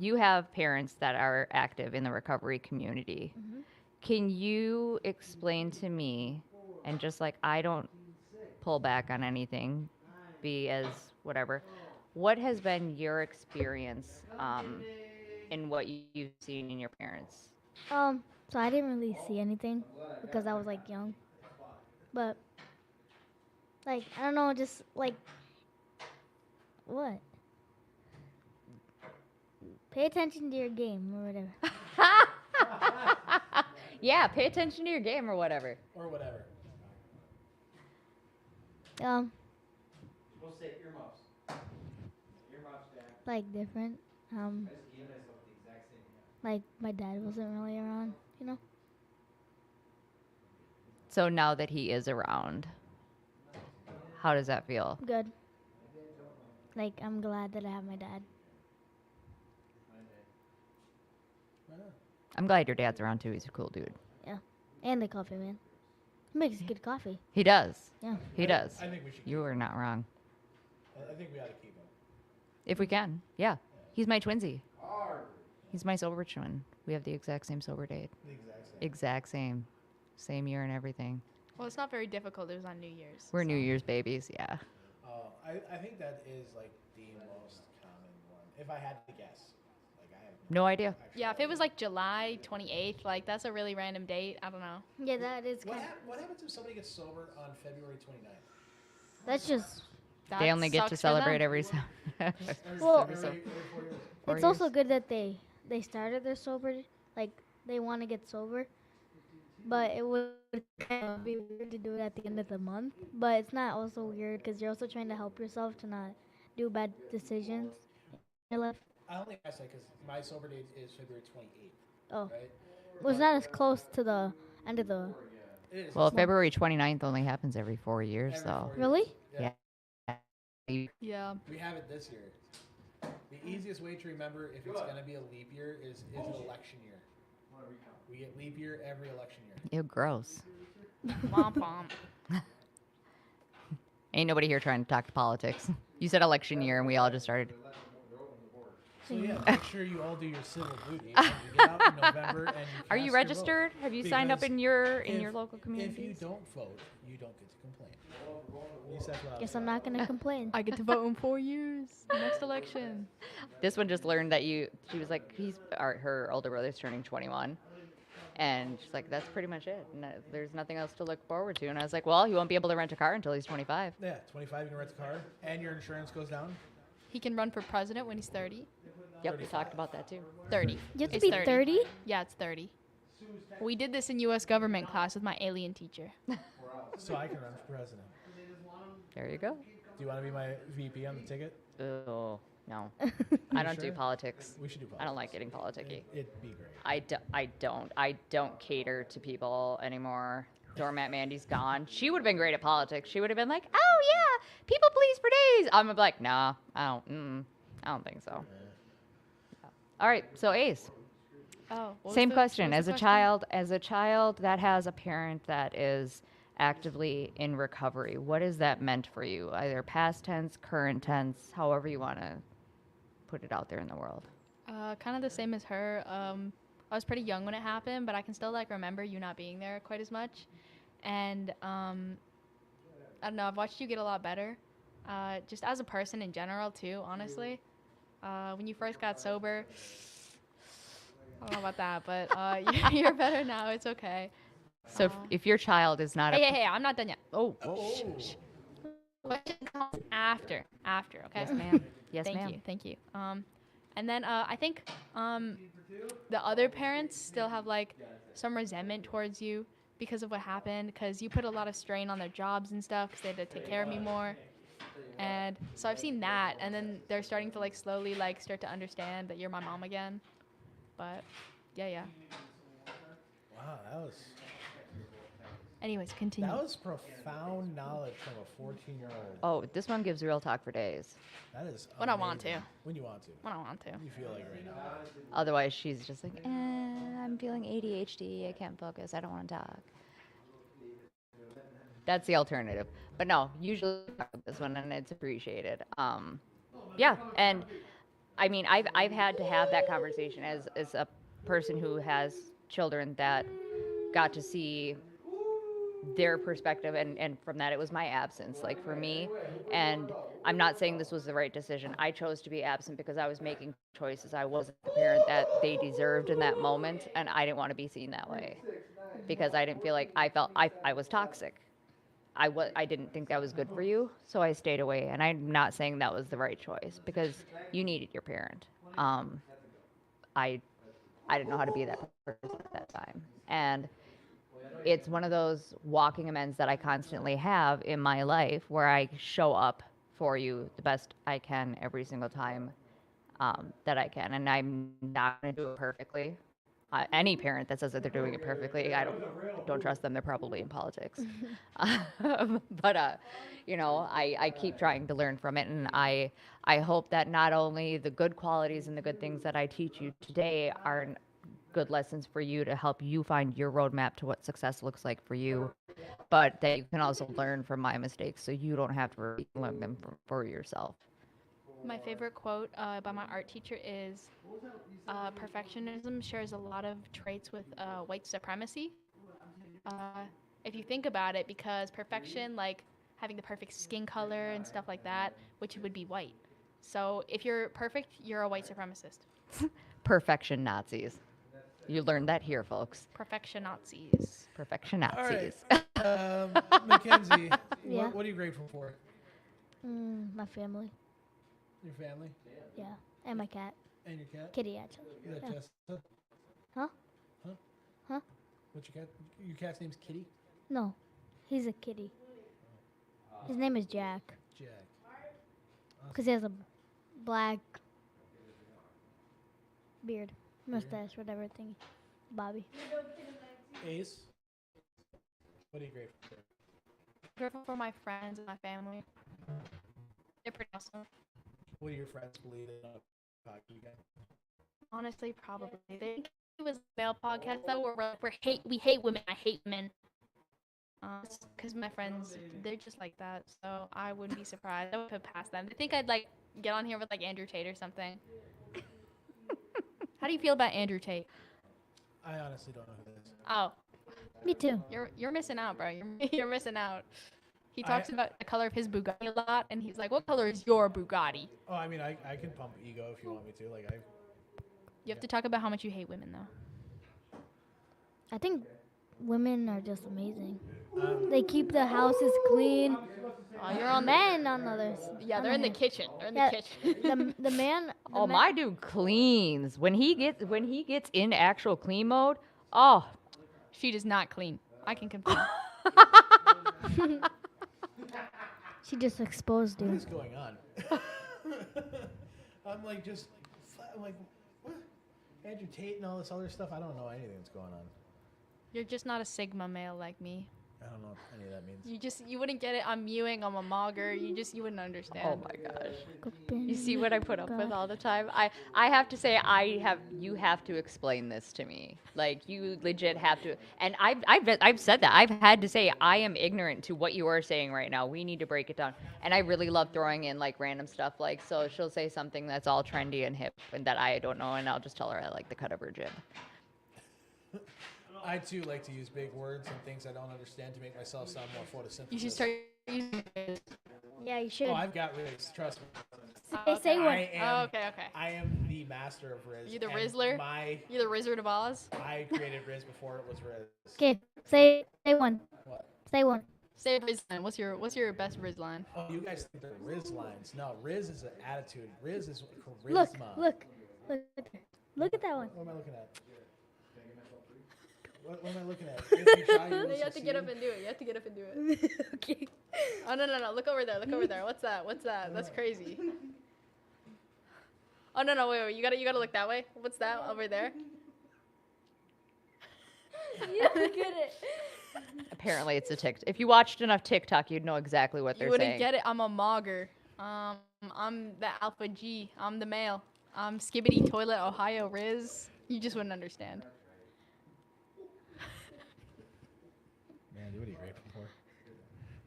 You have parents that are active in the recovery community. Mm-hmm. Can you explain to me, and just like I don't pull back on anything, be as whatever, what has been your experience in what you've seen in your parents? So I didn't really see anything because I was like young. But like I don't know, just like what? Pay attention to your game or whatever. Yeah, pay attention to your game or whatever. Or whatever. We'll say earmuffs. Earmuffs, Dad. Like different. Like my dad wasn't really around, you know? So now that he is around, how does that feel? Good. Like I'm glad that I have my dad. I'm glad your dad's around too. He's a cool dude. Yeah. And the coffee man. He makes good coffee. He does. Yeah. He does. I think we should. You are not wrong. I think we ought to keep him. If we can, yeah. He's my twinsy. He's my sober twin. We have the exact same sober date. The exact same. Exact same. Same year and everything. Well, it's not very difficult. It was on New Year's. We're New Year's babies, yeah. I think that is like the most common one. If I had to guess. Like I have No idea. Yeah, if it was like July 28th, like that's a really random date. I don't know. Yeah, that is What, kind what happens if somebody gets sober on February 29th? That's just They only get to celebrate every Well, Every 4 years. it's also good that they started their like they want to get sober, but it would kind of be weird to do it at the end of the month. But it's not also weird because you're also trying to help yourself to not do bad decisions in your life. I only ask that because my sober date is February 28th. Oh, Right? well, it's not as close to the end of the. It is. Well, It's not- February 29th only happens every 4 years, Every so. 4 years. Really? Yeah. Yeah. We have it this year. The easiest way to remember if it's going to be a leap year is an election year. We get leap year every election year. Ew, gross. Womp womp. Ain't nobody here trying to talk to politics. You said election year, and we all just started. So yeah, make sure you all do your civil duty. And you get out in November and you Are cast you your registered? vote. Have you signed up Because in your if- local community? If you don't vote, you don't get to complain. At least that's what I Guess was I'm not gonna complain. I get to vote in 4 years. Next election. This one just learned that she was like, her older brother's turning 21. And she's like, that's pretty much it. No, there's nothing else to look forward to. And I was like, well, he won't be able to rent a car until he's 25. Yeah, 25, you can rent a car, and your insurance goes down. He can run for president when he's 30. Yep, we talked about that too. 30. You have to It's be 30? Yeah, it's 30. We did this in U.S. government class with my alien teacher. So I can run for president. There you go. Do you want to be my VP on the ticket? Oh, no. You I don't do sure? politics. We should do politics. I don't like getting politicky. It'd be great. I don't cater to people anymore. Doormat Mandy's gone. She would have been great at politics. She would have been like, oh yeah, people please for days. I'm like, nah, I don't think so. All right, so Ace. Oh, what was Same the- question. what was As the a child that has a parent that is actively in recovery, what has that meant for you? Either past tense, current tense, however you want to put it out there in the world. Kind of the same as her. I was pretty young when it happened, but I can still like remember you not being there quite as much. And I don't know. I've watched you get a lot better, just as a person in general too. Honestly, when you first got sober, I don't know about that, but you're better now. It's okay. So if your child is not Hey, I'm not done yet. Oh. Shh. Question comes after, okay? Yes, ma'am. Yes, ma'am. Thank you. And then I think the other parents still have like some resentment towards you because of what happened, because you put a lot of strain on their jobs and stuff because they had to take care of me more. And so I've seen that, and then they're starting to like slowly like start to understand that you're my mom again. But yeah. Wow, that was Anyways, continue. that was profound knowledge from a 14-year-old. Oh, this one gives real talk for days. That is When I want amazing. to. When you want to. When I want to. You feel like right now. Otherwise, she's just like, I'm feeling ADHD. I can't focus. I don't want to talk. That's the alternative. But no, usually I talk about this one, and it's appreciated. Yeah, and I mean, I've had to have that conversation as a person who has children that got to see their perspective, and from that it was my absence, like for me. And I'm not saying this was the right decision. I chose to be absent because I was making choices. I wasn't the parent that they deserved in that moment, and I didn't want to be seen that way because I didn't feel like I was toxic. I didn't think that was good for you, so I stayed away. And I'm not saying that was the right choice because you needed your parent. I didn't know how to be that person at that time, and it's one of those walking amends that I constantly have in my life where I show up for you the best I can every single time that I can. And I'm not going to do it perfectly. Any parent that says that they're doing it perfectly, I don't trust them. They're probably in politics. But I keep trying to learn from it. And I hope that not only the good qualities and the good things that I teach you today are good lessons for you to help you find your roadmap to what success looks like for you, but that you can also learn from my mistakes so you don't have to learn them for yourself. My favorite quote by my art teacher is, perfectionism shares a lot of traits with white supremacy. If you think about it, because perfection, like having the perfect skin color and stuff like that, which would be white. So if you're perfect, you're a white supremacist. Perfection Nazis. You learned that here, folks. Perfection Nazis. Perfection Nazis. All right. Mackenzie, Yeah. what are you grateful for? My family. Your family? Yeah. And my cat. And your cat? Kitty, actually. Is that Yeah. Jessica? Huh? Your cat's name's Kitty? No, he's a kitty. His name is Jack. Jack. Because he has a black beard, mustache, whatever thing. Bobby. Ace. What are you grateful for? Grateful for my friends and my family. They're pretty awesome. What do your friends believe in hockey again? Honestly, probably. They think it was a male podcast though, where we hate women. I hate men. Because my friends, they're just like that. So I wouldn't be surprised. I would put past them. They think I'd like get on here with like Andrew Tate or something. How do you feel about Andrew Tate? I honestly don't know who that is. Oh, Me too. you're missing out, bro. You're missing out. He talks about the color of his Bugatti a lot, and he's like, "What color is your Bugatti?" Oh, I mean, I can pump ego if you want me to. Like, You have to talk about how much you hate women, though. I think women are just amazing. They keep the houses clean. Oh, you're on men on the other. Yeah, they're in the kitchen. They're in Yeah, the kitchen. the man. Oh, my dude cleans. When he gets in actual clean mode, oh, She does not clean. I can confirm. She just exposed what you. is going on? I'm like I'm like, what? Andrew Tate and all this other stuff. I don't know anything that's going on. You're just not a Sigma male like me. I don't know what any of that means. You wouldn't get it. I'm mewing. I'm a mogger. You wouldn't understand. oh my gosh. You see what I put up with all the time? I have to say you have to explain this to me. Like you legit have to. And I've said that. I've had to say I am ignorant to what you are saying right now. We need to break it down. And I really love throwing in like random stuff like so she'll say something that's all trendy and hip and that I don't know and I'll just tell her I like the cut of her jib. I too like to use big words and things I don't understand to make myself sound more photosynthesis. You should start using it. Yeah, you should. Oh, I've got Riz. Trust me. Say what? Okay. I am the master of Riz. You the and Rizzler? You the Wizard of Oz? I created Riz before it was Riz. Okay, say one. What? Say one. Say Riz line. What's your best Riz line? Oh, you guys think they're Riz lines. No, Riz is an attitude. Riz is charisma. Look at that one. What am I looking at? What am I looking at? If you try, you will You have to get up succeed. and do it. You have to get up and do it. Okay. Oh no. Look over there. What's that? That's crazy. Oh no. Wait. You gotta look that way. What's that over there? You don't get it. Apparently it's a TikTok. If you watched enough TikTok, you'd know exactly what You they're wouldn't saying. get it. I'm a mogger. I'm the Alpha G. I'm the male. I'm Skibbity Toilet Ohio Riz. You just wouldn't understand. Man, what are you grateful for?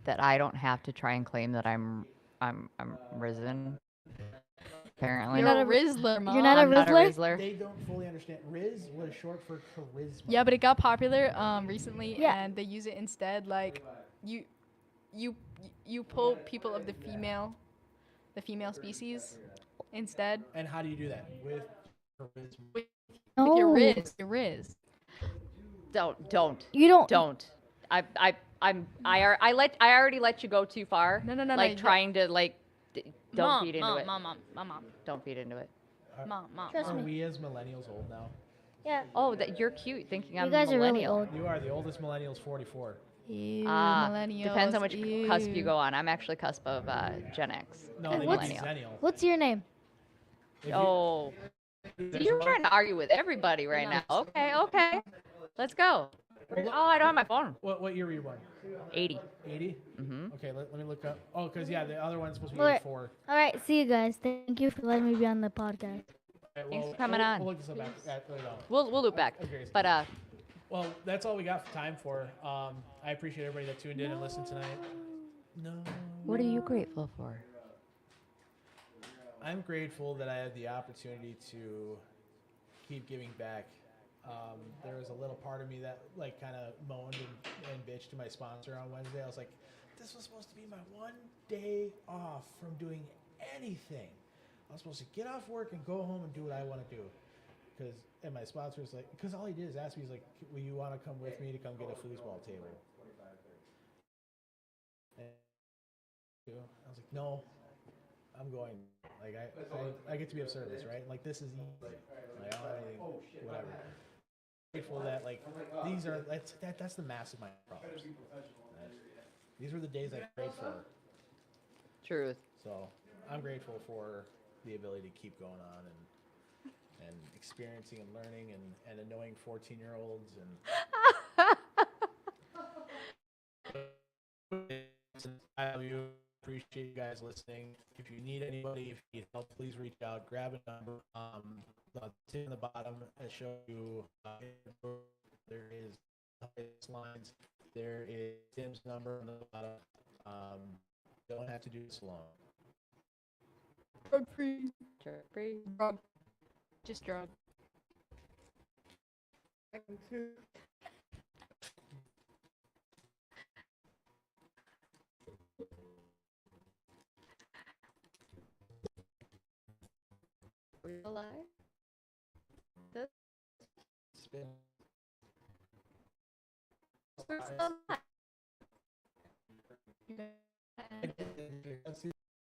That I don't have to try and claim that I'm risen. Apparently. You're not a Rizzler, Mom. You're not a I'm not a Rizzler? Rizzler. They don't fully understand. Riz was short for charisma. Yeah, but it got popular recently, Yeah. and they use it instead. Like, you pull people of the female species instead. And how do you do that? With charisma. With No. your Riz. Don't. You don't. Don't. I already let you go too far. No, Like no. trying to like don't Mom, feed into mom, it. Mom. Don't feed into it. Mom. Are we as millennials old now? Yeah. Oh, that you're cute thinking I'm You guys are really millennial. old. You are the oldest millennials, 44. Ew, Depends on which millennials, cusp you ew. go on. I'm actually cusp of Gen X. No, and they what's- need to be millennial. Zennial. What's your name? If you- Oh, you're trying to argue with everybody right now. Okay. Let's go. Oh, I don't have my phone. What year were you born? 80. 80? Mm-hmm. Okay, let me look up. Oh, because, yeah, the other one's supposed to be Alright. 84. All right, see you guys. Thank you for letting me be on the podcast. Okay, Thanks for coming on. We'll look this up after. We'll loop back. Okay. But Well, that's all we got for time for. I appreciate everybody that tuned in and listened tonight. No. what are you grateful for? I'm grateful that I had the opportunity to keep giving back. There was a little part of me that like kind of moaned and bitched to my sponsor on Wednesday. I was like, this was supposed to be my one day off from doing anything. I was supposed to get off work and go home and do what I want to do. And my sponsor was like, because all he did is ask me, he's like, will you want to come with me to come get a foosball table? And I was like, no, I'm going. Like I get to be of service, right? Like this is easy. Like, I don't have anything, whatever. grateful that like that's the mass of my problems. These were the days I prayed for. Truth. So I'm grateful for the ability to keep going on and experiencing and learning and annoying 14-year-olds and I love you. Appreciate you guys listening. If you need anybody, if you need help, please reach out. Grab a number. The tip in the bottom show you there is lines. There is Tim's number on the bottom. Don't have to do this alone. Drug free. Drug free. Drug. Just drug. Are we alive? Spin. We're still alive.